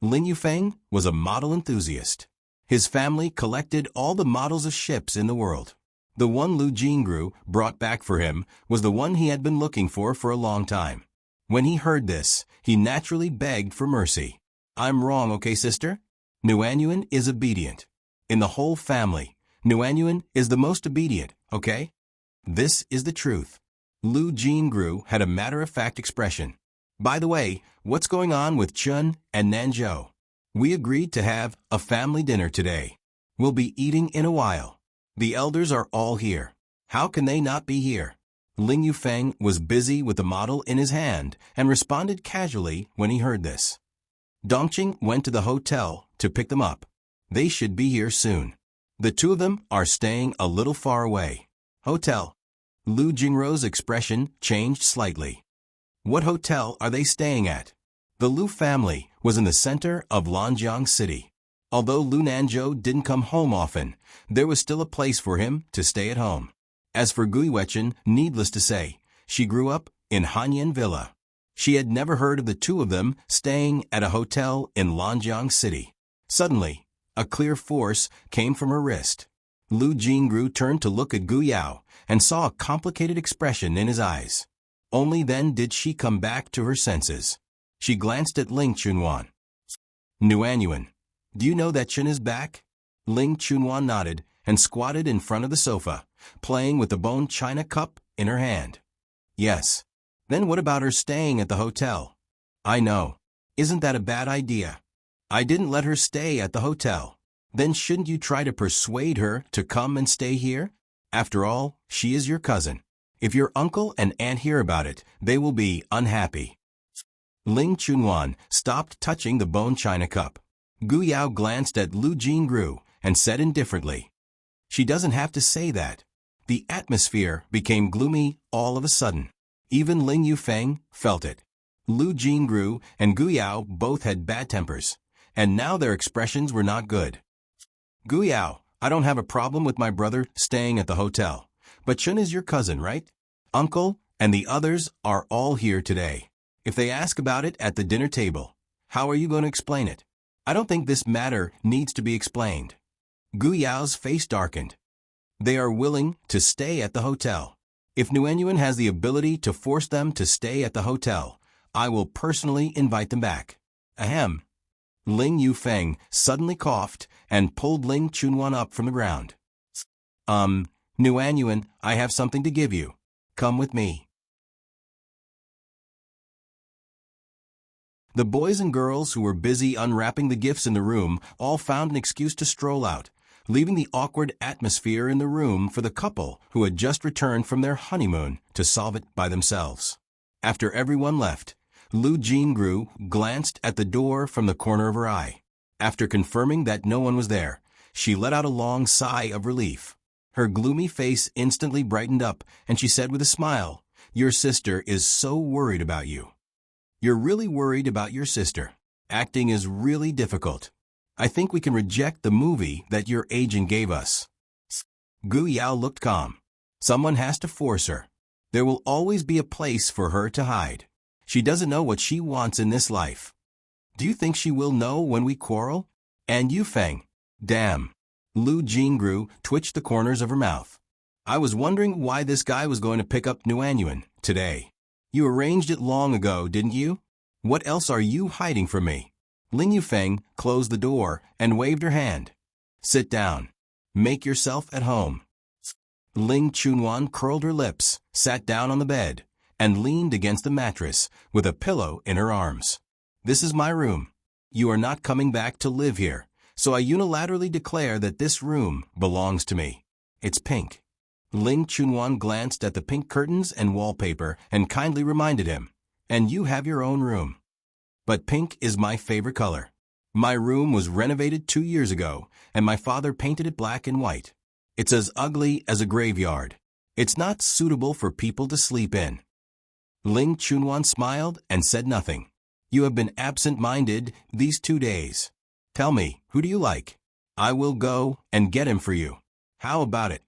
Ling Yufeng was a model enthusiast. His family collected all the models of ships in the world. The one Lu Jingru brought back for him was the one he had been looking for a long time. When he heard this, he naturally begged for mercy. I'm wrong, okay, sister? Nuanyuan is obedient. In the whole family, Nuanyuan is the most obedient, okay? This is the truth. Lu Jingru had a matter-of-fact expression. By the way, what's going on with Chun and Nanzhou? We agreed to have a family dinner today. We'll be eating in a while. The elders are all here. How can they not be here? Ling Yufeng was busy with the model in his hand and responded casually when he heard this. Dongqing went to the hotel to pick them up. They should be here soon. The two of them are staying a little far away. Hotel. Lu Jingru's expression changed slightly. What hotel are they staying at? The Lu family was in the center of Lanjiang City. Although Lu Nanzhou didn't come home often, there was still a place for him to stay at home. As for Gu Yuechen, needless to say, she grew up in Hanyan Villa. She had never heard of the two of them staying at a hotel in Lanjiang City. Suddenly, a clear force came from her wrist. Lu Jingru turned to look at Gu Yao and saw a complicated expression in his eyes. Only then did she come back to her senses. She glanced at Ling Chunwan. Nuanyuan, do you know that Chun is back? Ling Chunwan nodded and squatted in front of the sofa, playing with the bone china cup in her hand. Yes. Then what about her staying at the hotel? I know. Isn't that a bad idea? I didn't let her stay at the hotel. Then shouldn't you try to persuade her to come and stay here? After all, she is your cousin. If your uncle and aunt hear about it, they will be unhappy. Ling Chunwan stopped touching the bone china cup. Gu Yao glanced at Lu Jingru and said indifferently, She doesn't have to say that. The atmosphere became gloomy all of a sudden. Even Ling Yufeng felt it. Lu Jingru and Gu Yao both had bad tempers, and now their expressions were not good. Gu Yao, I don't have a problem with my brother staying at the hotel, but Chun is your cousin, right? Uncle and the others are all here today. If they ask about it at the dinner table, how are you going to explain it? I don't think this matter needs to be explained. Gu Yao's face darkened. They are willing to stay at the hotel. If Nuanyuan has the ability to force them to stay at the hotel, I will personally invite them back. Ahem. Ling Yufeng suddenly coughed and pulled Ling Chunwan up from the ground. Nuanyuan, I have something to give you. Come with me. The boys and girls who were busy unwrapping the gifts in the room all found an excuse to stroll out, leaving the awkward atmosphere in the room for the couple who had just returned from their honeymoon to solve it by themselves. After everyone left, Lu Jingru glanced at the door from the corner of her eye. After confirming that no one was there, she let out a long sigh of relief. Her gloomy face instantly brightened up, and she said with a smile, "Your sister is so worried about you." You're really worried about your sister. Acting is really difficult. I think we can reject the movie that your agent gave us. Gu Yao looked calm. Someone has to force her. There will always be a place for her to hide. She doesn't know what she wants in this life. Do you think she will know when we quarrel? And you, Feng? Damn. Lu Jingru twitched the corners of her mouth. I was wondering why this guy was going to pick up Nuanyuan today. You arranged it long ago, didn't you? What else are you hiding from me? Lin Yufeng closed the door and waved her hand. Sit down. Make yourself at home. Ling Chunwan curled her lips, sat down on the bed, and leaned against the mattress with a pillow in her arms. This is my room. You are not coming back to live here, so I unilaterally declare that this room belongs to me. It's pink. Ling Chunwan glanced at the pink curtains and wallpaper and kindly reminded him, and you have your own room. But pink is my favorite color. My room was renovated 2 years ago, and my father painted it black and white. It's as ugly as a graveyard. It's not suitable for people to sleep in. Ling Chunwan smiled and said nothing. You have been absent-minded these 2 days. Tell me, who do you like? I will go and get him for you. How about it?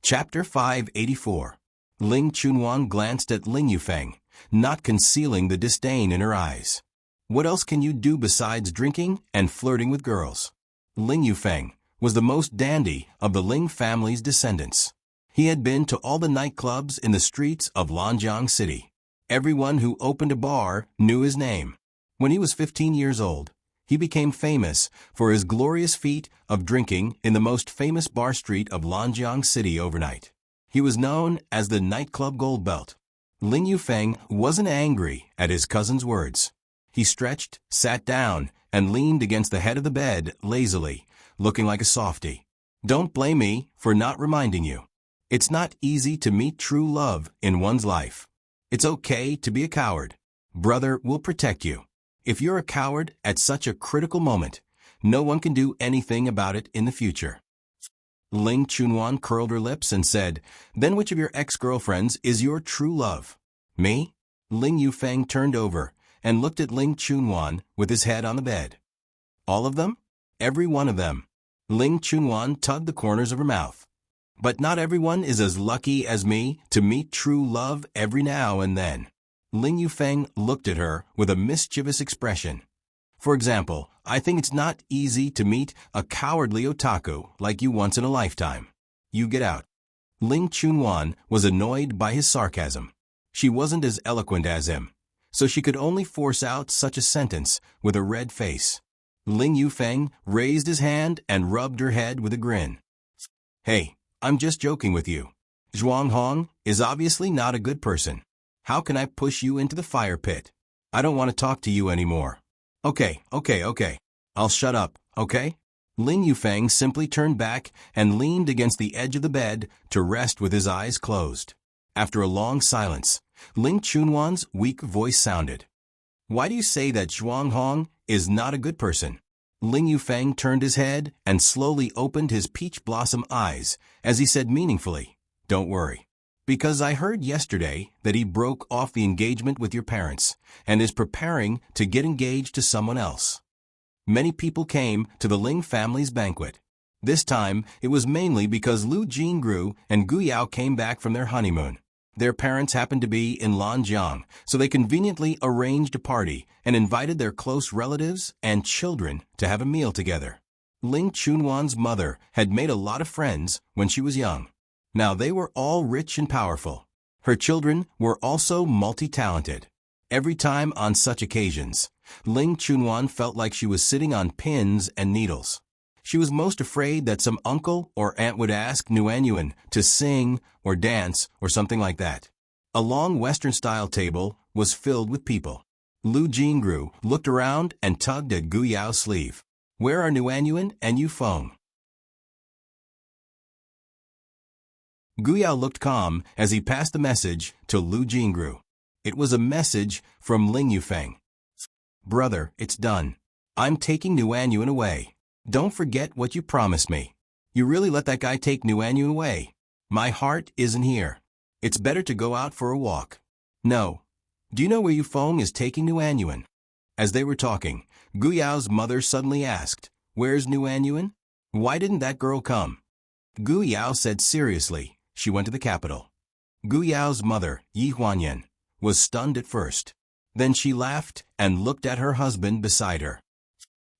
Chapter 584. Ling Chunwan glanced at Ling Yufeng, not concealing the disdain in her eyes. What else can you do besides drinking and flirting with girls? Ling Yufeng was the most dandy of the Ling family's descendants. He had been to all the nightclubs in the streets of Lanjiang City. Everyone who opened a bar knew his name. When he was 15 years old, he became famous for his glorious feat of drinking in the most famous bar street of Lanjiang City overnight. He was known as the nightclub gold belt. Ling Yufeng wasn't angry at his cousin's words. He stretched, sat down, and leaned against the head of the bed lazily, looking like a softy. Don't blame me for not reminding you. It's not easy to meet true love in one's life. It's okay to be a coward. Brother will protect you. If you're a coward at such a critical moment, no one can do anything about it in the future. Ling Chunwan curled her lips and said, Then which of your ex-girlfriends is your true love? Me? Ling Yufeng turned over and looked at Ling Chunwan with his head on the bed. All of them? Every one of them. Ling Chunwan tugged the corners of her mouth. But not everyone is as lucky as me to meet true love every now and then. Ling Yufeng looked at her with a mischievous expression. For example, I think it's not easy to meet a cowardly otaku like you once in a lifetime. You get out. Ling Chunwan was annoyed by his sarcasm. She wasn't as eloquent as him, so she could only force out such a sentence with a red face. Ling Yufeng raised his hand and rubbed her head with a grin. Hey, I'm just joking with you. Zhuang Hong is obviously not a good person. How can I push you into the fire pit? I don't want to talk to you anymore. Okay. I'll shut up, okay? Ling Yufeng simply turned back and leaned against the edge of the bed to rest with his eyes closed. After a long silence, Ling Chunwan's weak voice sounded. Why do you say that Zhuang Hong is not a good person? Ling Yufeng turned his head and slowly opened his peach blossom eyes as he said meaningfully, Don't worry. Because I heard yesterday that he broke off the engagement with your parents and is preparing to get engaged to someone else. Many people came to the Ling family's banquet. This time, it was mainly because Lu Jingru and Gu Yao came back from their honeymoon. Their parents happened to be in Lanjiang, so they conveniently arranged a party and invited their close relatives and children to have a meal together. Ling Chunwan's mother had made a lot of friends when she was young. Now they were all rich and powerful. Her children were also multi-talented. Every time on such occasions, Ling Chunwan felt like she was sitting on pins and needles. She was most afraid that some uncle or aunt would ask Nguyen to sing or dance or something like that. A long Western-style table was filled with people. Lu Jingru looked around and tugged at Gu Yao's sleeve. "Where are Nguyen and Yu Feng?" Gu Yao looked calm as he passed the message to Lu Jingru. It was a message from Ling Yufeng. "Brother, it's done. I'm taking Nguyen away. Don't forget what you promised me. You really let that guy take Nguyen away. My heart isn't here. It's better to go out for a walk." "No. Do you know where Yu Feng is taking Nguyen?" As they were talking, Gu Yao's mother suddenly asked, "Where's Nguyen? Why didn't that girl come?" Gu Yao said seriously, "She went to the capital." Gu Yao's mother, Yi Huanyan, was stunned at first. Then she laughed and looked at her husband beside her.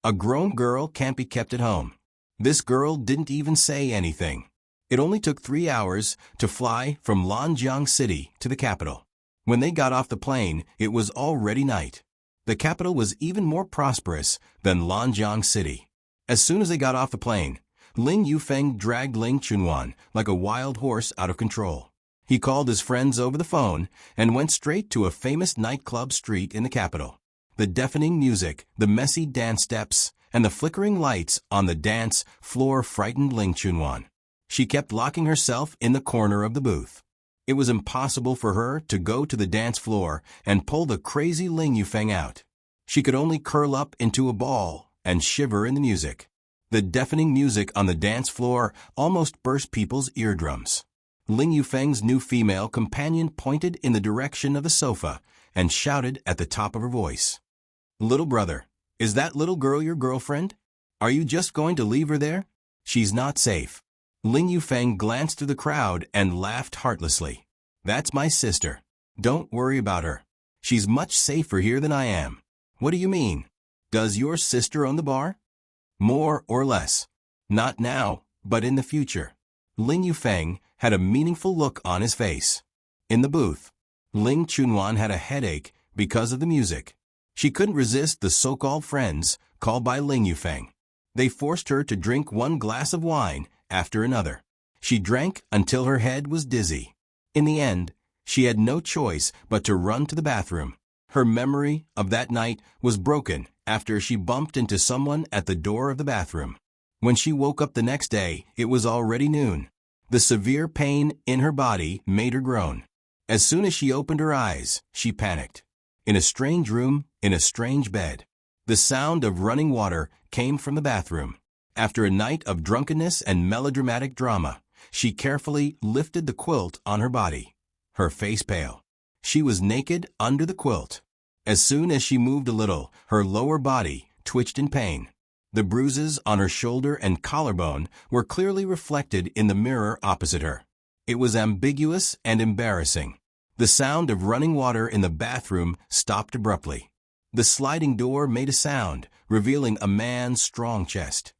A grown girl can't be kept at home. This girl didn't even say anything. It only took 3 hours to fly from Lanjiang City to the capital. When they got off the plane, it was already night. The capital was even more prosperous than Lanjiang City. As soon as they got off the plane, Ling Yufeng dragged Ling Chunwan like a wild horse out of control. He called his friends over the phone and went straight to a famous nightclub street in the capital. The deafening music, the messy dance steps, and the flickering lights on the dance floor frightened Ling Chunwan. She kept locking herself in the corner of the booth. It was impossible for her to go to the dance floor and pull the crazy Ling Yufeng out. She could only curl up into a ball and shiver in the music. The deafening music on the dance floor almost burst people's eardrums. Ling Yufeng's new female companion pointed in the direction of the sofa and shouted at the top of her voice, "Little brother, is that little girl your girlfriend? Are you just going to leave her there? She's not safe." Ling Yufeng glanced through the crowd and laughed heartlessly. "That's my sister. Don't worry about her. She's much safer here than I am." "What do you mean? Does your sister own the bar?" "More or less. Not now, but in the future." Ling Yufeng had a meaningful look on his face. In the booth, Ling Chunwan had a headache because of the music. She couldn't resist the so-called friends called by Ling Yufeng. They forced her to drink one glass of wine after another. She drank until her head was dizzy. In the end, she had no choice but to run to the bathroom. Her memory of that night was broken after she bumped into someone at the door of the bathroom. When she woke up the next day, it was already noon. The severe pain in her body made her groan. As soon as she opened her eyes, she panicked. In a strange room, in a strange bed. The sound of running water came from the bathroom. After a night of drunkenness and melodramatic drama, she carefully lifted the quilt on her body, her face pale. She was naked under the quilt. As soon as she moved a little, her lower body twitched in pain. The bruises on her shoulder and collarbone were clearly reflected in the mirror opposite her. It was ambiguous and embarrassing. The sound of running water in the bathroom stopped abruptly. The sliding door made a sound, revealing a man's strong chest.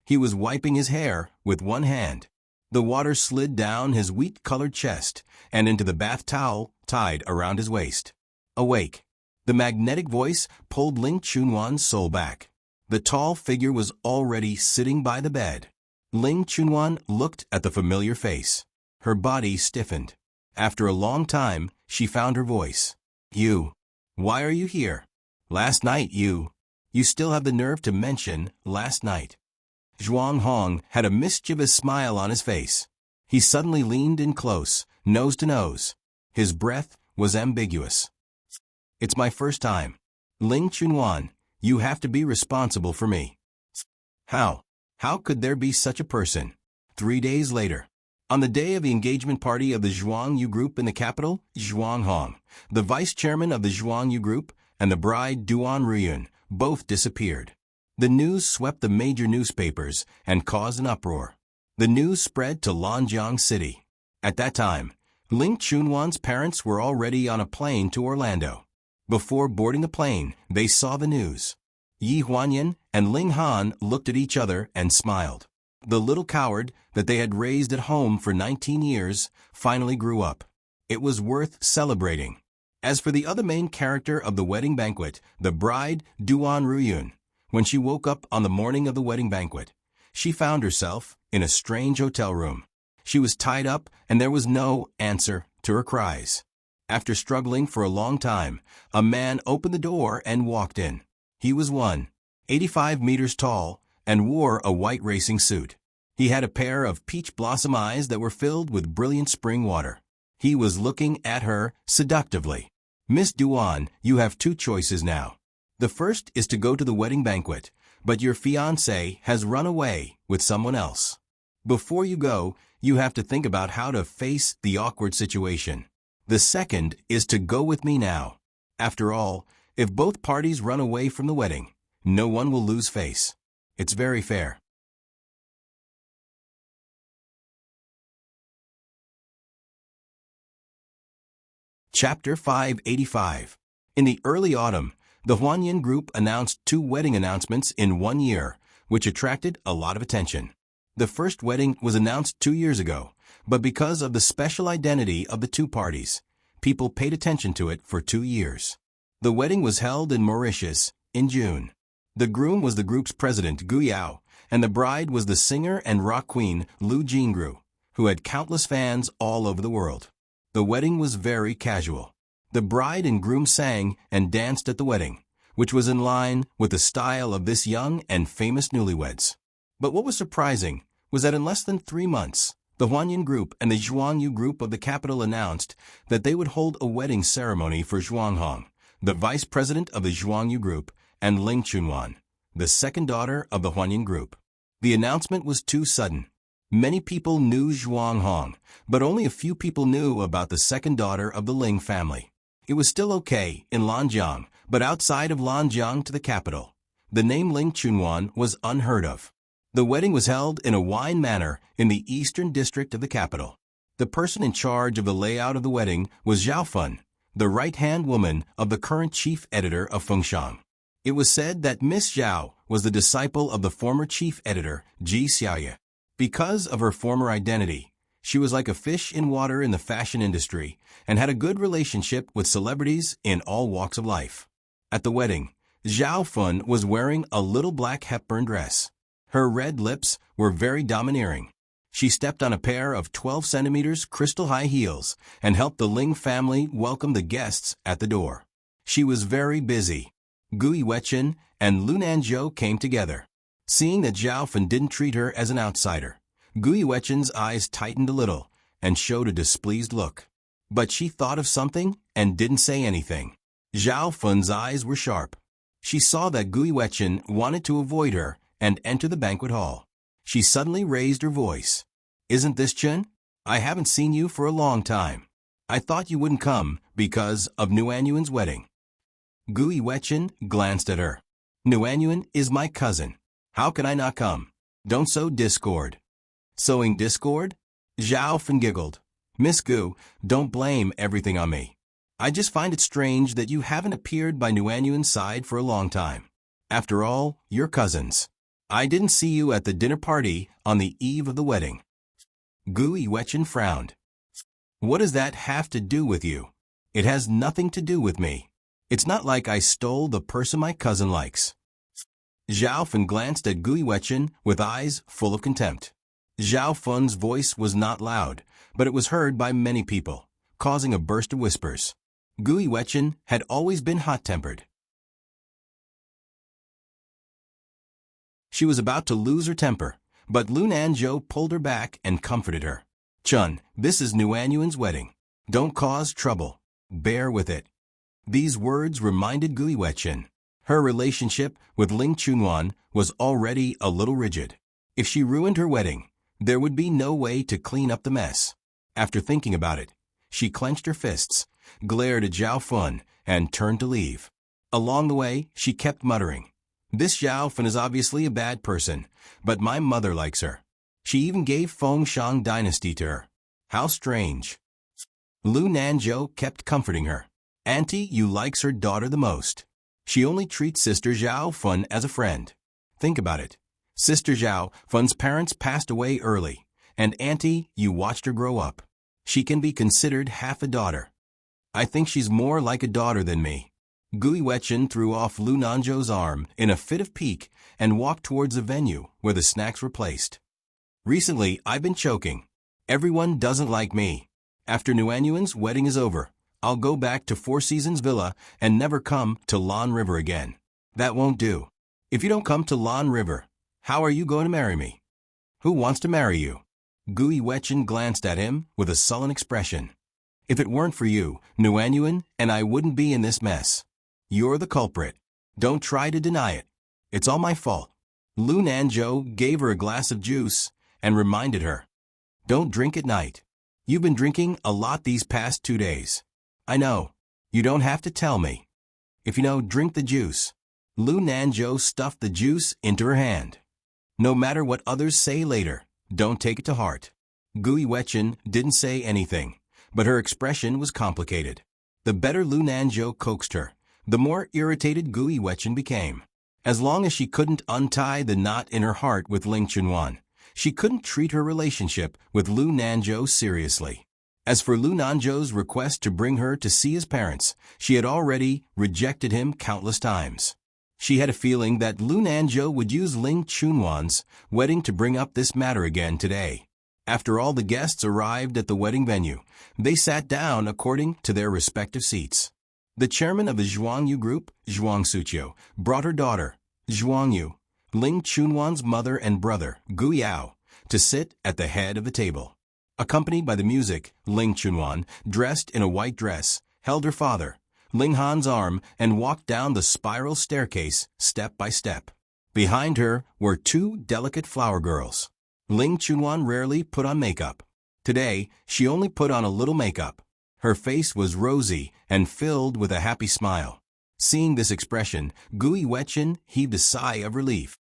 He was wiping his hair with one hand. The water slid down his wheat-colored chest and into the bath towel tied around his waist. Awake. The magnetic voice pulled Ling Chunwan's soul back. The tall figure was already sitting by the bed. Ling Chunwan looked at the familiar face. Her body stiffened. After a long time, she found her voice. "You. Why are you here? Last night you still have the nerve to mention last night." Zhuang Hong had a mischievous smile on his face. He suddenly leaned in close, nose to nose. His breath was ambiguous. "It's my first time. Ling Chunwan, you have to be responsible for me." "How? How could there be such a person?" 3 days later. On the day of the engagement party of the Zhuang Yu Group in the capital, Zhuang Hong, the vice chairman of the Zhuang Yu Group, and the bride Duan Ruyun both disappeared. The news swept the major newspapers and caused an uproar. The news spread to Lanjiang City. At that time, Ling Chunwan's parents were already on a plane to Orlando. Before boarding the plane, they saw the news. Yi Huanyan and Ling Han looked at each other and smiled. The little coward that they had raised at home for 19 years finally grew up. It was worth celebrating. As for the other main character of the wedding banquet, the bride, Duan Ruyun, when she woke up on the morning of the wedding banquet, she found herself in a strange hotel room. She was tied up and there was no answer to her cries. After struggling for a long time, a man opened the door and walked in. He was 185 meters tall and wore a white racing suit. He had a pair of peach blossom eyes that were filled with brilliant spring water. He was looking at her seductively. Miss Duan, you have two choices now. The first is to go to the wedding banquet, but your fiancé has run away with someone else. Before you go, you have to think about how to face the awkward situation. The second is to go with me now. After all, if both parties run away from the wedding, no one will lose face. It's very fair. Chapter 585. In the early autumn, the Huanyin Group announced 2 wedding announcements in 1 year, which attracted a lot of attention. The first wedding was announced 2 years ago, but because of the special identity of the two parties, people paid attention to it for 2 years. The wedding was held in Mauritius in June. The groom was the group's president, Gu Yao, and the bride was the singer and rock queen, Lu Jingru, who had countless fans all over the world. The wedding was very casual. The bride and groom sang and danced at the wedding, which was in line with the style of this young and famous newlyweds. But what was surprising was that in less than 3 months, the Huanyin Group and the Zhuangyu Group of the capital announced that they would hold a wedding ceremony for Zhuang Hong, the vice president of the Zhuangyu Group, and Ling Chunwan, the second daughter of the Huanyin Group. The announcement was too sudden. Many people knew Zhuang Hong, but only a few people knew about the second daughter of the Ling family. It was still okay in Lanjiang, but outside of Lanjiang to the capital, the name Ling Chunwan was unheard of. The wedding was held in a wine manor in the eastern district of the capital. The person in charge of the layout of the wedding was Zhao Fun, the right-hand woman of the current chief editor of Fengshang. It was said that Miss Zhao was the disciple of the former chief editor, Ji Xiaoye. Because of her former identity, she was like a fish in water in the fashion industry and had a good relationship with celebrities in all walks of life. At the wedding, Zhao Fun was wearing a little black Hepburn dress. Her red lips were very domineering. She stepped on a pair of 12 centimeters crystal high heels and helped the Ling family welcome the guests at the door. She was very busy. Gu Yiwechen and Lu Nanzhou came together. Seeing that Zhao Fun didn't treat her as an outsider, Gu Yiwechen's eyes tightened a little and showed a displeased look. But she thought of something and didn't say anything. Zhao Fun's eyes were sharp. She saw that Gu Yiwechen wanted to avoid her and enter the banquet hall. She suddenly raised her voice. "Isn't this Chen? I haven't seen you for a long time. I thought you wouldn't come because of Nuanyuan's wedding." Gu Yiwechen glanced at her. "Nuanyuan is my cousin. How can I not come? Don't sow discord." "Sowing discord?" Zhao Fun giggled. "Miss Gu, don't blame everything on me. I just find it strange that you haven't appeared by Nuanyuan's side for a long time. After all, you're cousins. I didn't see you at the dinner party on the eve of the wedding." Gu Yiwechen frowned. "What does that have to do with you? It has nothing to do with me. It's not like I stole the person my cousin likes." Zhao Fun glanced at Gu Yiwechen with eyes full of contempt. Zhao Fun's voice was not loud, but it was heard by many people, causing a burst of whispers. Gu Yiwechen had always been hot-tempered. She was about to lose her temper, but Lu Nanzhou pulled her back and comforted her. "Chun, this is Nuanyuan's wedding. Don't cause trouble. Bear with it." These words reminded Gu Yiwechen. Her relationship with Ling Chunwan was already a little rigid. If she ruined her wedding, there would be no way to clean up the mess. After thinking about it, she clenched her fists, glared at Zhao Fun, and turned to leave. Along the way, she kept muttering, "This Zhao Fun is obviously a bad person, but my mother likes her. She even gave Fengshang dynasty to her. How strange." Lu Nanzhou kept comforting her. "Auntie Yu likes her daughter the most. She only treats Sister Zhao Fun as a friend. Think about it. Sister Zhao Fun's parents passed away early, and Auntie Yu watched her grow up. She can be considered half a daughter." I think she's more like a daughter than me. Gui Wetchin threw off Lu Nanzhou's arm in a fit of pique and walked towards the venue where the snacks were placed. Recently, I've been choking. Everyone doesn't like me. After Nuanyuan's wedding is over, I'll go back to Four Seasons Villa and never come to Lan River again. That won't do. If you don't come to Lan River, how are you going to marry me? Who wants to marry you? Gui Wetchin glanced at him with a sullen expression. If it weren't for you, Nuanyuan and I wouldn't be in this mess. You're the culprit. Don't try to deny it. It's all my fault. Lu Nanzhou gave her a glass of juice and reminded her. Don't drink at night. You've been drinking a lot these past 2 days. I know. You don't have to tell me. If you know, drink the juice. Lu Nanzhou stuffed the juice into her hand. No matter what others say later, don't take it to heart. Gui Wetchin didn't say anything, but her expression was complicated. The better Lu Nanzhou coaxed her, the more irritated Gui Wetchin became. As long as she couldn't untie the knot in her heart with Ling Chunwan, she couldn't treat her relationship with Lu Nanzhou seriously. As for Lu Nanzhou's request to bring her to see his parents, she had already rejected him countless times. She had a feeling that Lu Nanzhou would use Ling Chunwan's wedding to bring up this matter again today. After all the guests arrived at the wedding venue, they sat down according to their respective seats. The chairman of the Zhuangyu group, Zhuang Suqiu, brought her daughter, Zhuangyu, Ling Chunwan's mother and brother, Gu Yao, to sit at the head of the table. Accompanied by the music, Ling Chunwan, dressed in a white dress, held her father, Ling Han's arm and walked down the spiral staircase step by step. Behind her were two delicate flower girls. Ling Chunwan rarely put on makeup. Today, she only put on a little makeup. Her face was rosy and filled with a happy smile. Seeing this expression, Gui Wetchin heaved a sigh of relief.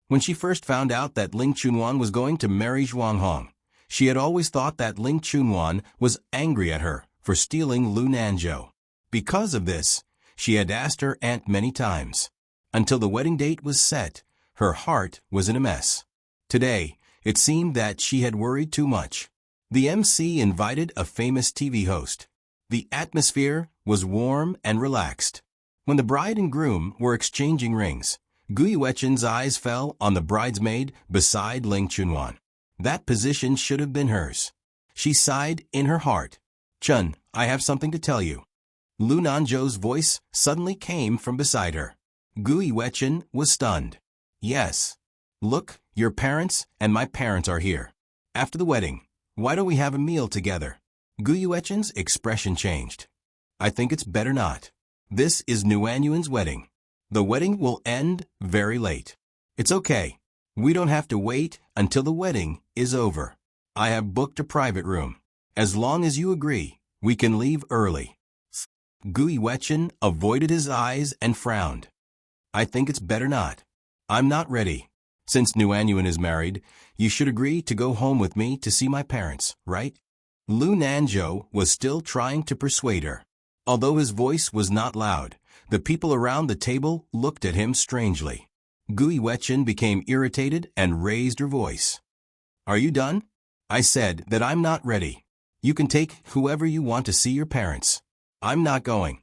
When she first found out that Ling Chunwan was going to marry Zhuang Hong, she had always thought that Ling Chunwan was angry at her for stealing Lu Nanzhou. Because of this, she had asked her aunt many times. Until the wedding date was set, her heart was in a mess. Today, it seemed that she had worried too much. The MC invited a famous TV host. The atmosphere was warm and relaxed. When the bride and groom were exchanging rings, Gui Wetchin's eyes fell on the bridesmaid beside Ling Chunwan. That position should have been hers. She sighed in her heart. Chun, I have something to tell you. Lu Nanzhou's voice suddenly came from beside her. Gui Wetchin was stunned. Yes. Look, your parents and my parents are here. After the wedding, why don't we have a meal together? Gui Wetchin's expression changed. I think it's better not. This is Nuanyuan's wedding. The wedding will end very late. It's okay. We don't have to wait until the wedding is over. I have booked a private room. As long as you agree, we can leave early. Gui Wetchin avoided his eyes and frowned. I think it's better not. I'm not ready. Since Nuanyuan is married, you should agree to go home with me to see my parents, right? Lu Nanzhou was still trying to persuade her. Although his voice was not loud, the people around the table looked at him strangely. Gui Wetchin became irritated and raised her voice. Are you done? I said that I'm not ready. You can take whoever you want to see your parents. I'm not going.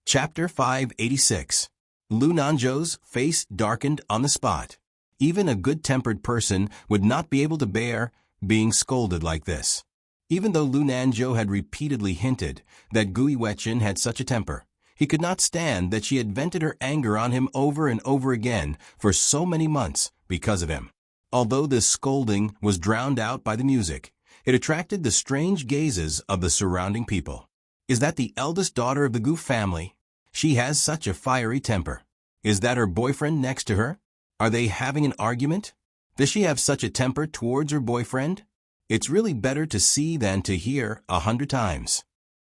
Chapter 586. Lu Nanzhou's face darkened on the spot. Even a good-tempered person would not be able to bear being scolded like this. Even though Lu Nanzhou had repeatedly hinted that Gui Wetchin had such a temper, he could not stand that she had vented her anger on him over and over again for so many months because of him. Although this scolding was drowned out by the music, it attracted the strange gazes of the surrounding people. Is that the eldest daughter of the Gu family? She has such a fiery temper. Is that her boyfriend next to her? Are they having an argument? Does she have such a temper towards her boyfriend? It's really better to see than to hear 100 times.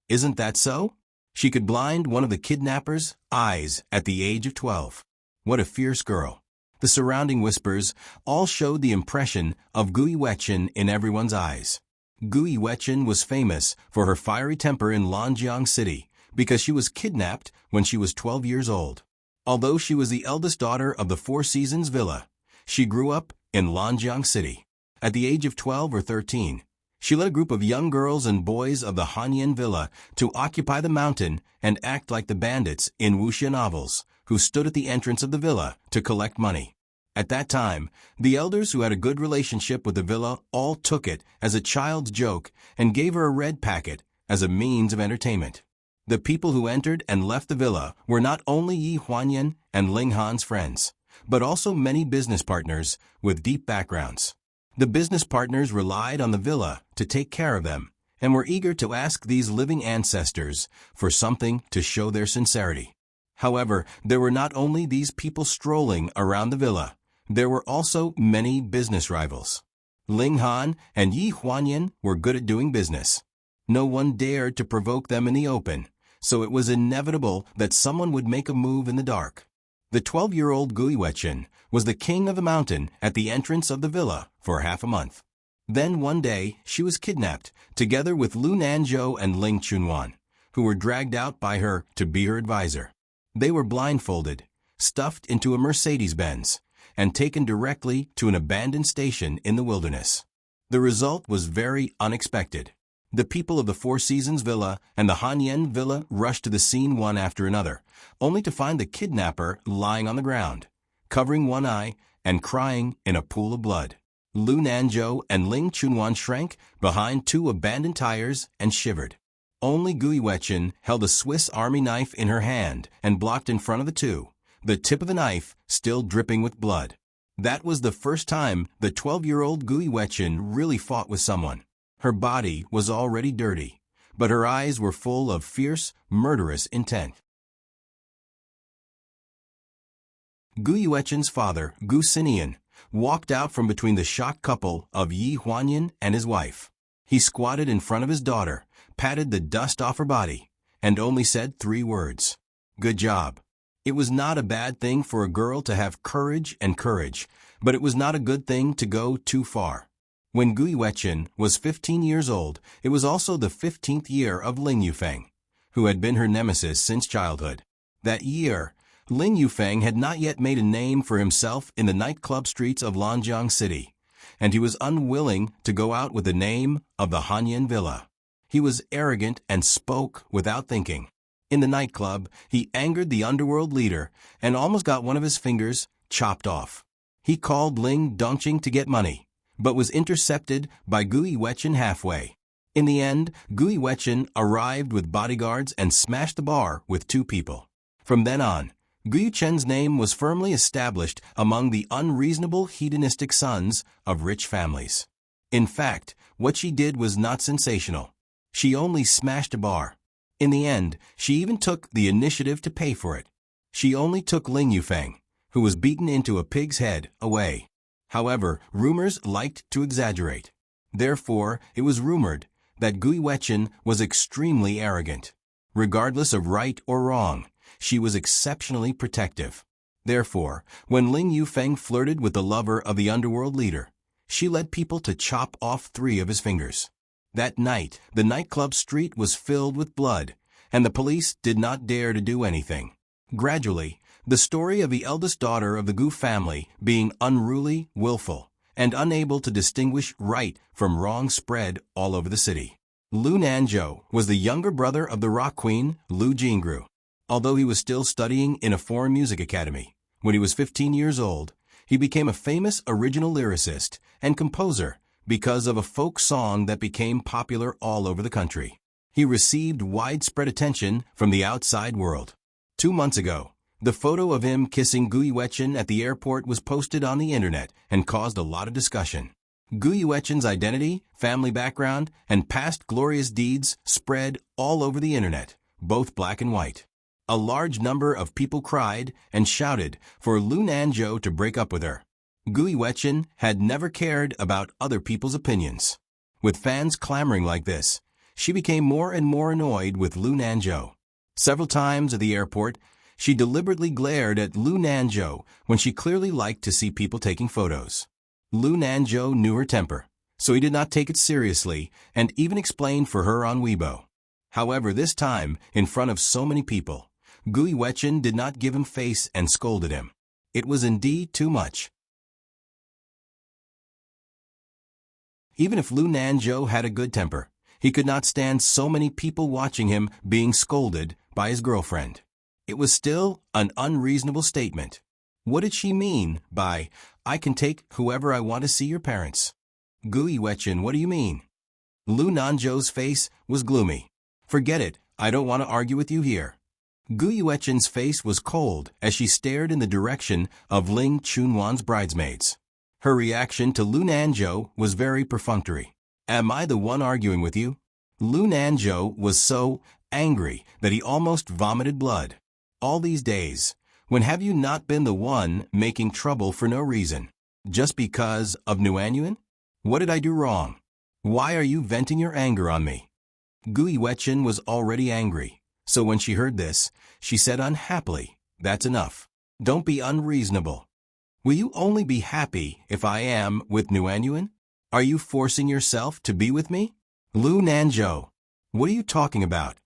Isn't that so? She could blind one of the kidnappers' eyes at the age of 12. What a fierce girl. The surrounding whispers all showed the impression of Gui Wetchin in everyone's eyes. Gui Wetchin was famous for her fiery temper in Lanjiang City because she was kidnapped when she was 12 years old. Although she was the eldest daughter of the Four Seasons Villa, she grew up in Lanjiang City. At the age of 12 or 13, she led a group of young girls and boys of the Hanyan Villa to occupy the mountain and act like the bandits in wuxia novels, who stood at the entrance of the villa to collect money. At that time, the elders who had a good relationship with the villa all took it as a child's joke and gave her a red packet as a means of entertainment. The people who entered and left the villa were not only Yi Huanyan and Ling Han's friends, but also many business partners with deep backgrounds. The business partners relied on the villa to take care of them and were eager to ask these living ancestors for something to show their sincerity. However, there were not only these people strolling around the villa, there were also many business rivals. Ling Han and Yi Huanyan were good at doing business. No one dared to provoke them in the open, so it was inevitable that someone would make a move in the dark. The 12-year-old Gui Wechen was the king of the mountain at the entrance of the villa for half a month. Then one day she was kidnapped, together with Lu Nanzhou and Ling Chunwan, who were dragged out by her to be her advisor. They were blindfolded, stuffed into a Mercedes-Benz, and taken directly to an abandoned station in the wilderness. The result was very unexpected. The people of the Four Seasons Villa and the Hanyan Villa rushed to the scene one after another, only to find the kidnapper lying on the ground, covering one eye and crying in a pool of blood. Lu Nanzhou and Ling Chunwan shrank behind two abandoned tires and shivered. Only Gui Wechen held a Swiss Army knife in her hand and blocked in front of the two, the tip of the knife still dripping with blood. That was the first time the 12-year-old Gui Wechen really fought with someone. Her body was already dirty, but her eyes were full of fierce, murderous intent. Gui Wechen's father, Gu Xinian, walked out from between the shocked couple of Yi Huanyan and his wife. He squatted in front of his daughter, patted the dust off her body, and only said 3 words. "Good job." It was not a bad thing for a girl to have courage, but it was not a good thing to go too far. When Gui Wechen was 15 years old, it was also the 15th year of Ling Yufeng, who had been her nemesis since childhood. That year, Ling Yufeng had not yet made a name for himself in the nightclub streets of Lanjiang City, and he was unwilling to go out with the name of the Hanyan Villa. He was arrogant and spoke without thinking. In the nightclub, he angered the underworld leader and almost got one of his fingers chopped off. He called Ling Dongqing to get money, but was intercepted by Gui Wechen halfway. In the end, Gui Wechen arrived with bodyguards and smashed the bar with 2 people. From then on, Gui Chen's name was firmly established among the unreasonable hedonistic sons of rich families. In fact, what she did was not sensational. She only smashed a bar. In the end, she even took the initiative to pay for it. She only took Ling Yufeng, who was beaten into a pig's head, away. However, rumors liked to exaggerate. Therefore, it was rumored that Gui Wechen was extremely arrogant. Regardless of right or wrong, she was exceptionally protective. Therefore, when Ling Yufeng flirted with the lover of the underworld leader, she led people to chop off 3 of his fingers. That night, the nightclub street was filled with blood, and the police did not dare to do anything. Gradually, the story of the eldest daughter of the Gu family being unruly, willful, and unable to distinguish right from wrong spread all over the city. Lu Nanzhou was the younger brother of the rock queen, Lu Jingru. Although he was still studying in a foreign music academy, when he was 15 years old, he became a famous original lyricist and composer because of a folk song that became popular all over the country. He received widespread attention from the outside world. 2 months ago, the photo of him kissing Gui Wechen at the airport was posted on the internet and caused a lot of discussion. Gui Wechen's identity, family background, and past glorious deeds spread all over the internet, both black and white. A large number of people cried and shouted for Lu Nanzhou to break up with her. Gui Wechen had never cared about other people's opinions. With fans clamoring like this, she became more and more annoyed with Lu Nanzhou. Several times at the airport, she deliberately glared at Lu Nanzhou when she clearly liked to see people taking photos. Lu Nanzhou knew her temper, so he did not take it seriously and even explained for her on Weibo. However, this time, in front of so many people, Gui Wechen did not give him face and scolded him. It was indeed too much. Even if Lu Nanzhou had a good temper, he could not stand so many people watching him being scolded by his girlfriend. It was still an unreasonable statement. What did she mean by, "I can take whoever I want to see your parents"? Gui Wechen, what do you mean? Lu Nanzhou's face was gloomy. Forget it, I don't want to argue with you here. Gui Wechen's face was cold as she stared in the direction of Ling Chunwan's bridesmaids. Her reaction to Lu Nanzhou was very perfunctory. Am I the one arguing with you? Lu Nanzhou was so angry that he almost vomited blood. All these days, when have you not been the one making trouble for no reason? Just because of Nuanyuan? What did I do wrong? Why are you venting your anger on me? Gui Wechen was already angry, so when she heard this, she said unhappily, "That's enough. Don't be unreasonable. Will you only be happy if I am with Nuanyuan? Are you forcing yourself to be with me? Lu Nanzhou, what are you talking about?"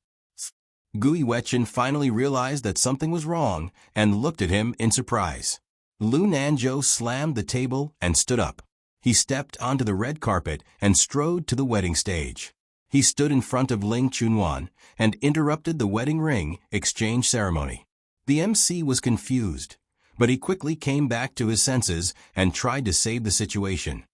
Gui Wechen finally realized that something was wrong and looked at him in surprise. Lu Nanzhou slammed the table and stood up. He stepped onto the red carpet and strode to the wedding stage. He stood in front of Ling Chunwan and interrupted the wedding ring exchange ceremony. The MC was confused, but he quickly came back to his senses and tried to save the situation.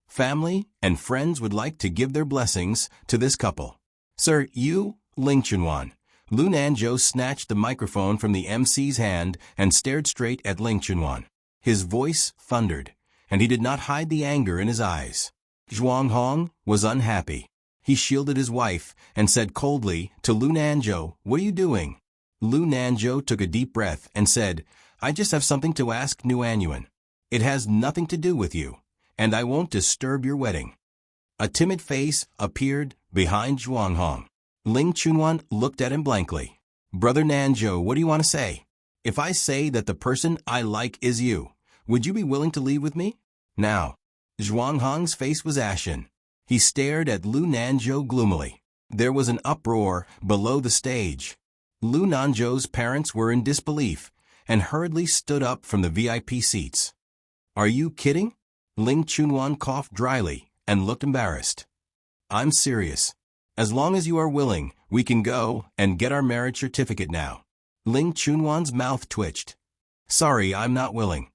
Family and friends would like to give their blessings to this couple. Sir, you, Ling Chunwan. Lu Nanzhou snatched the microphone from the MC's hand and stared straight at Ling Chunwan. His voice thundered, and he did not hide the anger in his eyes. Zhuang Hong was unhappy. He shielded his wife and said coldly to Lu Nanzhou, "What are you doing?" Lu Nanzhou took a deep breath and said, "I just have something to ask Nuanyuan. It has nothing to do with you, and I won't disturb your wedding." A timid face appeared behind Zhuang Hong. Ling Chunwan looked at him blankly. "Brother Nanzhou, what do you want to say? If I say that the person I like is you, would you be willing to leave with me?" Now, Zhuang Hong's face was ashen. He stared at Lu Nanzhou gloomily. There was an uproar below the stage. Lu Nanzhou's parents were in disbelief and hurriedly stood up from the VIP seats. "Are you kidding?" Ling Chunwan coughed dryly and looked embarrassed. "I'm serious. As long as you are willing, we can go and get our marriage certificate now." Ling Chunwan's mouth twitched. "Sorry, I'm not willing."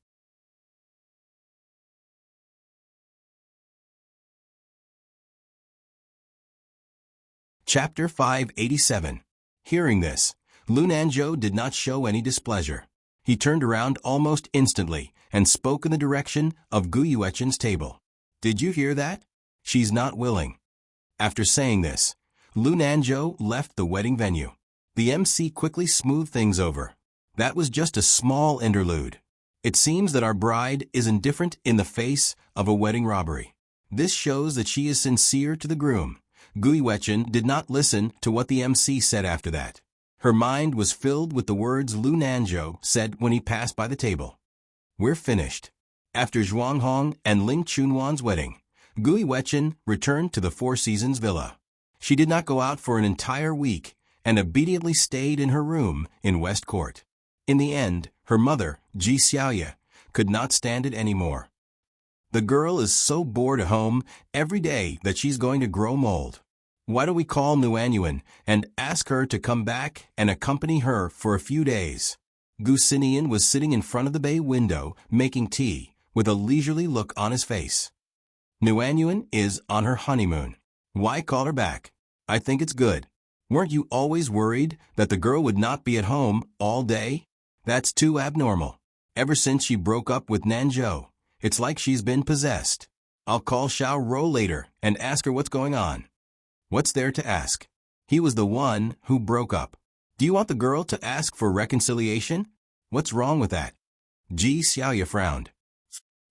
Chapter 587. Hearing this, Lu Nanzhou did not show any displeasure. He turned around almost instantly and spoke in the direction of Gui Wechen's table. "Did you hear that? She's not willing." After saying this, Lu Nanzhou left the wedding venue. The MC quickly smoothed things over. "That was just a small interlude. It seems that our bride is indifferent in the face of a wedding robbery. This shows that she is sincere to the groom." Gui Wechen did not listen to what the MC said after that. Her mind was filled with the words Lu Nanzhou said when he passed by the table. "We're finished." After Zhuang Hong and Ling Chunwan's wedding, Gui Wechen returned to the Four Seasons villa. She did not go out for an entire week and obediently stayed in her room in West Court. In the end, her mother, Ji Xiaoye, could not stand it anymore. "The girl is so bored at home every day that she's going to grow mold. Why don't we call Nuanyuan and ask her to come back and accompany her for a few days?" Gu Xinian was sitting in front of the bay window making tea with a leisurely look on his face. "Nuanyuan is on her honeymoon. Why call her back? I think it's good. Weren't you always worried that the girl would not be at home all day? That's too abnormal. Ever since she broke up with Nanzhou, it's like she's been possessed. I'll call Xiao Rou later and ask her what's going on." What's there to ask? He was the one who broke up. Do you want the girl to ask for reconciliation? What's wrong with that? Ji Xiaoye frowned.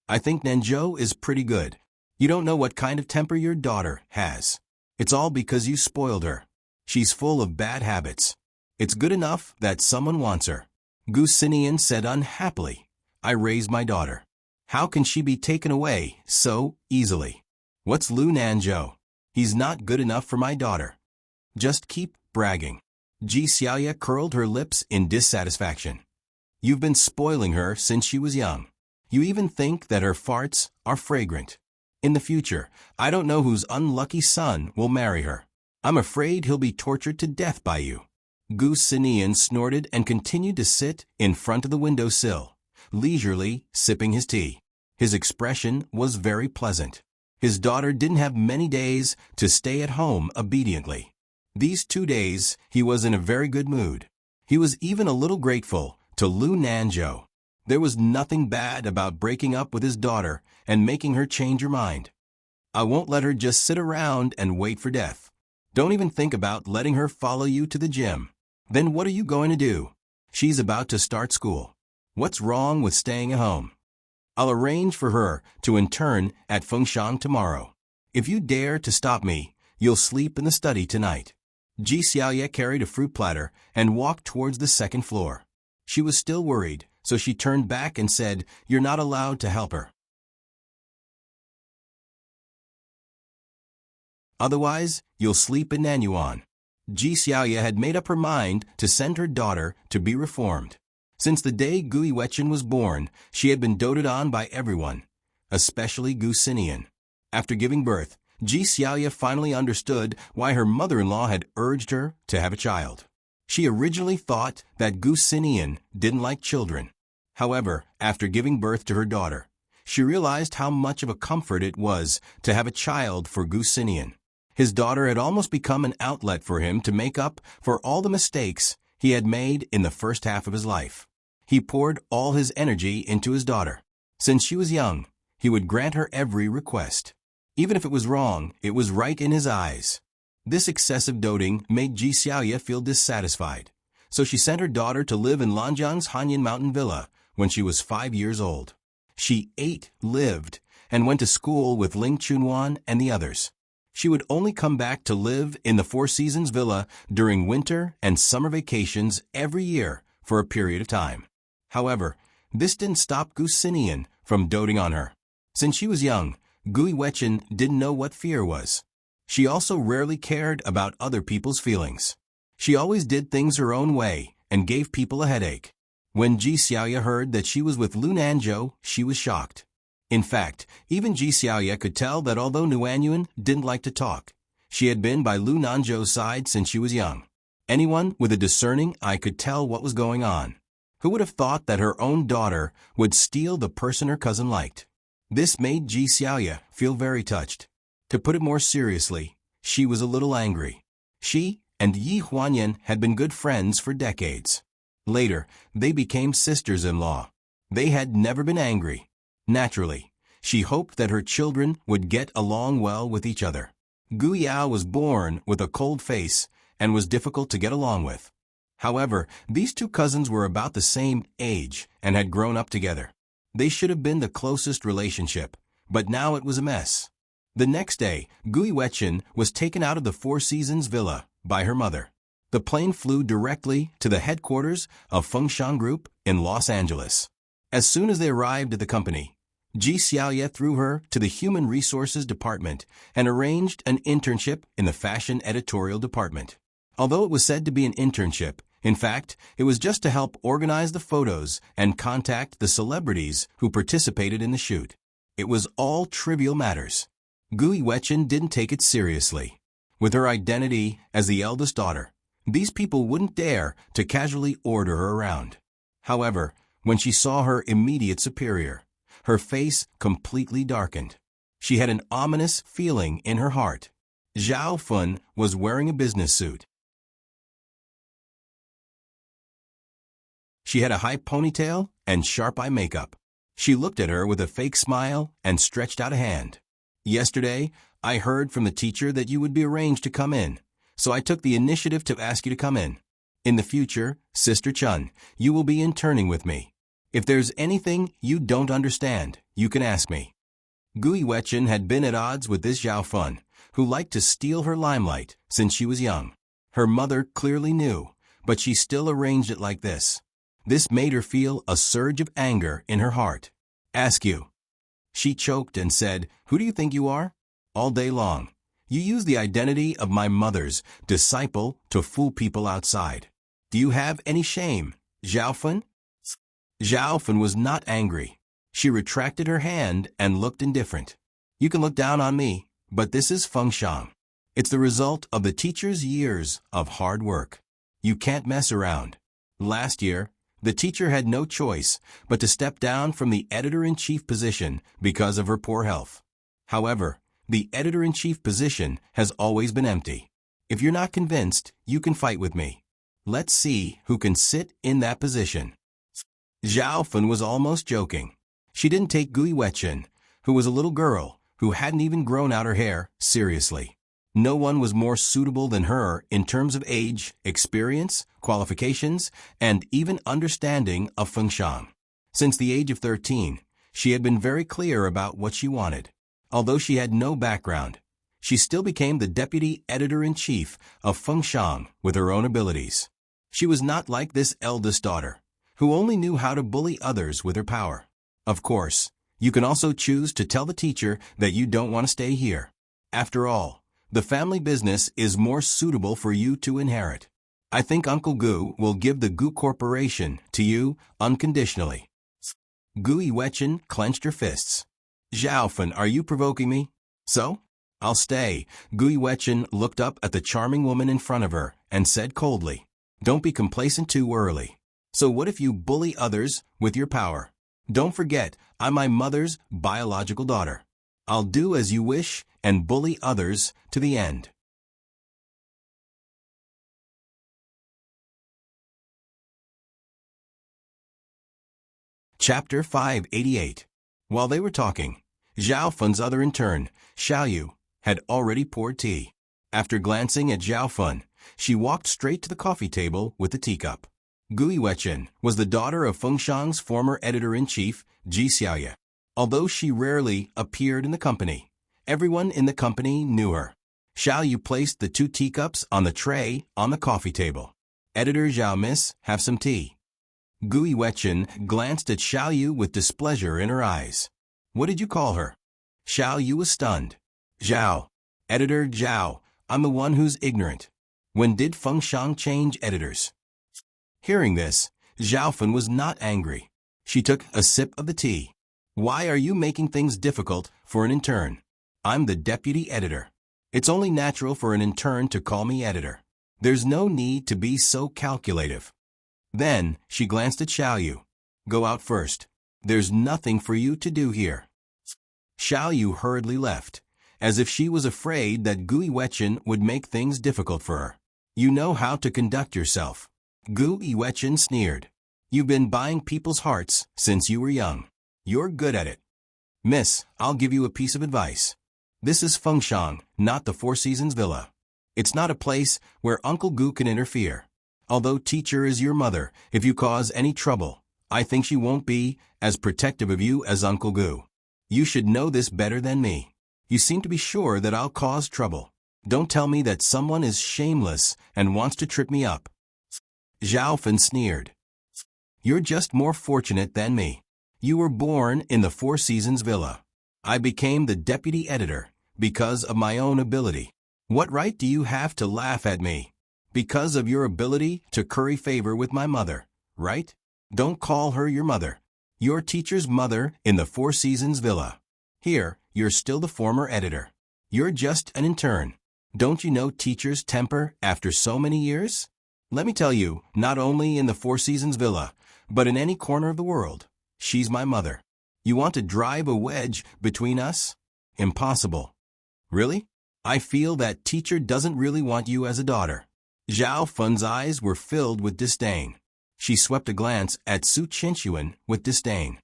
"I think Nanzhou is pretty good. You don't know what kind of temper your daughter has. It's all because you spoiled her. She's full of bad habits. It's good enough that someone wants her." Gu Xinian said unhappily, "I raised my daughter. How can she be taken away so easily? What's Lu Nanzhou? He's not good enough for my daughter. Just keep bragging." Ji Xiaoya curled her lips in dissatisfaction. You've been spoiling her since she was young. You even think that her farts are fragrant. In the future, I don't know whose unlucky son will marry her. I'm afraid he'll be tortured to death by you. Gu Sinian snorted and continued to sit in front of the windowsill, leisurely sipping his tea. His expression was very pleasant. His daughter didn't have many days to stay at home obediently. These 2 days, he was in a very good mood. He was even a little grateful to Lu Nanzhou. There was nothing bad about breaking up with his daughter and making her change her mind. I won't let her just sit around and wait for death. Don't even think about letting her follow you to the gym. Then what are you going to do? She's about to start school. What's wrong with staying at home? I'll arrange for her to intern at Fengshan tomorrow. If you dare to stop me, you'll sleep in the study tonight. Ji Xiaoya carried a fruit platter and walked towards the second floor. She was still worried, so she turned back and said, "You're not allowed to help her. Otherwise, you'll sleep in Nanyuan." Ji Xiaoya had made up her mind to send her daughter to be reformed. Since the day Gui Wechen was born, she had been doted on by everyone, especially Gu Sinian. After giving birth, Ji Xiaoya finally understood why her mother-in-law had urged her to have a child. She originally thought that Gu Sinian didn't like children. However, after giving birth to her daughter, she realized how much of a comfort it was to have a child for Gu Sinian. His daughter had almost become an outlet for him to make up for all the mistakes he had made in the first half of his life. He poured all his energy into his daughter. Since she was young, he would grant her every request. Even if it was wrong, it was right in his eyes. This excessive doting made Ji Xiaoya feel dissatisfied, so she sent her daughter to live in Lanjiang's Hanyan Mountain Villa when she was 5 years old. She ate, lived, and went to school with Ling Chunwan and the others. She would only come back to live in the Four Seasons Villa during winter and summer vacations every year for a period of time. However, this didn't stop Gu Sinian from doting on her. Since she was young, Gui Wechen didn't know what fear was. She also rarely cared about other people's feelings. She always did things her own way and gave people a headache. When Ji Xiaoya heard that she was with Lu Nanzhou, she was shocked. In fact, even Ji Xiaoya could tell that although Nuanyuan didn't like to talk, she had been by Lu Nanzhou's side since she was young. Anyone with a discerning eye could tell what was going on. Who would have thought that her own daughter would steal the person her cousin liked? This made Ji Xiaoya feel very touched. To put it more seriously, she was a little angry. She and Yi Huanyan had been good friends for decades. Later, they became sisters-in-law. They had never been angry. Naturally, she hoped that her children would get along well with each other. Gu Yao was born with a cold face and was difficult to get along with. However, these two cousins were about the same age and had grown up together. They should have been the closest relationship, but now it was a mess. The next day, Gui Wechen was taken out of the Four Seasons Villa by her mother. The plane flew directly to the headquarters of Fengshan Group in Los Angeles. As soon as they arrived at the company, Ji Xiaoya threw her to the Human Resources Department and arranged an internship in the Fashion Editorial Department. Although it was said to be an internship, in fact, it was just to help organize the photos and contact the celebrities who participated in the shoot. It was all trivial matters. Gui Wechen didn't take it seriously. With her identity as the eldest daughter, these people wouldn't dare to casually order her around. However, when she saw her immediate superior, her face completely darkened. She had an ominous feeling in her heart. Zhao Fun was wearing a business suit. She had a high ponytail and sharp eye makeup. She looked at her with a fake smile and stretched out a hand. "Yesterday, I heard from the teacher that you would be arranged to come in, so I took the initiative to ask you to come in. In the future, Sister Chun, you will be interning with me. If there's anything you don't understand, you can ask me." Gui Wechen had been at odds with this Zhao Fun, who liked to steal her limelight since she was young. Her mother clearly knew, but she still arranged it like this. This made her feel a surge of anger in her heart. "Ask you." She choked and said, "Who do you think you are? All day long, You use the identity of my mother's disciple to fool people outside. Do you have any shame, Xiaofun? Xiaofun was not angry. She retracted her hand and looked indifferent. You can look down on me, but this is Fengshang. It's the result of the teacher's years of hard work. You can't mess around. Last year, the teacher had no choice but to step down from the editor-in-chief position because of her poor health. However, the editor-in-chief position has always been empty. If you're not convinced, you can fight with me. Let's see who can sit in that position. Xiaofun was almost joking. She didn't take Gui Wechen, who was a little girl who hadn't even grown out her hair, seriously. No one was more suitable than her in terms of age, experience, qualifications, and even understanding of Fengshang. Since the age of 13, she had been very clear about what she wanted. Although she had no background, she still became the deputy editor-in-chief of Fengshang with her own abilities. She was not like this eldest daughter, who only knew how to bully others with her power. Of course, you can also choose to tell the teacher that you don't want to stay here. After all, the family business is more suitable for you to inherit. I think Uncle Gu will give the Gu Corporation to you unconditionally. Gui Wechen clenched her fists. Xiaofun, are you provoking me? So? I'll stay. Gui Wechen looked up at the charming woman in front of her and said coldly, don't be complacent too early. So what if you bully others with your power? Don't forget, I'm my mother's biological daughter. I'll do as you wish and bully others to the end. Chapter 588. While they were talking, Xiaofun's other intern, Xiaoyu, had already poured tea. After glancing at Xiaofun, she walked straight to the coffee table with the teacup. Gui Wechen was the daughter of Fengshang's former editor-in-chief, Ji Xiaoye. Although she rarely appeared in the company, everyone in the company knew her. Xiaoyu placed the 2 teacups on the tray on the coffee table. Editor Xiao, miss, have some tea. Gui Wechen glanced at Xiaoyu with displeasure in her eyes. What did you call her? Xiaoyu was stunned. Zhao. Editor Zhao, I'm the one who's ignorant. When did Fengshang change editors? Hearing this, Xiaofun was not angry. She took a sip of the tea. Why are you making things difficult for an intern? I'm the deputy editor. It's only natural for an intern to call me editor. There's no need to be so calculative. Then, she glanced at Xiaoyu. Go out first. There's nothing for you to do here. Xiaoyu hurriedly left, as if she was afraid that Gui Wechen would make things difficult for her. You know how to conduct yourself. Gui Wechen sneered. You've been buying people's hearts since you were young. You're good at it. Miss, I'll give you a piece of advice. This is Fengshang, not the Four Seasons Villa. It's not a place where Uncle Gu can interfere. Although teacher is your mother, if you cause any trouble, I think she won't be as protective of you as Uncle Gu. You should know this better than me. You seem to be sure that I'll cause trouble. Don't tell me that someone is shameless and wants to trip me up. Xiaofun sneered. You're just more fortunate than me. You were born in the Four Seasons Villa. I became the deputy editor because of my own ability. What right do you have to laugh at me? Because of your ability to curry favor with my mother, right? Don't call her your mother. Your teacher's mother in the Four Seasons Villa. Here, you're still the former editor. You're just an intern. Don't you know teachers' temper after so many years? Let me tell you, not only in the Four Seasons Villa, but in any corner of the world, she's my mother. You want to drive a wedge between us? Impossible. Really? I feel that teacher doesn't really want you as a daughter. Xiaofun's eyes were filled with disdain. She swept a glance at Su Qinshuan with disdain.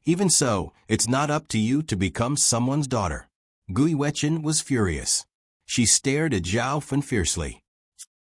Even so, it's not up to you to become someone's daughter. Gui Wechen was furious. She stared at Xiaofun fiercely.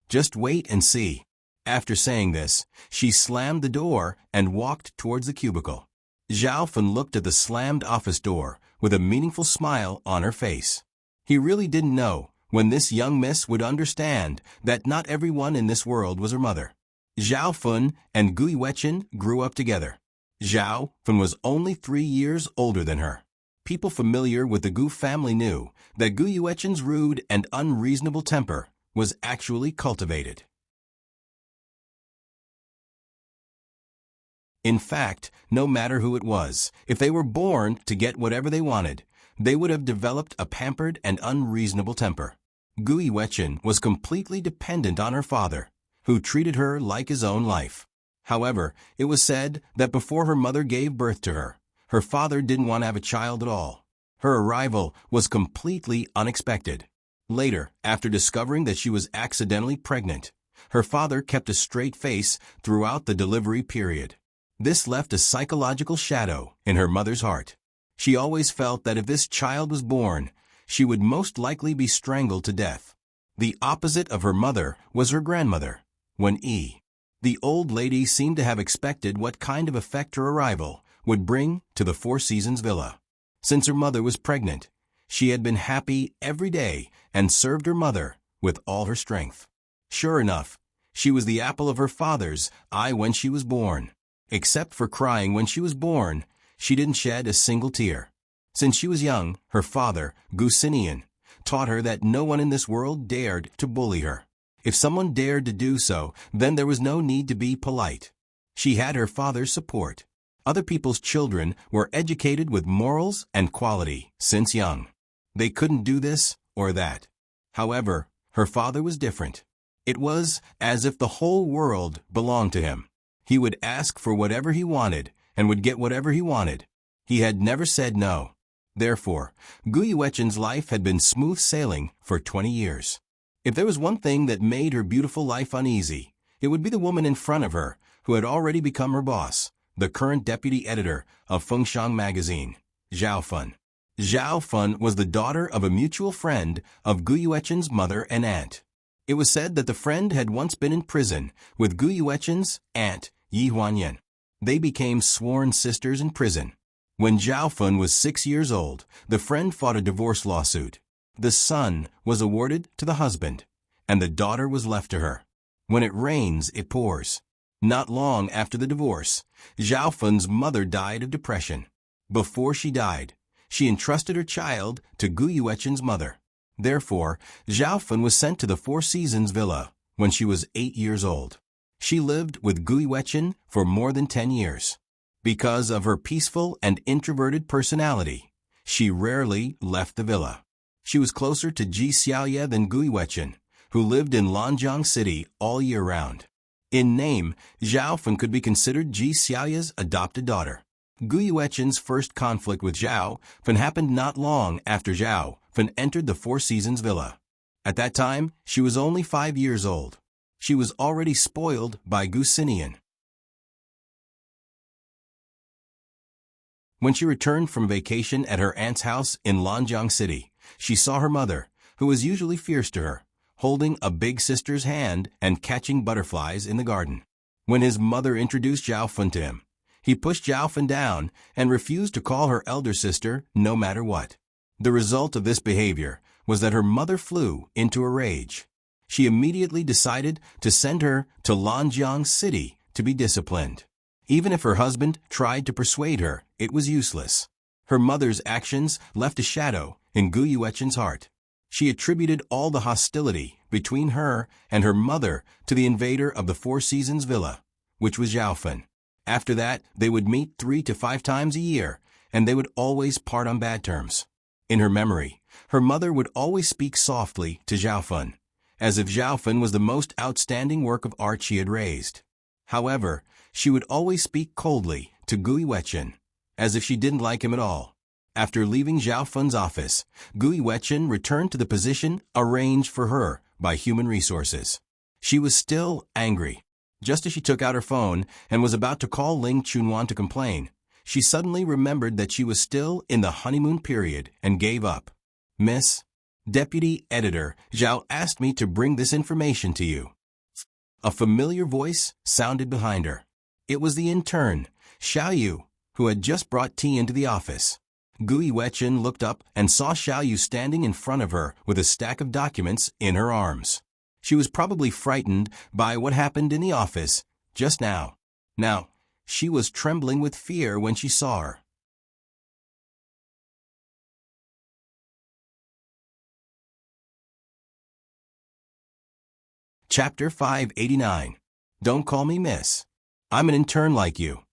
Just wait and see. After saying this, she slammed the door and walked towards the cubicle. Xiaofun looked at the slammed office door with a meaningful smile on her face. He really didn't know when this young miss would understand that not everyone in this world was her mother. Xiaofun and Gui Wechen grew up together. Xiaofun was only 3 years older than her. People familiar with the Gu family knew that Gu Yuechen's rude and unreasonable temper was actually cultivated. In fact, no matter who it was, if they were born to get whatever they wanted, they would have developed a pampered and unreasonable temper. Gu Yuechen was completely dependent on her father, who treated her like his own life. However, it was said that before her mother gave birth to her, her father didn't want to have a child at all. Her arrival was completely unexpected. Later, after discovering that she was accidentally pregnant, her father kept a straight face throughout the delivery period. This left a psychological shadow in her mother's heart. She always felt that if this child was born, she would most likely be strangled to death. The opposite of her mother was her grandmother, the old lady seemed to have expected what kind of effect her arrival would bring to the Four Seasons villa. Since her mother was pregnant, she had been happy every day and served her mother with all her strength. Sure enough, she was the apple of her father's eye when she was born. Except for crying when she was born, she didn't shed a single tear. Since she was young, her father, Gu Sinian, taught her that no one in this world dared to bully her. If someone dared to do so, then there was no need to be polite. She had her father's support. Other people's children were educated with morals and quality since young. They couldn't do this or that. However, her father was different. It was as if the whole world belonged to him. He would ask for whatever he wanted and would get whatever he wanted. He had never said no. Therefore, Gu Yuechen's life had been smooth sailing for 20 years. If there was one thing that made her beautiful life uneasy, it would be the woman in front of her who had already become her boss, the current deputy editor of Fengshan magazine, Zhao Fun. Zhao Fun was the daughter of a mutual friend of Gu Yuechen's mother and aunt. It was said that the friend had once been in prison with Gu Yuechen's aunt, Yi Huanyan. They became sworn sisters in prison. When Zhao Fun was 6 years old, the friend fought a divorce lawsuit. The son was awarded to the husband, and the daughter was left to her. When it rains, it pours. Not long after the divorce, Zhao Fun's mother died of depression. Before she died, she entrusted her child to Gu Yuechen's mother. Therefore, Zhao Fun was sent to the Four Seasons villa when she was 8 years old. She lived with Gu Yuechen for more than 10 years. Because of her peaceful and introverted personality, she rarely left the villa. She was closer to Ji Xiaoye than Gu Yuechen, who lived in Lanjiang City all year round. In name, Zhao Fun could be considered Ji Xiaoye's adopted daughter. Gu Yuechen's first conflict with Zhao Fun happened not long after Zhao Fun entered the Four Seasons villa. At that time, she was only 5 years old. She was already spoiled by Gu Sinian. When she returned from vacation at her aunt's house in Lanjiang City, she saw her mother, who was usually fierce to her, holding a big sister's hand and catching butterflies in the garden. When his mother introduced Zhao Fun to him, he pushed Zhao Fun down and refused to call her elder sister no matter what. The result of this behavior was that her mother flew into a rage. She immediately decided to send her to Lanjiang City to be disciplined. Even if her husband tried to persuade her, it was useless. Her mother's actions left a shadow in Gu Yuechen's heart. She attributed all the hostility between her and her mother to the invader of the Four Seasons villa, which was Zhao Fun. After that, they would meet 3 to 5 times a year, and they would always part on bad terms. In her memory, her mother would always speak softly to Zhao Fun, as if Zhao Fun was the most outstanding work of art she had raised. However, she would always speak coldly to Gu Yuechen, as if she didn't like him at all. After leaving Zhao Fun's office, Gu Yuechen returned to the position arranged for her by Human Resources. She was still angry. Just as she took out her phone and was about to call Ling Chunwan to complain, she suddenly remembered that she was still in the honeymoon period and gave up. "Miss Deputy Editor, Zhao asked me to bring this information to you." A familiar voice sounded behind her. It was the intern, Xiao Yu, who had just brought tea into the office. Gu Yuechen looked up and saw Xiao Yu standing in front of her with a stack of documents in her arms. She was probably frightened by what happened in the office just now. Now, she was trembling with fear when she saw her. Chapter 589. Don't call me miss. I'm an intern like you.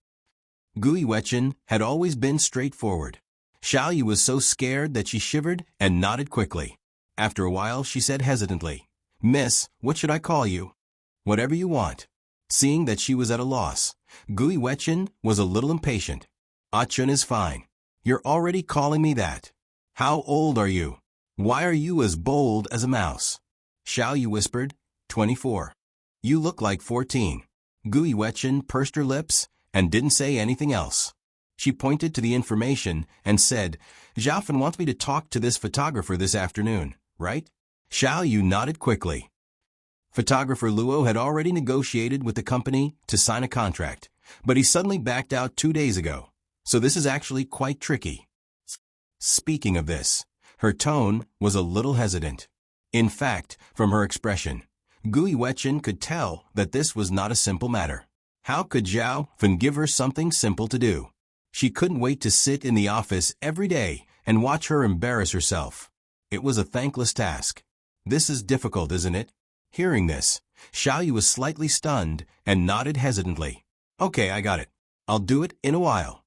Gui Wetchen had always been straightforward. Xiaoyu was so scared that she shivered and nodded quickly. After a while, she said hesitantly, Miss, what should I call you? Whatever you want. Seeing that she was at a loss, Gui Wetchen was a little impatient. Chun is fine. You're already calling me that. How old are you? Why are you as bold as a mouse? Xiaoyu whispered, 24. You look like 14. Gui Wetchen pursed her lips and didn't say anything else. She pointed to the information and said, Xiaofan wants me to talk to this photographer this afternoon, right? Xiaoyu nodded quickly. Photographer Luo had already negotiated with the company to sign a contract, but he suddenly backed out 2 days ago, so this is actually quite tricky. Speaking of this, her tone was a little hesitant. In fact, from her expression, Gui Wetchen could tell that this was not a simple matter. How could Zhao Fan give her something simple to do? She couldn't wait to sit in the office every day and watch her embarrass herself. It was a thankless task. This is difficult, isn't it? Hearing this, Xiaoyu was slightly stunned and nodded hesitantly. Okay, I got it. I'll do it in a while.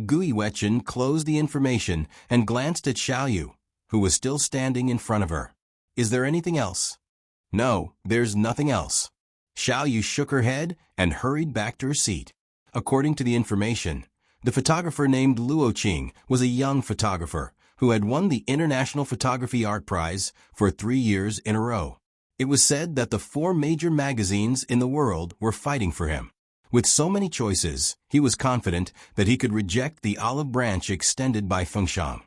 Gui Wetchen closed the information and glanced at Xiaoyu, who was still standing in front of her. Is there anything else? No, there's nothing else. Xiaoyu shook her head and hurried back to her seat. According to the information, the photographer named Luo Qing was a young photographer who had won the International Photography Art Prize for 3 years in a row. It was said that the 4 major magazines in the world were fighting for him. With so many choices, he was confident that he could reject the olive branch extended by Fengshan.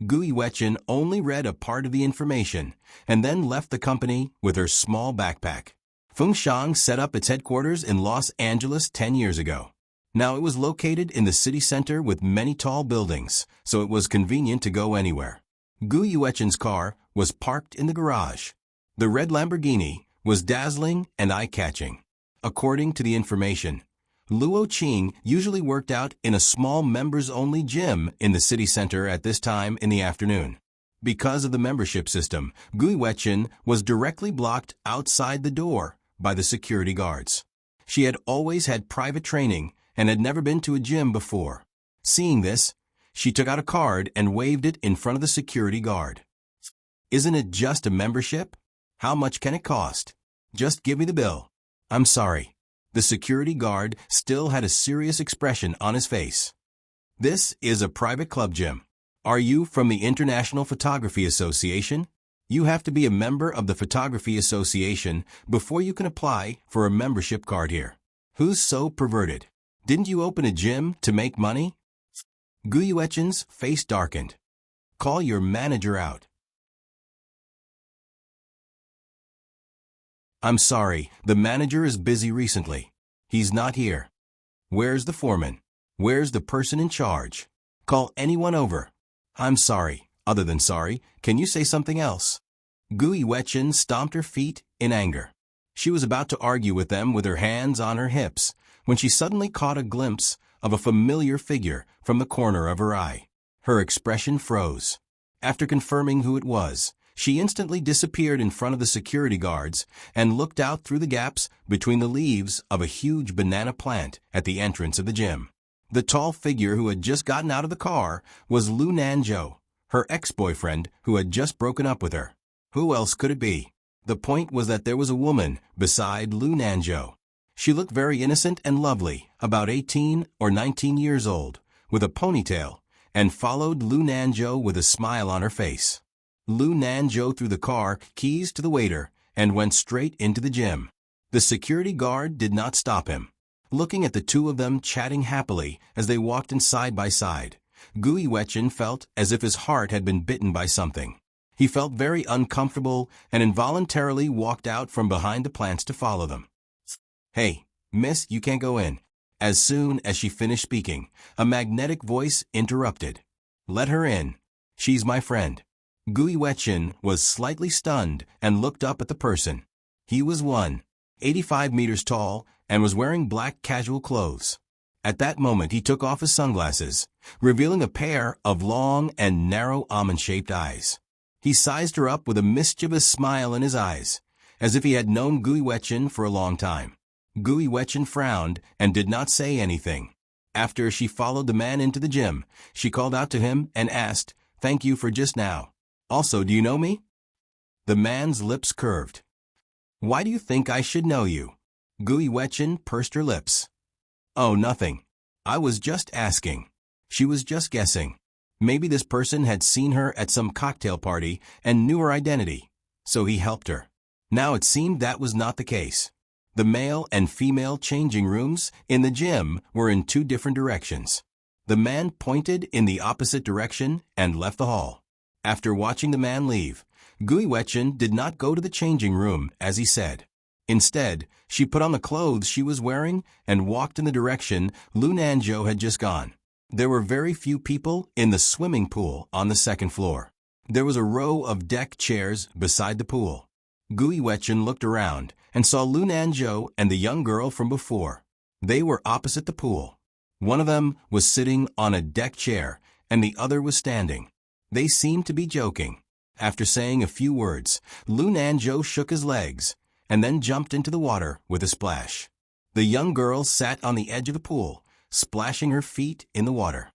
Gui Wetchen only read a part of the information and then left the company with her small backpack. Fengshan set up its headquarters in Los Angeles 10 years ago. Now it was located in the city center with many tall buildings, so it was convenient to go anywhere. Gui Wetchen's car was parked in the garage. The red Lamborghini was dazzling and eye-catching. According to the information, Luo Qing usually worked out in a small members-only gym in the city center at this time in the afternoon. Because of the membership system, Gui Wetchen was directly blocked outside the door by the security guards. She had always had private training and had never been to a gym before. Seeing this, she took out a card and waved it in front of the security guard. Isn't it just a membership? How much can it cost? Just give me the bill. I'm sorry. The security guard still had a serious expression on his face. This is a private club gym. Are you from the International Photography Association? You have to be a member of the Photography Association before you can apply for a membership card here. Who's so perverted? Didn't you open a gym to make money? Gui Wetchen's face darkened. Call your manager out. I'm sorry, the manager is busy recently. He's not here. Where's the foreman? Where's the person in charge? Call anyone over. I'm sorry. Other than sorry, can you say something else? Gui Wetchen stomped her feet in anger. She was about to argue with them with her hands on her hips when she suddenly caught a glimpse of a familiar figure from the corner of her eye. Her expression froze. After confirming who it was, she instantly disappeared in front of the security guards and looked out through the gaps between the leaves of a huge banana plant at the entrance of the gym. The tall figure who had just gotten out of the car was Lu Nanzhou, her ex-boyfriend who had just broken up with her. Who else could it be? The point was that there was a woman beside Lu Nanzhou. She looked very innocent and lovely, about 18 or 19 years old, with a ponytail, and followed Lu Nanzhou with a smile on her face. Lu Nanzhou threw the car keys to the waiter and went straight into the gym. The security guard did not stop him. Looking at the two of them chatting happily as they walked in side by side, Gui Wetchen felt as if his heart had been bitten by something. He felt very uncomfortable and involuntarily walked out from behind the plants to follow them. Hey, miss, you can't go in. As soon as she finished speaking, a magnetic voice interrupted. Let her in. She's my friend. Gui Wetchen was slightly stunned and looked up at the person. He was 185 meters tall and was wearing black casual clothes. At that moment he took off his sunglasses, revealing a pair of long and narrow almond-shaped eyes. He sized her up with a mischievous smile in his eyes as if he had known Gui Wetchin for a long time. Gui Wetchin frowned and did not say anything. After she followed the man into the gym, she called out to him and asked, "Thank you for just now. Also, do you know me?" The man's lips curved. "Why do you think I should know you?" Gui Wetchin pursed her lips. "Oh, nothing. I was just asking." She was just guessing. Maybe this person had seen her at some cocktail party and knew her identity, so he helped her. Now it seemed that was not the case. The male and female changing rooms in the gym were in two different directions. The man pointed in the opposite direction and left the hall. After watching the man leave, Gui Wetchin did not go to the changing room as he said. Instead, she put on the clothes she was wearing and walked in the direction Lu Nanzhou had just gone. There were very few people in the swimming pool on the second floor. There was a row of deck chairs beside the pool. Gui Wetchin looked around and saw Lu Nanzhou and the young girl from before. They were opposite the pool. One of them was sitting on a deck chair and the other was standing. They seemed to be joking. After saying a few words, Lu Nanzhou shook his legs and then jumped into the water with a splash. The young girl sat on the edge of the pool, splashing her feet in the water.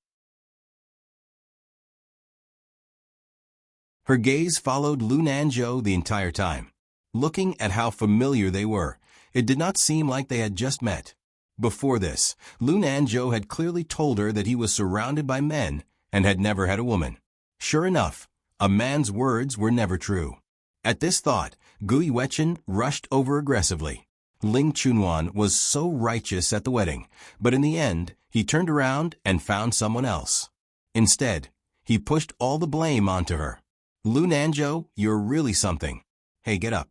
Her gaze followed Lu Nanzhou the entire time. Looking at how familiar they were, it did not seem like they had just met. Before this, Lu Nanzhou had clearly told her that he was surrounded by men and had never had a woman. Sure enough, a man's words were never true. At this thought, Gui Wetchin rushed over aggressively. Ling Chunwan was so righteous at the wedding, but in the end, he turned around and found someone else. Instead, he pushed all the blame onto her. "Lu Nanzhou, you're really something. Hey, get up."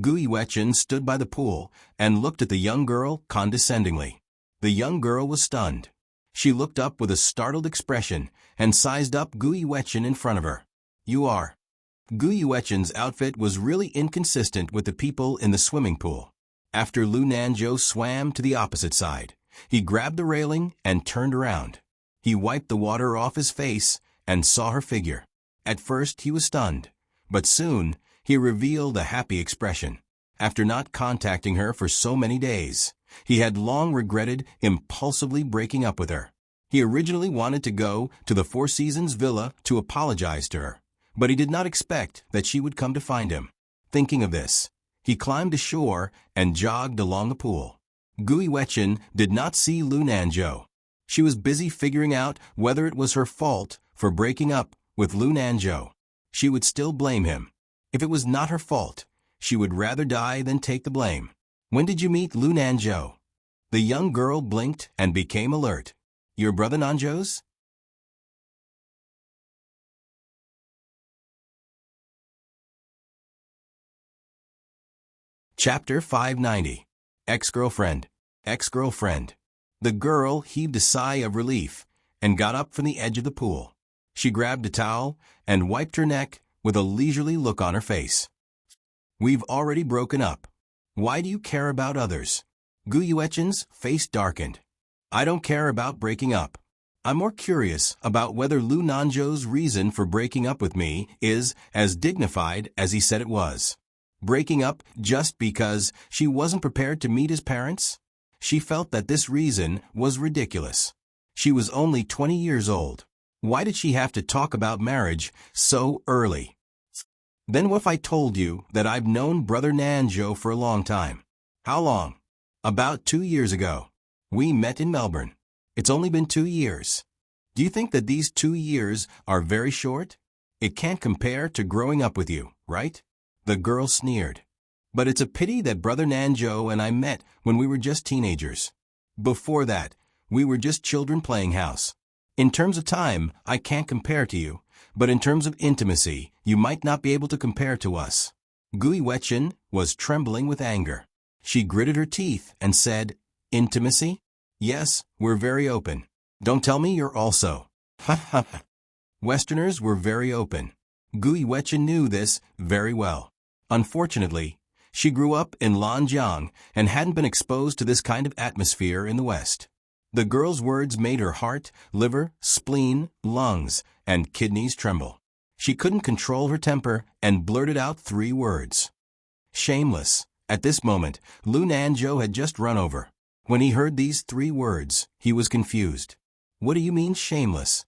Gui Wetchin stood by the pool and looked at the young girl condescendingly. The young girl was stunned. She looked up with a startled expression and sized up Gui Wetchin in front of her. "You are." Gui Wetchin's outfit was really inconsistent with the people in the swimming pool. After Lu Nanzhou swam to the opposite side, he grabbed the railing and turned around. He wiped the water off his face and saw her figure. At first he was stunned, but soon he revealed a happy expression. After not contacting her for so many days, he had long regretted impulsively breaking up with her. He originally wanted to go to the Four Seasons villa to apologize to her, but he did not expect that she would come to find him. Thinking of this, he climbed ashore and jogged along the pool. Gui Wetchin did not see Lu Nanzhou. She was busy figuring out whether it was her fault for breaking up with Lu Nanzhou. She would still blame him. If it was not her fault, she would rather die than take the blame. "When did you meet Lu Nanzhou?" The young girl blinked and became alert. "Your brother Nanzhou's?" Chapter 590. Ex-Girlfriend. Ex-Girlfriend. The girl heaved a sigh of relief and got up from the edge of the pool. She grabbed a towel and wiped her neck with a leisurely look on her face. "We've already broken up. Why do you care about others?" Gui Wetchin's face darkened. "I don't care about breaking up. I'm more curious about whether Lu Nanzhou's reason for breaking up with me is as dignified as he said it was. Breaking up just because she wasn't prepared to meet his parents? She felt that this reason was ridiculous. She was only 20 years old. Why did she have to talk about marriage so early? Then what if I told you that I've known Brother Nanzhou for a long time? How long? About 2 years ago. We met in Melbourne. It's only been 2 years. Do you think that these 2 years are very short? It can't compare to growing up with you, right?" The girl sneered. "But it's a pity that Brother Nanzhou and I met when we were just teenagers. Before that, we were just children playing house. In terms of time, I can't compare to you, but in terms of intimacy, you might not be able to compare to us." Gui Wetchin was trembling with anger. She gritted her teeth and said, "Intimacy? Yes, we're very open. Don't tell me you're also." Ha ha ha. Westerners were very open. Gui Wetchin knew this very well. Unfortunately, she grew up in Lanjiang and hadn't been exposed to this kind of atmosphere in the West. The girl's words made her heart, liver, spleen, lungs, and kidneys tremble. She couldn't control her temper and blurted out 3 words. Shameless. At this moment, Lu Nanzhou had just run over. When he heard these 3 words, he was confused. What do you mean shameless?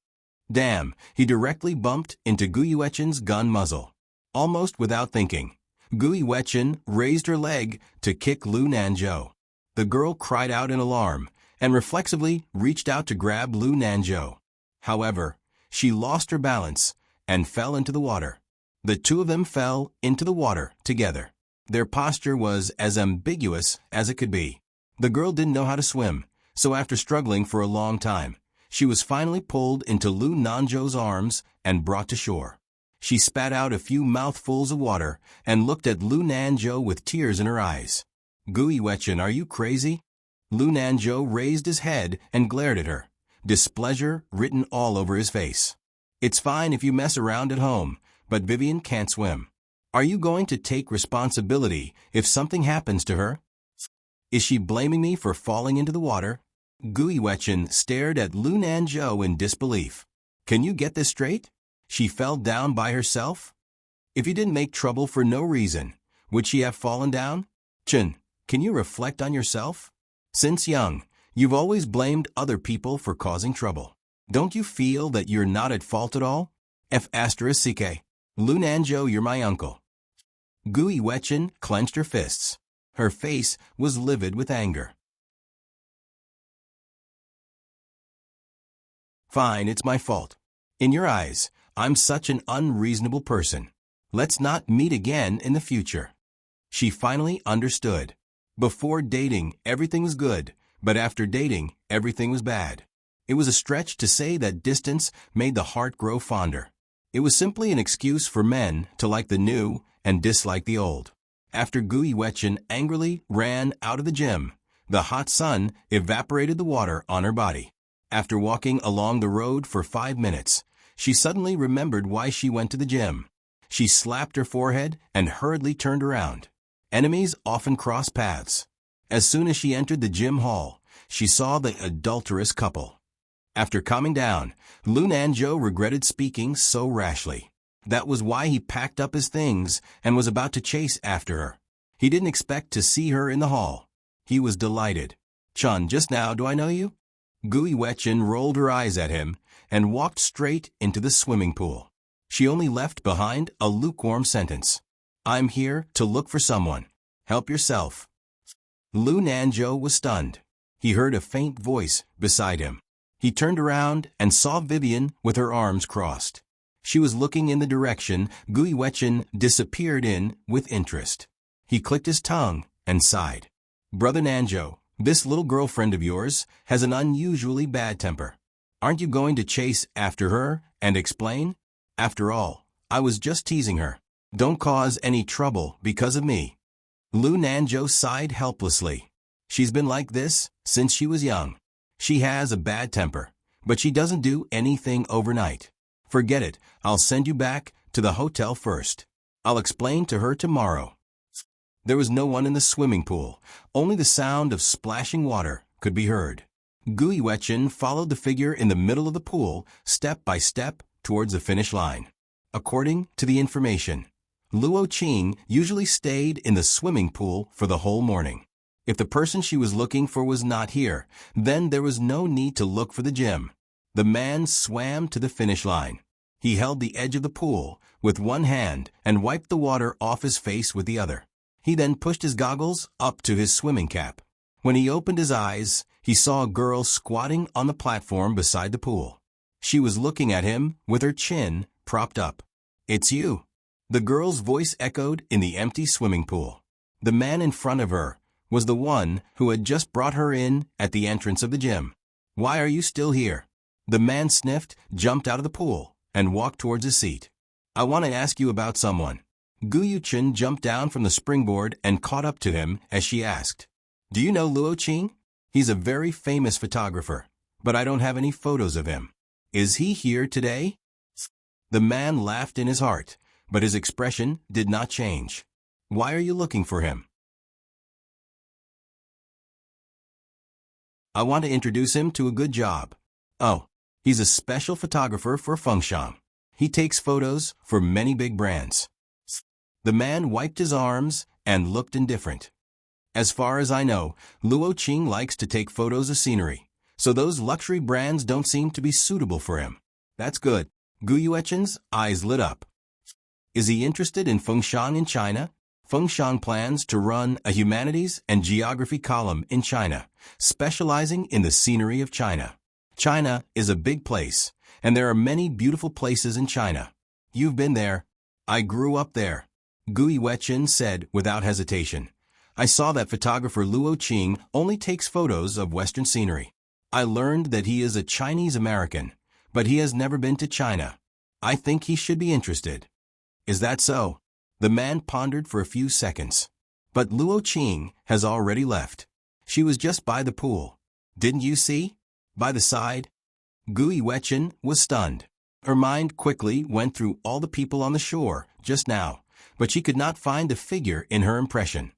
Damn, he directly bumped into Gu Yuechen's gun muzzle. Almost without thinking, Gu Yuechen raised her leg to kick Lu Nanzhou. The girl cried out in alarm and reflexively reached out to grab Lu Nanzhou. However, she lost her balance and fell into the water. The 2 of them fell into the water together. Their posture was as ambiguous as it could be. The girl didn't know how to swim, so after struggling for a long time, she was finally pulled into Lu Nanzhou's arms and brought to shore. She spat out a few mouthfuls of water and looked at Lu Nanzhou with tears in her eyes. Gu Yuechen, are you crazy? Lu Nanzhou raised his head and glared at her, displeasure written all over his face. It's fine if you mess around at home, but Vivian can't swim. Are you going to take responsibility if something happens to her? Is she blaming me for falling into the water? Gu Yuechen stared at Lu Nanzhou in disbelief. Can you get this straight? She fell down by herself? If you didn't make trouble for no reason, would she have fallen down? Chen, can you reflect on yourself? Since young, you've always blamed other people for causing trouble. Don't you feel that you're not at fault at all? F***ck. Lu Nanzhou, you're my uncle. Gu Yuechen clenched her fists. Her face was livid with anger. Fine, it's my fault. In your eyes, I'm such an unreasonable person. Let's not meet again in the future. She finally understood. Before dating, everything was good, but after dating, everything was bad. It was a stretch to say that distance made the heart grow fonder. It was simply an excuse for men to like the new and dislike the old. After Gu Yuechen angrily ran out of the gym, the hot sun evaporated the water on her body. After walking along the road for 5 minutes, she suddenly remembered why she went to the gym. She slapped her forehead and hurriedly turned around. Enemies often cross paths. As soon as she entered the gym hall, she saw the adulterous couple. After calming down, Lu Nanzhou regretted speaking so rashly. That was why he packed up his things and was about to chase after her. He didn't expect to see her in the hall. He was delighted. Chun, just now, do I know you? Gu Yuechen rolled her eyes at him and walked straight into the swimming pool. She only left behind a lukewarm sentence. I'm here to look for someone. Help yourself. Lu Nanzhou was stunned. He heard a faint voice beside him. He turned around and saw Vivian with her arms crossed. She was looking in the direction Gu Yuechen disappeared in with interest. He clicked his tongue and sighed. Brother Nanzhou, this little girlfriend of yours has an unusually bad temper. Aren't you going to chase after her and explain? After all, I was just teasing her. Don't cause any trouble because of me. Lu Nanzhou sighed helplessly. She's been like this since she was young. She has a bad temper, but she doesn't do anything overnight. Forget it, I'll send you back to the hotel first. I'll explain to her tomorrow. There was no one in the swimming pool. Only the sound of splashing water could be heard. Gu Yuechen followed the figure in the middle of the pool, step by step, towards the finish line. According to the information, Luo Qing usually stayed in the swimming pool for the whole morning. If the person she was looking for was not here, then there was no need to look for the gym. The man swam to the finish line. He held the edge of the pool with one hand and wiped the water off his face with the other. He then pushed his goggles up to his swimming cap. When he opened his eyes, he saw a girl squatting on the platform beside the pool. She was looking at him with her chin propped up. It's you. The girl's voice echoed in the empty swimming pool. The man in front of her was the one who had just brought her in at the entrance of the gym. Why are you still here? The man sniffed, jumped out of the pool, and walked towards his seat. I want to ask you about someone. Gu Yuechen jumped down from the springboard and caught up to him as she asked. Do you know Luo Qing? He's a very famous photographer, but I don't have any photos of him. Is he here today? The man laughed in his heart, but his expression did not change. Why are you looking for him? I want to introduce him to a good job. Oh, he's a special photographer for Fengshang. He takes photos for many big brands. The man wiped his arms and looked indifferent. As far as I know, Luo Qing likes to take photos of scenery, so those luxury brands don't seem to be suitable for him. That's good. Gu Yuechen's eyes lit up. Is he interested in Fengshan in China? Fengshan plans to run a humanities and geography column in China, specializing in the scenery of China. China is a big place, and there are many beautiful places in China. You've been there. I grew up there, Gu Yuechen said without hesitation. I saw that photographer Luo Qing only takes photos of Western scenery. I learned that he is a Chinese American, but he has never been to China. I think he should be interested. Is that so? The man pondered for a few seconds. But Luo Qing has already left. She was just by the pool. Didn't you see? By the side? Gu Yuechen was stunned. Her mind quickly went through all the people on the shore just now, but she could not find the figure in her impression.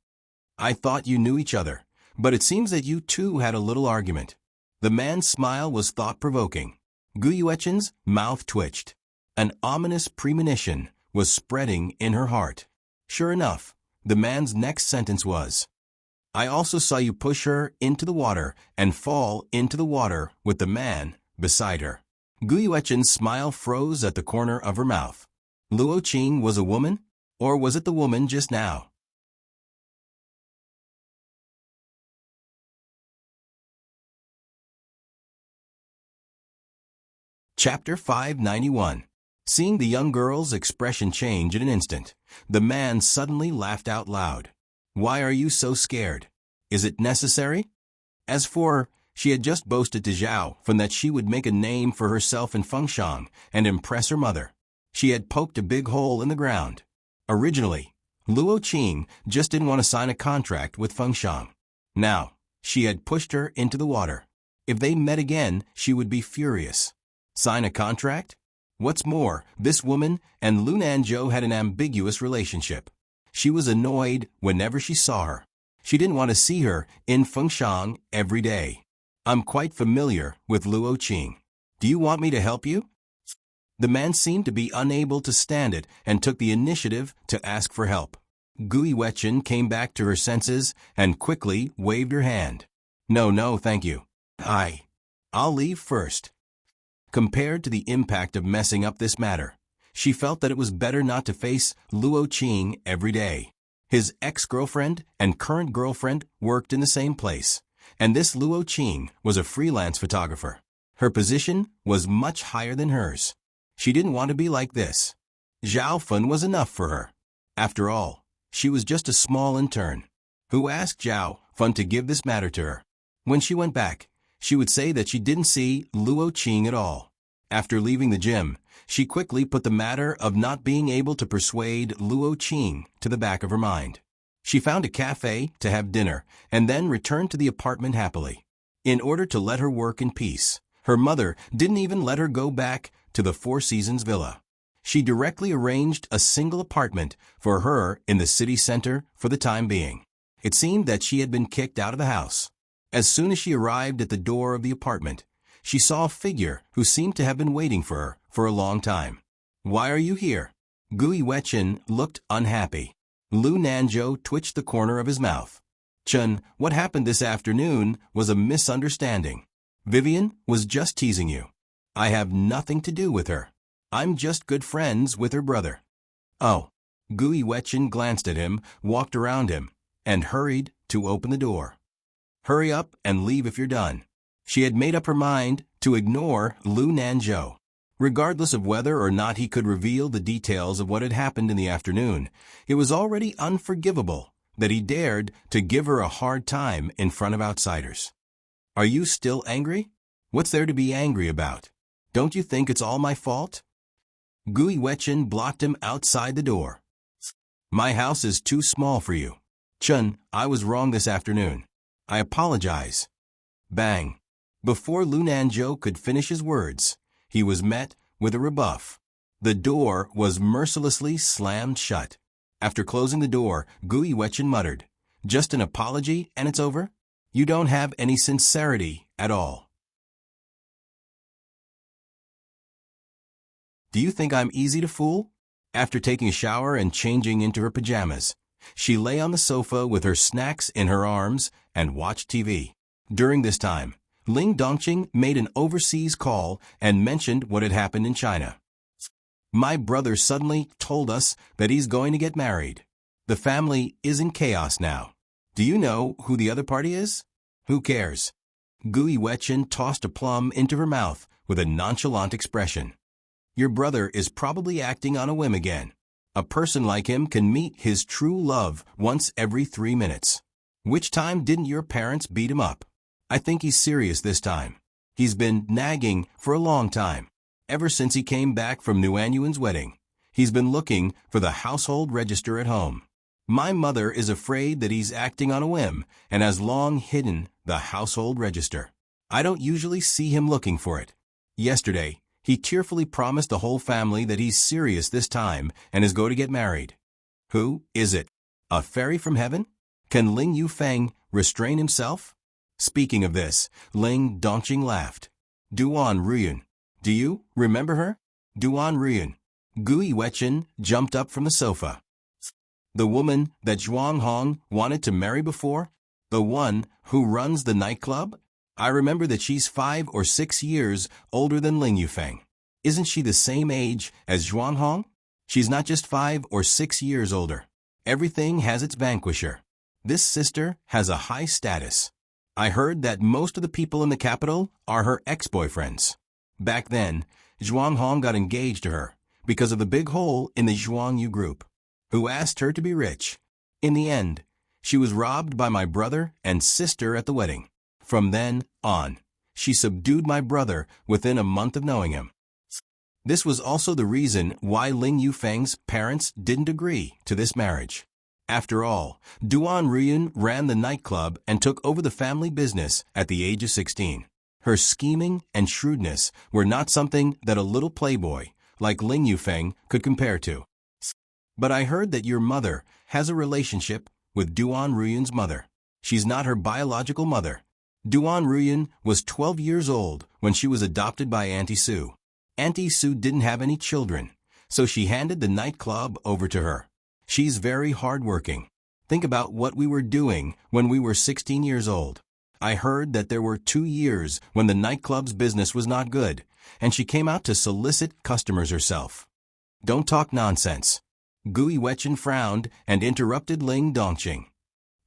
I thought you knew each other, but it seems that you two had a little argument. The man's smile was thought-provoking. Gu Yuechen's mouth twitched. An ominous premonition was spreading in her heart. Sure enough, the man's next sentence was, I also saw you push her into the water and fall into the water with the man beside her. Gu Yuechen's smile froze at the corner of her mouth. Luo Qing was a woman? Or was it the woman just now? Chapter 591. Seeing the young girl's expression change in an instant, the man suddenly laughed out loud. Why are you so scared? Is it necessary? As for, she had just boasted to Zhao Fan that she would make a name for herself in Fengshan and impress her mother. She had poked a big hole in the ground. Originally, Luo Qing just didn't want to sign a contract with Fengshan. Now, she had pushed her into the water. If they met again, she would be furious. Sign a contract? What's more, this woman and Lu Nanzhou had an ambiguous relationship. She was annoyed whenever she saw her. She didn't want to see her in Fengshan every day. I'm quite familiar with Luo Qing. Do you want me to help you? The man seemed to be unable to stand it and took the initiative to ask for help. Gu Yuechen came back to her senses and quickly waved her hand. No, thank you. I'll leave first. Compared to the impact of messing up this matter, she felt that it was better not to face Luo Qing every day. His ex-girlfriend and current girlfriend worked in the same place, and this Luo Qing was a freelance photographer. Her position was much higher than hers. She didn't want to be like this. Zhao Fan was enough for her. After all, she was just a small intern. Who asked Zhao Fan to give this matter to her? When she went back, she would say that she didn't see Luo Qing at all. After leaving the gym, she quickly put the matter of not being able to persuade Luo Qing to the back of her mind. She found a cafe to have dinner and then returned to the apartment happily. In order to let her work in peace, her mother didn't even let her go back to the Four Seasons villa. She directly arranged a single apartment for her in the city center for the time being. It seemed that she had been kicked out of the house. As soon as she arrived at the door of the apartment, she saw a figure who seemed to have been waiting for her for a long time. Why are you here? Gu Yuechen looked unhappy. Lu Nanzhou twitched the corner of his mouth. Chun, what happened this afternoon was a misunderstanding. Vivian was just teasing you. I have nothing to do with her. I'm just good friends with her brother. Oh. Gu Yuechen glanced at him, walked around him, and hurried to open the door. Hurry up and leave if you're done. She had made up her mind to ignore Lu Nanzhou. Regardless of whether or not he could reveal the details of what had happened in the afternoon, it was already unforgivable that he dared to give her a hard time in front of outsiders. Are you still angry? What's there to be angry about? Don't you think it's all my fault? Gu Yuechen blocked him outside the door. My house is too small for you. Chun, I was wrong this afternoon. I apologize. Bang. Before Lu Nanzhou could finish his words, he was met with a rebuff. The door was mercilessly slammed shut. After closing the door, Gu Yuechen muttered, Just an apology and it's over? You don't have any sincerity at all. Do you think I'm easy to fool? After taking a shower and changing into her pajamas, She lay on the sofa with her snacks in her arms and watched TV. During this time, Ling Dongqing made an overseas call and mentioned what had happened in China. My brother suddenly told us that he's going to get married. The family is in chaos now. Do you know who the other party is? Who cares? Gui Wechen tossed a plum into her mouth with a nonchalant expression. Your brother is probably acting on a whim again. A person like him can meet his true love once every 3 minutes. Which time didn't your parents beat him up? I think he's serious this time. He's been nagging for a long time. Ever since he came back from Nuanyuan's wedding, he's been looking for the household register at home. My mother is afraid that he's acting on a whim and has long hidden the household register. I don't usually see him looking for it. Yesterday, he tearfully promised the whole family that he's serious this time and is going to get married. Who is it? A fairy from heaven? Can Ling Yufeng restrain himself? Speaking of this, Ling Dongqing laughed. Duan Ruyun. Do you remember her? Duan Ruyun. Gui Wechen jumped up from the sofa. The woman that Zhuang Hong wanted to marry before? The one who runs the nightclub? I remember that she's 5 or 6 years older than Ling Yufeng. Isn't she the same age as Zhuang Hong? She's not just 5 or 6 years older. Everything has its vanquisher. This sister has a high status. I heard that most of the people in the capital are her ex-boyfriends. Back then, Zhuang Hong got engaged to her because of the big hole in the Zhuang Yu group, who asked her to be rich. In the end, she was robbed by my brother and sister at the wedding. From then on, she subdued my brother within a month of knowing him. This was also the reason why Ling Yufeng's parents didn't agree to this marriage. After all, Duan Ruyun ran the nightclub and took over the family business at the age of 16. Her scheming and shrewdness were not something that a little playboy like Ling Yufeng could compare to. But I heard that your mother has a relationship with Duan Ruyun's mother. She's not her biological mother. Duan Ruyun was 12 years old when she was adopted by Auntie Sue. Auntie Sue didn't have any children, so she handed the nightclub over to her. She's very hardworking. Think about what we were doing when we were 16 years old. I heard that there were 2 years when the nightclub's business was not good, and she came out to solicit customers herself. Don't talk nonsense. Gui Wechen frowned and interrupted Ling Dongqing.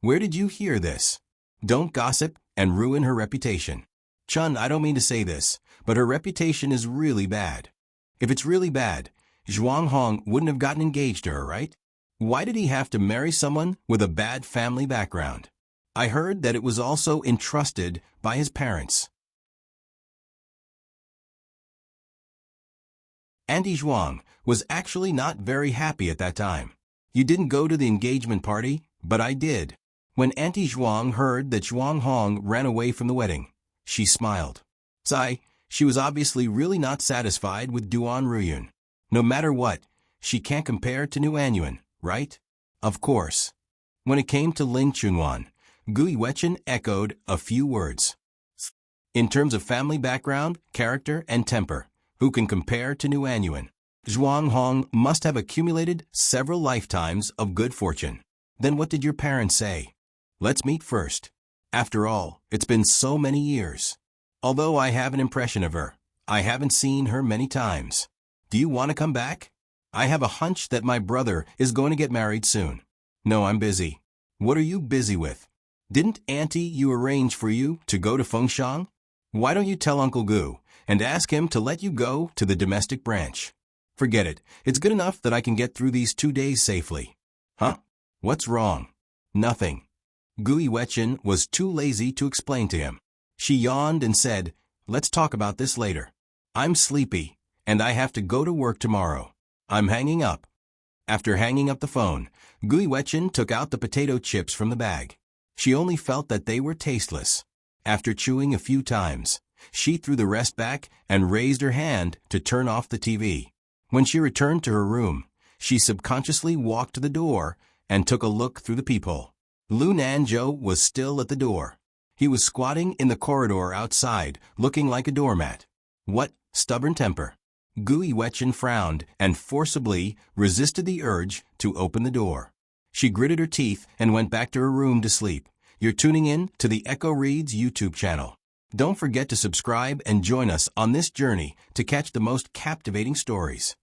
Where did you hear this? Don't gossip and ruin her reputation. Chun, I don't mean to say this, but her reputation is really bad. If it's really bad, Zhuang Hong wouldn't have gotten engaged to her, right? Why did he have to marry someone with a bad family background? I heard that it was also entrusted by his parents. Auntie Zhuang was actually not very happy at that time. You didn't go to the engagement party, but I did. When Auntie Zhuang heard that Zhuang Hong ran away from the wedding, she smiled. She was obviously really not satisfied with Duan Ruyun. No matter what, she can't compare to Nuanyuan, right? Of course. When it came to Ling Chunwan, Gui Wechen echoed a few words. In terms of family background, character, and temper, who can compare to Nuanyuan? Zhuang Hong must have accumulated several lifetimes of good fortune. Then what did your parents say? Let's meet first. After all, it's been so many years. Although I have an impression of her, I haven't seen her many times. Do you want to come back? I have a hunch that my brother is going to get married soon. No, I'm busy. What are you busy with? Didn't Auntie you arrange for you to go to Fengshan? Why don't you tell Uncle Gu and ask him to let you go to the domestic branch? Forget it. It's good enough that I can get through these 2 days safely. Huh? What's wrong? Nothing. Gui Wechen was too lazy to explain to him. She yawned and said, let's talk about this later. I'm sleepy, and I have to go to work tomorrow. I'm hanging up. After hanging up the phone, Gui Wechen took out the potato chips from the bag. She only felt that they were tasteless. After chewing a few times, she threw the rest back and raised her hand to turn off the TV. When she returned to her room, she subconsciously walked to the door and took a look through the peephole. Lu Nanzhou was still at the door. He was squatting in the corridor outside, looking like a doormat. What stubborn temper! Gui Wechen frowned and forcibly resisted the urge to open the door. She gritted her teeth and went back to her room to sleep. You're tuning in to the Echo Reads YouTube channel. Don't forget to subscribe and join us on this journey to catch the most captivating stories.